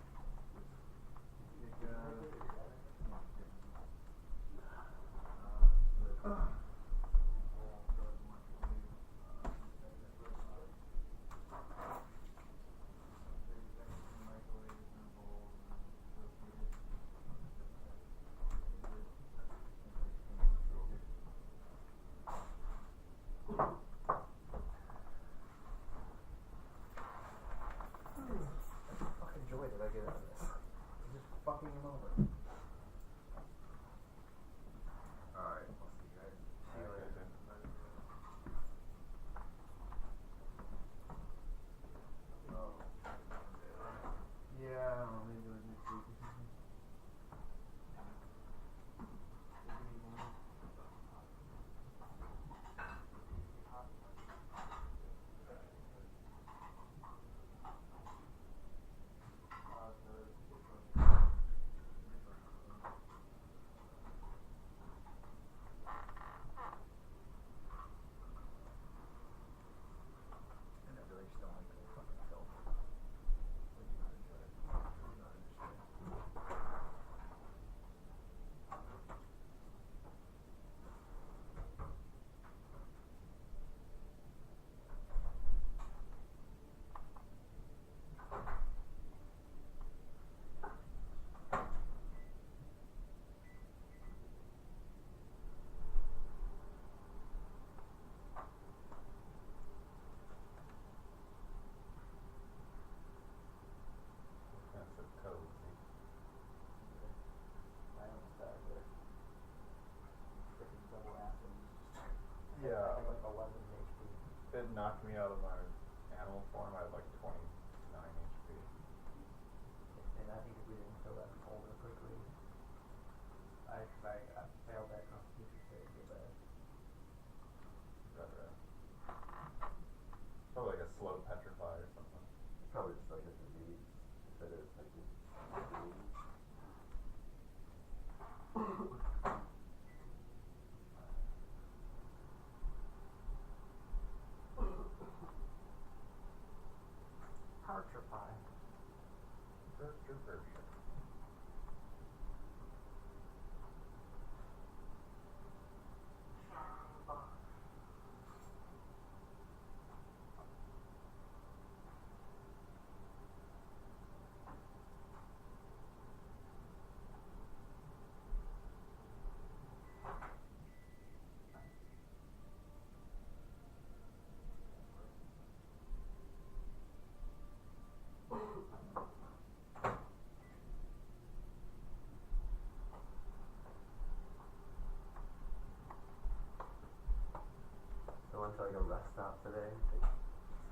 stop today.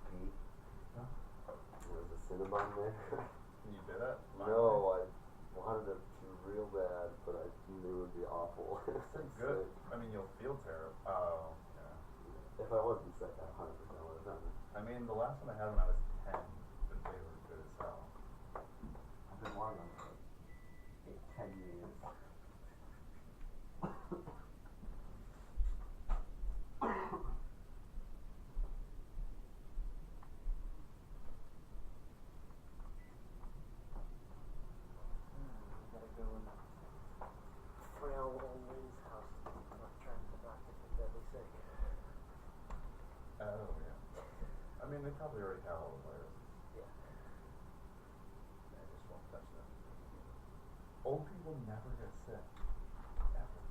Ski. Huh? There was a Cinnabon there. You did it? No, I wanted it to real bad, but I knew it would be awful. It's good. I mean, you'll feel terrible. Oh, yeah. If I wasn't sick, I 100% would have done it. I mean, the last one I had when I was 10, but they were good as hell. I've been wanting them for like 10 years. Gotta go in frail old lady's house. I'm not trying to not get too deadly sick. Oh, yeah. I mean, they probably already have all the viruses. Yeah. I just won't touch them. Old people never get sick. Ever.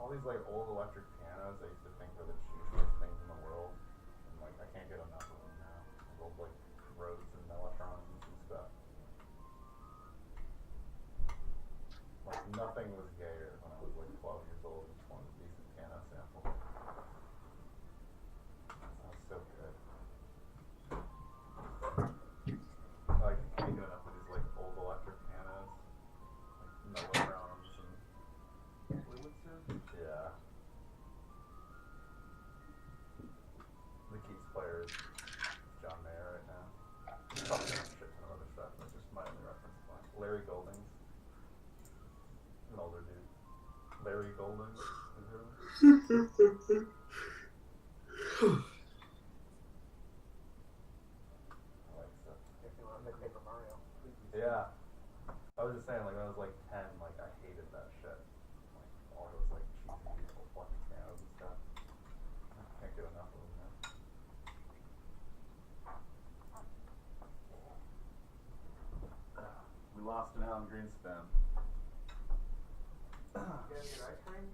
All these like old electric pianos I used to think were the cheapest things in the world, and like I can't get enough of them now. Those old like Rhodes and Mellotrons and stuff. Like nothing was gayer when I was like 12 years old and just wanted a decent piano sample. That sounds so good. Like I can't get enough of these like old electric pianos, like Mellotrons and yeah. The keys player is John Mayer right now. Probably a shit ton of other stuff, but just my only reference point. Larry Goldings. An older dude. Larry Goldings. I like stuff. If you want to make Paper Mario. Yeah. I was just saying, like, when I was like 10, like, I hated that shit. Like, all those, like, cheesy fucking pianos and stuff. I can't get enough of them now. We lost an Alan Greenspan. You guys get ice cream?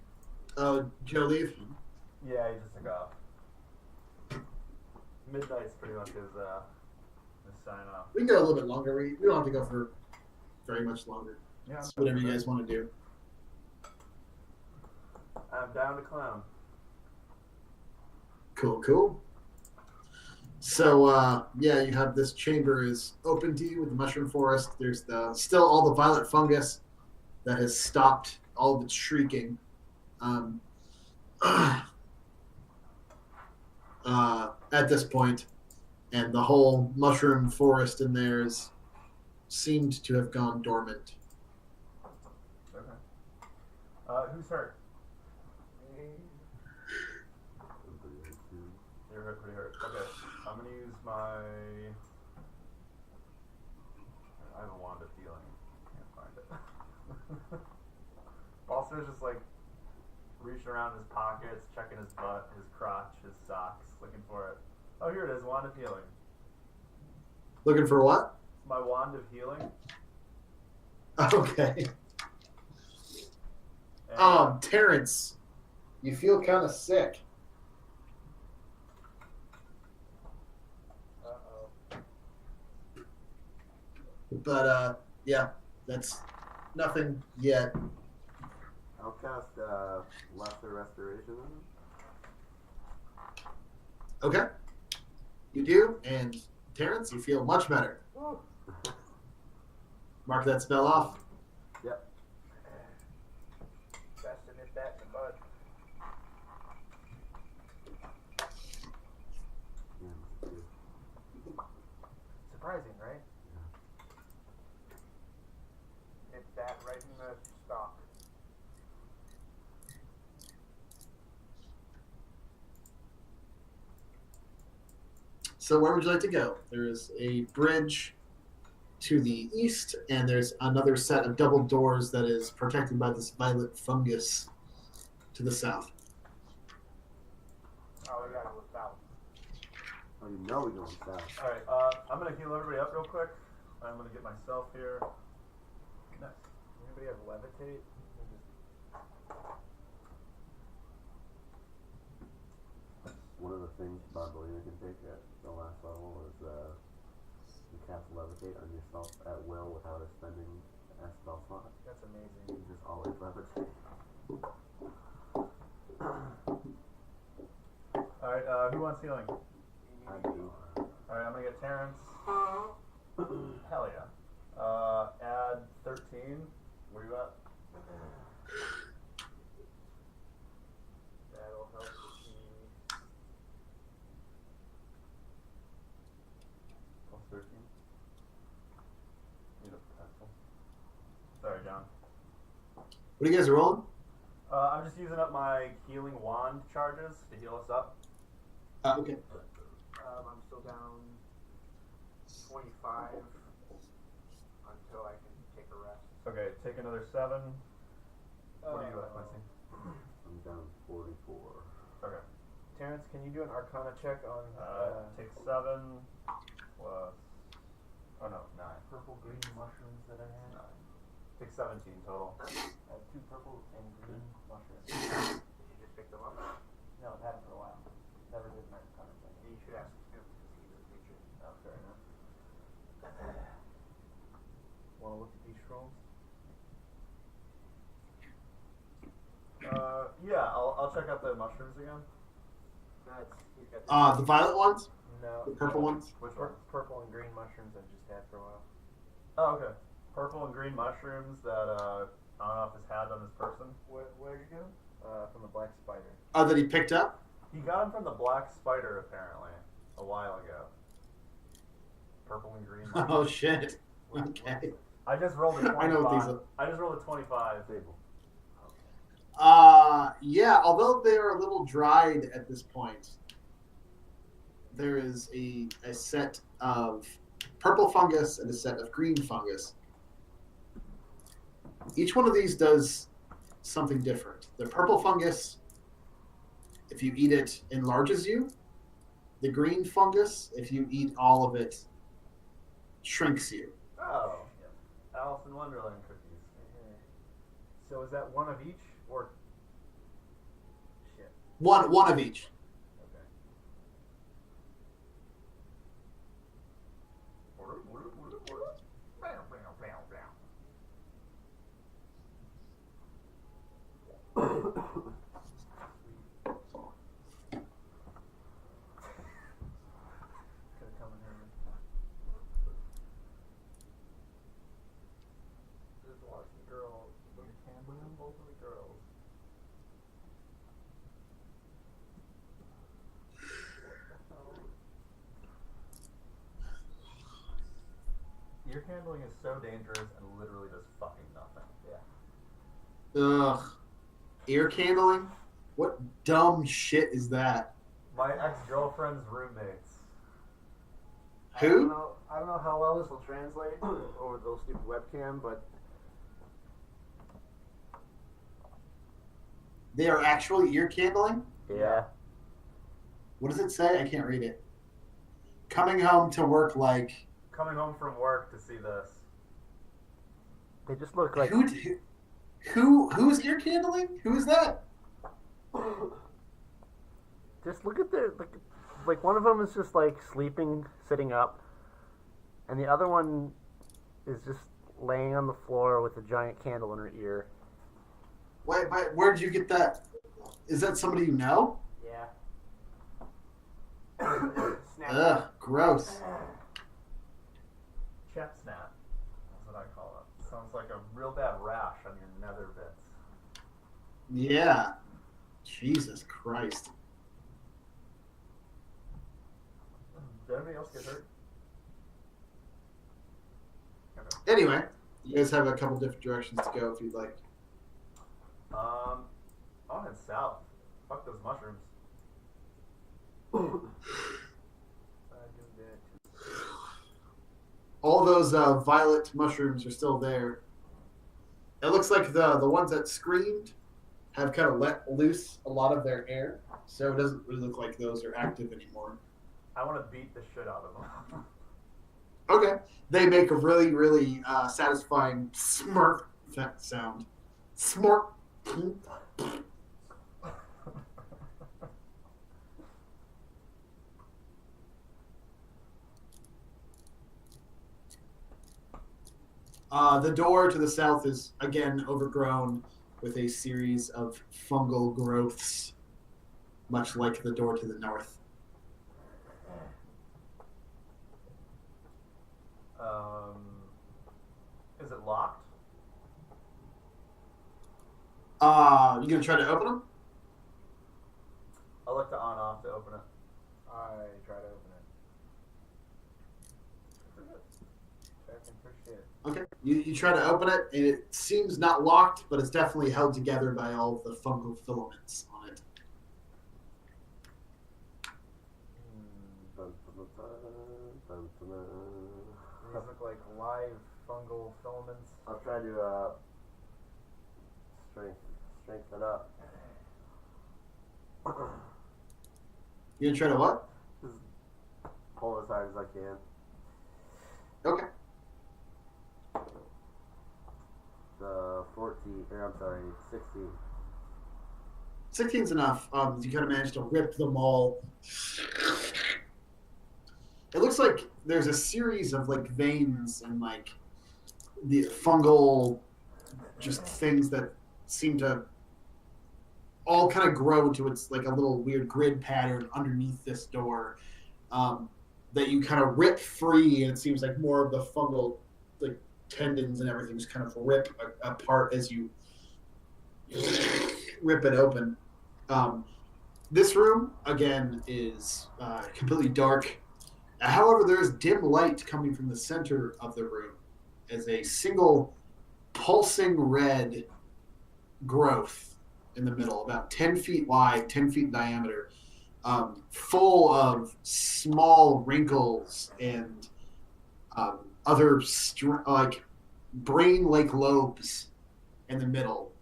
Oh, Joe leave? Yeah, he just took off. Midnight's pretty much his sign off. We can go a little bit longer. We don't have to go for very much longer. Yeah, It's whatever you guys want to do. I'm down to clown. Cool, cool. So, yeah, you have this chamber is open to you with the mushroom forest. There's still all the violet fungus that has stopped all of its shrieking. At this point, and the whole mushroom forest in there is seemed to have gone dormant. Okay. Who's hurt? You're hurt, pretty hurt. Okay, I'm gonna use my. I have a wand of healing. Can't find it. Foster's just like reaching around his pockets, checking his butt, his crotch, his socks, looking for it. Oh, here it is, wand of healing. Looking for what? My wand of healing. Okay. And, Terrence, you feel kind of sick. But yeah, that's nothing yet. I'll cast lesser restoration. Okay. You do, and Terrence, you feel much better. Mark that spell off. Yep. Best to nip that in the bud. Yeah, must be. Surprising, right? Nip that right in the stalk. So where would you like to go? There is a bridge to the east, and there's another set of double doors that is protected by this violet fungus to the south. Oh, we gotta go south. Oh, you know we're going south. Alright, I'm gonna heal everybody up real quick. I'm gonna get myself here. Nice. Anybody have levitate? One of the things Barbolina can take at the last level is you cast levitate on yourself at will without expending a spell slot. That's amazing. You just always levitate. Alright, who wants healing? I do. Alright, I'm gonna get Terrence. Hell yeah. Add 13. Where you at? That'll help with the Plus 13. Need a pencil. Sorry, John. What are you guys rolling? I'm just using up my healing wand charges to heal us up. Okay. I'm still down 25 until I can take a rest. Okay, take another 7. What are you at, Quincy? I'm down 44. Okay. Terrence, can you do an Arcana check on Take 7 plus. Oh no, 9. Purple green mushrooms that I had. 9. Take 17 total. I have 2 purple and green mushrooms. Did you just pick them up? No, I've had them for a while. Never did my Arcana check. Yeah, you should ask him because he's a patron. Oh, fair enough. Want to look at these shrooms? Yeah, I'll check out the mushrooms again. No, he's got The violet ones? No. The purple ones? Which one? Purple and green mushrooms I've just had for a while. Oh, okay. Purple and green mushrooms that Anoff has had on this person. Where'd you get them? From the black spider. Oh, that he picked up? He got them from the black spider apparently a while ago. Purple and green mushrooms. Oh, shit. Okay. I just rolled a 25. I know what these are. I just rolled a 25. Stable. Yeah, although they are a little dried at this point, there is a set of purple fungus and a set of green fungus. Each one of these does something different. The purple fungus, if you eat it, enlarges you. The green fungus, if you eat all of it, shrinks you. Oh, Alice in Wonderland cookies. So is that one of each or shit? One of each. Okay. Gonna come in here. Just watch the girl. Look at Cameron, both of the girls. Ear handling is so dangerous and literally does fucking nothing. Yeah. Ugh. Ear candling? What dumb shit is that? My ex-girlfriend's roommates. Who? I don't know how well this will translate over the stupid webcam, but They are actually ear candling? Yeah. What does it say? I can't read it. Coming home to work like... Coming home from work to see this. they just look like Who's ear candling? Who is that? just look at their like one of them is just like sleeping, sitting up, and the other one is just laying on the floor with a giant candle in her ear. Wait, where did you get that? Is that somebody you know? Yeah. Snap. Ugh, gross. Chep snap. That's what I call it. Sounds like a real bad rash on your nether bits. Yeah. Jesus Christ. Did anybody else get hurt? Anyway, you guys have a couple different directions to go if you'd like. I'll head south. Fuck those mushrooms. I do that. All those violet mushrooms are still there. It looks like the ones that screamed have kind of let loose a lot of their air, so it doesn't really look like those are active anymore. I want to beat the shit out of them. Okay. They make a really, really satisfying smirk sound. Smirk. The door to the south is again overgrown with a series of fungal growths, much like the door to the north. Is it locked? You gonna try to open them? I'll look to on off to open it. I try to open it. Checking for shit. Okay. You try to open it, and it seems not locked, but it's definitely held together by all of the fungal filaments on it. Dun, dun, dun, dun, dun, dun. These look like live fungal filaments. I'll try to strengthen up. You gonna try to what? Just pull as hard as I can. Okay. The 16. 16's enough. You kind of managed to rip them all. It looks like there's a series of like veins and like the fungal just things that seem to all kind of grow to its like a little weird grid pattern underneath this door that you kind of rip free, and it seems like more of the fungal like tendons and everything just kind of rip apart as you rip it open. This room again is completely dark. However, there is dim light coming from the center of the room as a single pulsing red growth in the middle, about 10 feet wide, 10 feet in diameter, full of small wrinkles and other like brain-like lobes in the middle.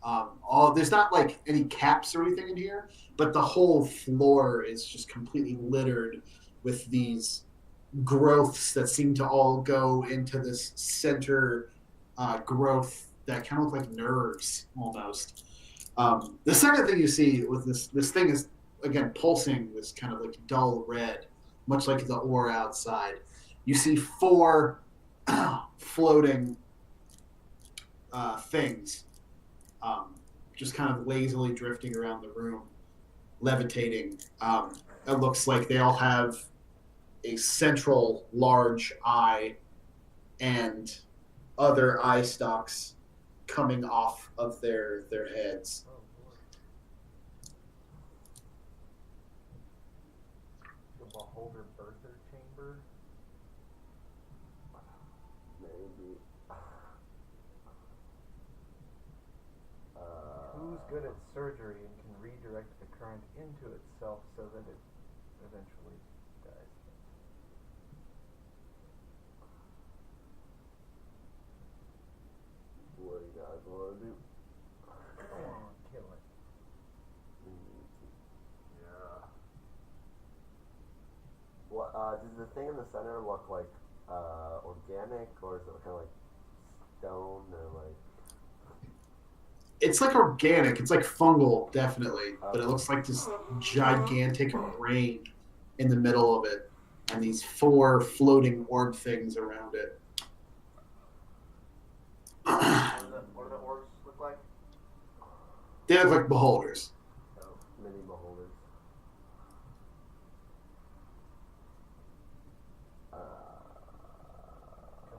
There's not like any caps or anything in here, but the whole floor is just completely littered with these growths that seem to all go into this center growth that kind of look like nerves almost. The second thing you see with this thing is again pulsing this kind of like dull red, much like the ore outside. You see 4 floating things just kind of lazily drifting around the room, levitating. It looks like they all have a central large eye and other eye stalks coming off of their heads. Oh, Lord. The beholder birther chamber. Maybe. Who's good at surgery and can redirect the current into itself so that it eventually dies? What do you guys want to do? I want to kill it. Yeah. What does the thing in the center look like organic, or is it kind of like stone, or like? It's like organic. It's like fungal, definitely, but it looks like this gigantic brain in the middle of it, and these 4 floating orb things around it. What do the orbs look like? They look like beholders. So, mini beholders. Can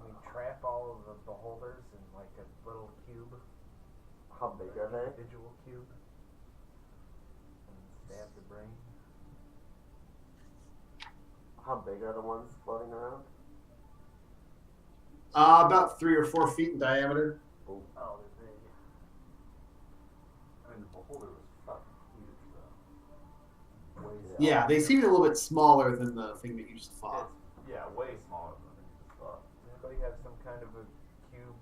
we trap all of the beholders in like a little cube? How big are they? Individual cube. And stab the brain. How big are the ones floating around? About 3 or 4 feet in diameter. Oh, they're big. I mean, the beholder was fucking huge, though. Way Yeah, they seem a little bit smaller than the thing that you just fought. It's, yeah, way smaller than I just thought. Does anybody have some kind of a cube,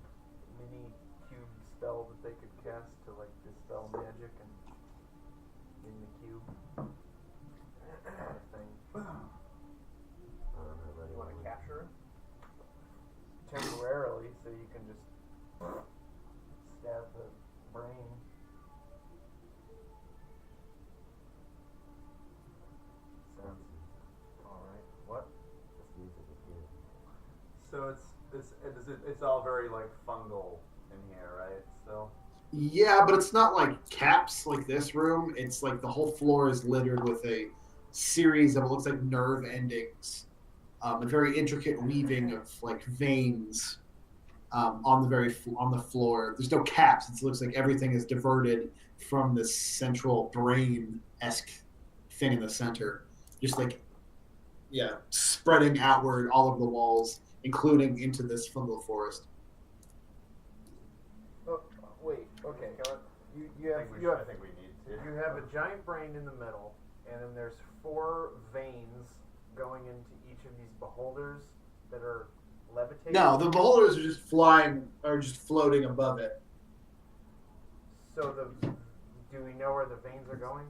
mini cube spell that they could cast to like dispel magic and in the cube? Kind of thing. I don't have any. You want to capture it? Temporarily, so you can just stab the brain. Sounds alright. What? This music is good. So it's all very like fungal in here, right? Still. Yeah, but it's not like caps like this room. It's like the whole floor is littered with a series of, it looks like, nerve endings. A very intricate weaving of like veins on the floor. There's no caps. It looks like everything is diverted from this central brain-esque thing in the center, just like, yeah, spreading outward all over the walls, including into this fungal forest. Oh, wait. Okay. You I have think we need to. you have a giant brain in the middle, and then there's 4 veins going into each of these beholders that are levitating. No, the beholders are just floating above it. So do we know where the veins are going?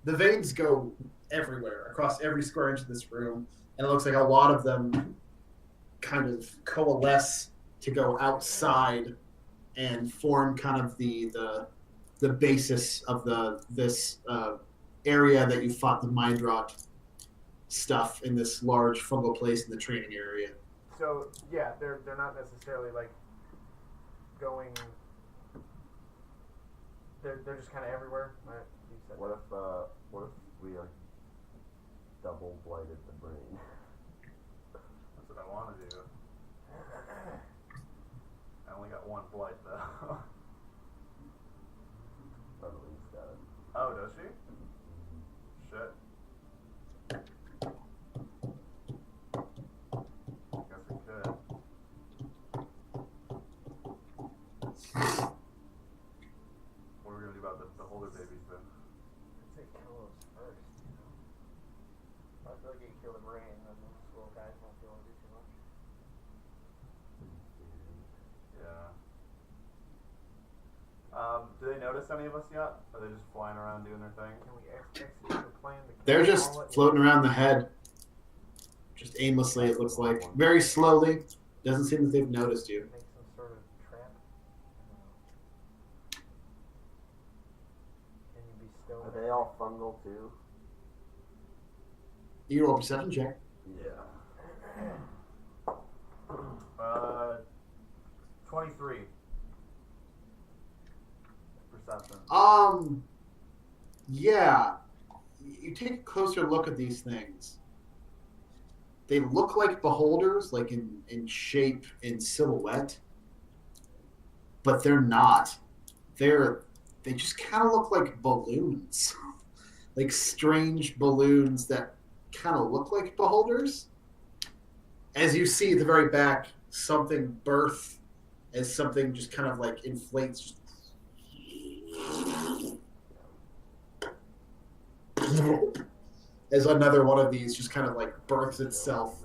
The veins go everywhere, across every square inch of this room, and it looks like a lot of them kind of coalesce to go outside and form kind of the basis of this area that you fought the mind rot stuff in, this large fungal place in the training area. So yeah, they're not necessarily like going. They're just kind of everywhere, right? You said What if we like double blighted the brain? That's what I want to do. I only got 1 blight though. Beverly's got it. Oh, does she? Shit. Guess we could. What are we gonna do about the beholder babies then? I'd say kill those first. You know? I feel like you kill the brain, then those little guys won't be able to do too much. Yeah. Do they notice any of us yet? Are they just flying around doing their thing? Can we execute the plan? To kill They're them just all at floating once? around the head, just aimlessly, it looks like. Very slowly. Doesn't seem that they've noticed you. Make some sort of trap. Can you be still? Are they all fungal too? You roll a perception check. Yeah. 23. Perception. Yeah. You take a closer look at these things. They look like beholders, like in shape, in silhouette, but they're not. They just kind of look like balloons, like strange balloons that kind of look like beholders. As you see at the very back, something birth as something just kind of like inflates. As another one of these just kind of like births itself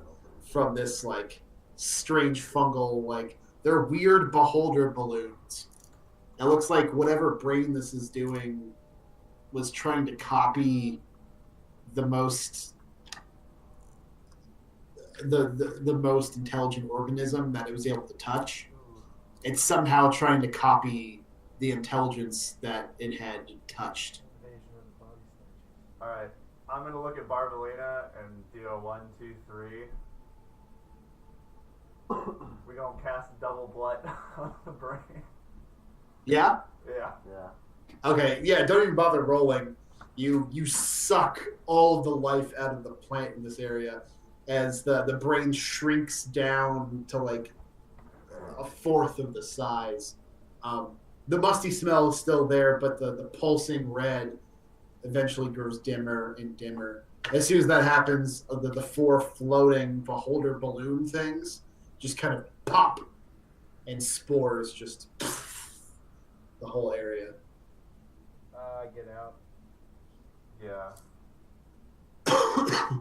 from this like strange fungal, like they're weird beholder balloons. It looks like whatever brain this is doing was trying to copy the most the most intelligent organism that it was able to touch. It's somehow trying to copy the intelligence that it had touched. Invasion of the body snatchers. Alright. I'm gonna look at Barbalina and deal 1, 2, 3. We gonna cast double blood on the brain. Yeah? Yeah. Yeah. Okay, yeah, don't even bother rolling. You suck all of the life out of the plant in this area as the brain shrinks down to like a fourth of the size. The musty smell is still there, but the pulsing red eventually grows dimmer and dimmer. As soon as that happens, the four floating beholder balloon things just kind of pop, and spores just the whole area. Get out. Yeah. I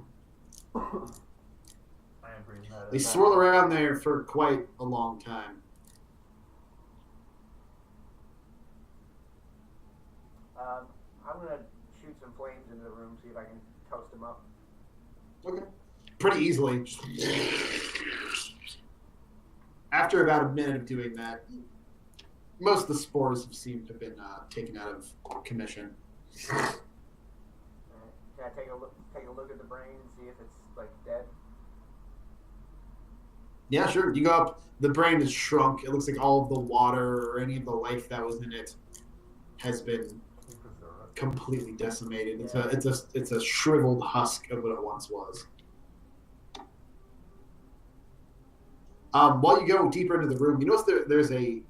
agree with that. They swirl around there for quite a long time. I'm gonna shoot some flames into the room, see if I can toast them up. Okay. Pretty easily. After about a minute of doing that, most of the spores have seemed to have been taken out of commission. Can I take a look at the brain and see if it's like dead? Yeah, sure. You go up. The brain is shrunk. It looks like all of the water or any of the life that was in it has been completely decimated. It's a shriveled husk of what it once was. While you go deeper into the room, you notice there's a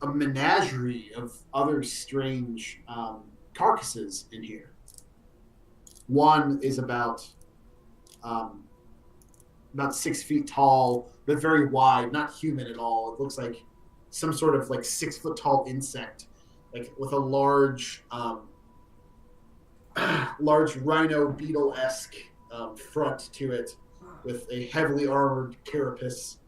menagerie of other strange carcasses in here. One is about 6 feet tall, but very wide, not human at all. It looks like some sort of like 6 foot tall insect, like with a large rhino beetle-esque front to it, with a heavily armored carapace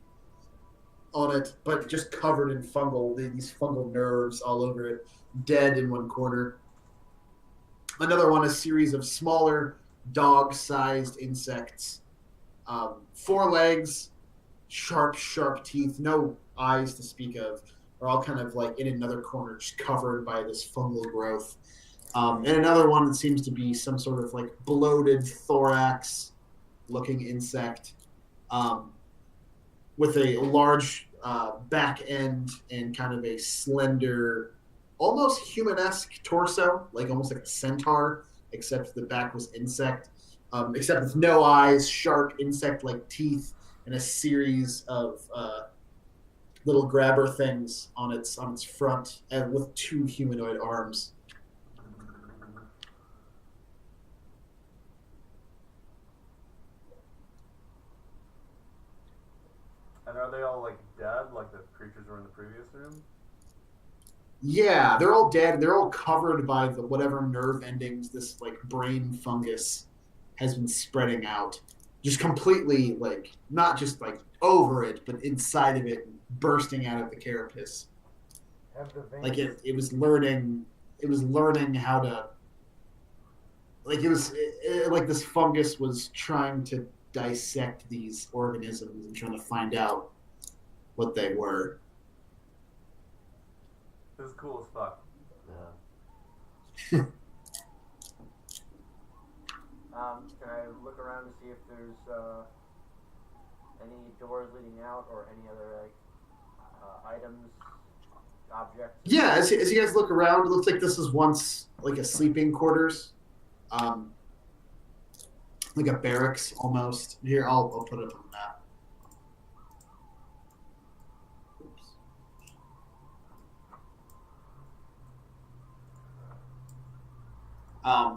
on it, but just covered in these fungal nerves all over it, dead in one corner. Another one, a series of smaller dog-sized insects. 4 legs, sharp teeth, no eyes to speak of, are all kind of like in another corner, just covered by this fungal growth. And another one that seems to be some sort of like bloated thorax-looking insect, with a large back end and kind of a slender, almost human-esque torso, like almost like a centaur, except the back was insect. Except with no eyes, sharp insect-like teeth, and a series of little grabber things on its front, and with 2 humanoid arms. And are they all like dead, like the creatures were in the previous room? Yeah, they're all dead. They're all covered by the whatever nerve endings this like brain fungus has been spreading out, just completely like not just like over it, but inside of it, bursting out of the carapace. Have the veins. Like it was learning how to, like like this fungus was trying to dissect these organisms and trying to find out what they were. This is cool as fuck. Yeah. Can I look around to see if there's any doors leading out or any other like items, objects? Yeah, as you guys look around, it looks like this is once like a sleeping quarters, like a barracks almost. Here, I'll put it up on the map. Oops.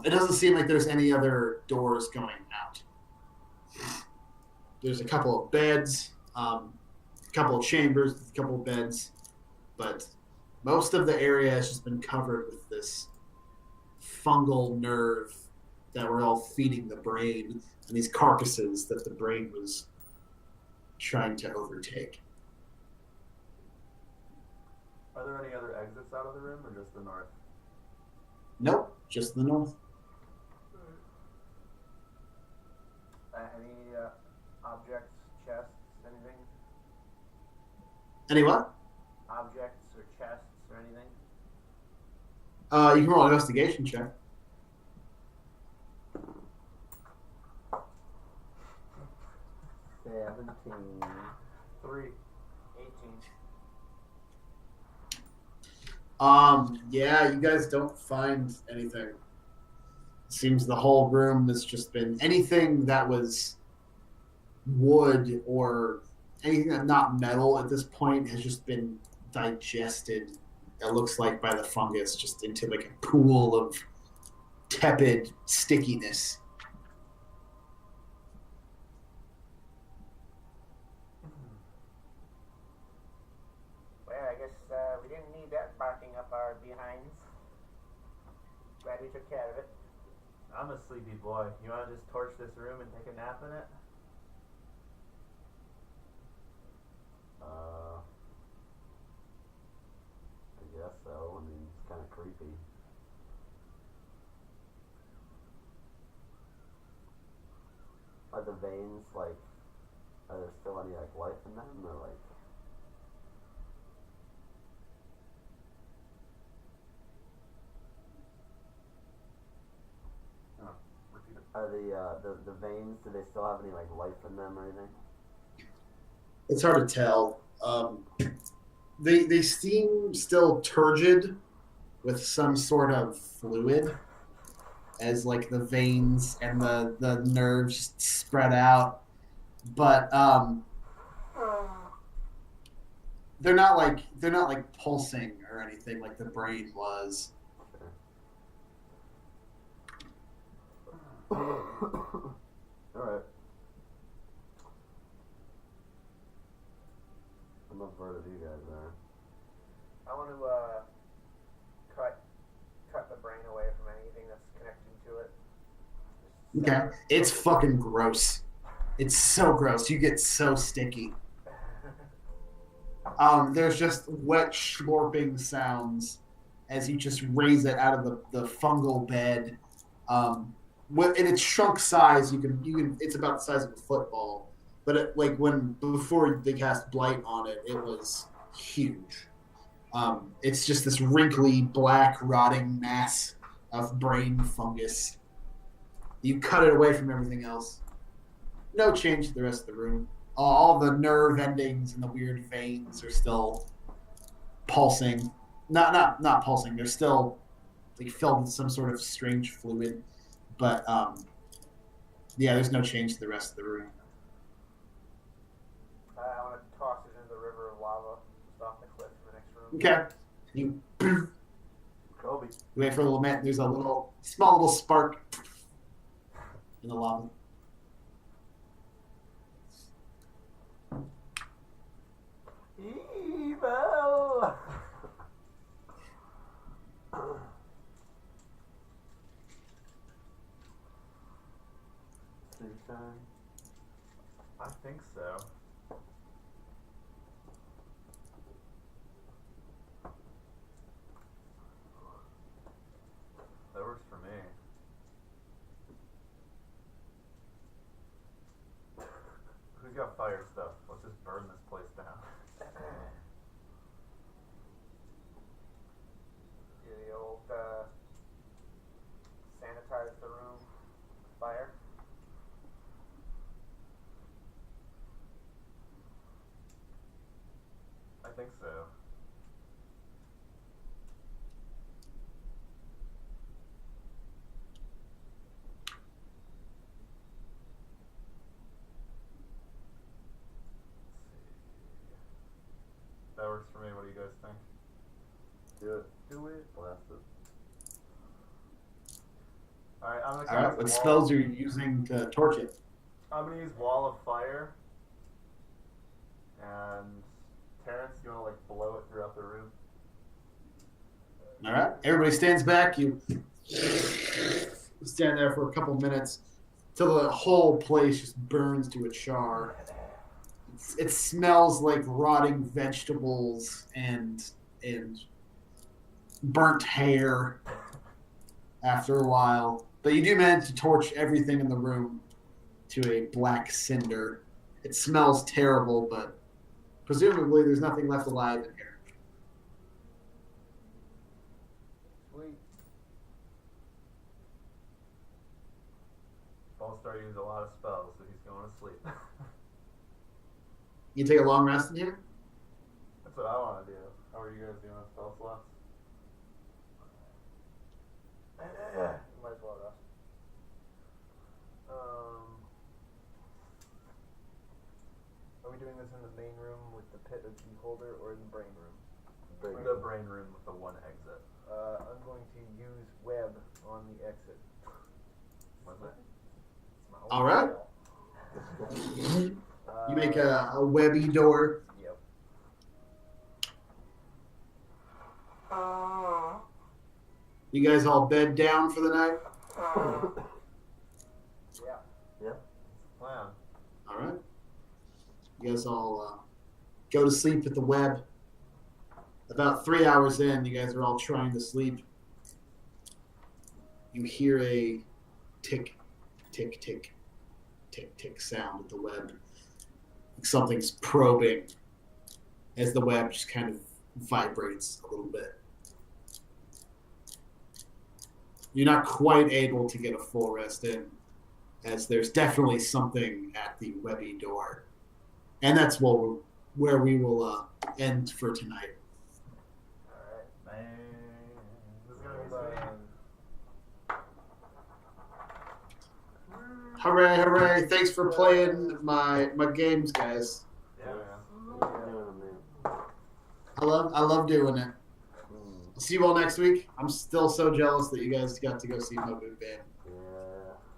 It doesn't seem like there's any other doors going out. There's a couple of beds, a couple of chambers, a couple of beds, but most of the area has just been covered with this fungal nerve that were all feeding the brain, and these carcasses that the brain was trying to overtake. Are there any other exits out of the room, or just the north? Nope, just the north. Any objects, chests, anything? Any what? Objects or chests or anything? You can roll an investigation check. 17. 3. 18. Yeah, you guys don't find anything. It seems the whole room has just been anything that was wood or anything that's not metal at this point has just been digested. It looks like by the fungus, just into like a pool of tepid stickiness. Well, I guess we didn't need that barking up our behinds. Glad we took care of it. I'm a sleepy boy. You want to just torch this room and take a nap in it? I guess so. I mean, it's kind of creepy. Are the veins like? Are there still any like life in them, or like? Repeat it. Are the veins? Do they still have any like life in them or anything? It's hard to tell. They seem still turgid with some sort of fluid as like the veins and the nerves just spread out. But they're not like pulsing or anything like the brain was. All right. I'm up for it if you guys are. I want to cut the brain away from anything that's connecting to it. Just Okay, it's fucking gross. It's so gross. You get so sticky. There's just wet slurping sounds as you just raise it out of the fungal bed. In its shrunk size, you can it's about the size of a football. But before they cast blight on it, it was huge. It's just this wrinkly, black, rotting mass of brain fungus. You cut it away from everything else. No change to the rest of the room. All the nerve endings and the weird veins are still pulsing. Not pulsing. They're still like filled with some sort of strange fluid. But yeah, there's no change to the rest of the room. I want to toss it into the river of lava just off the cliff in the next room. Okay. You Kobe. wait for a little minute. There's a small little spark in the lava. Evil. Sunshine. I think so. That works for me. Who's got fire stuff? Let's just burn this place down. Do the old sanitize the room with fire. I think so. That works for me. What do you guys think? Do it. Do it. Blast it. Alright, I'm gonna All right. cast What wall. spells are you using to torch it? I'm gonna use Wall of Fire. And Terrence, you wanna like blow it throughout the room? All right. Everybody stands back. You stand there for a couple minutes till the whole place just burns to a char. It smells like rotting vegetables and burnt hair after a while. But you do manage to torch everything in the room to a black cinder. It smells terrible, but presumably there's nothing left alive in here. Sweet. Ballstar used a lot of spells, so he's going to sleep. You take a long rest in here? That's what I want to do. How are you guys doing with spell slots? we doing this in the main room with the pit of beholder or in the brain room? The brain room with the one exit. I'm going to use web on the exit. What's that? It's my own All right. spell. You make a webby door. Yep. You guys all bed down for the night? Yeah. Wow. All right. You guys all go to sleep at the web. About 3 hours in, you guys are all trying to sleep. You hear a tick, tick, tick, tick, tick sound at the web. Like something's probing as the web just kind of vibrates a little bit. You're not quite able to get a full rest in, as there's definitely something at the webby door. And that's where we will end for tonight. Alright. Man. This is gonna be sweet. Hooray, hooray. Thanks for playing my games, guys. Yeah, man. I love doing it. I'll see you all next week. I'm still so jealous that you guys got to go see my boot band.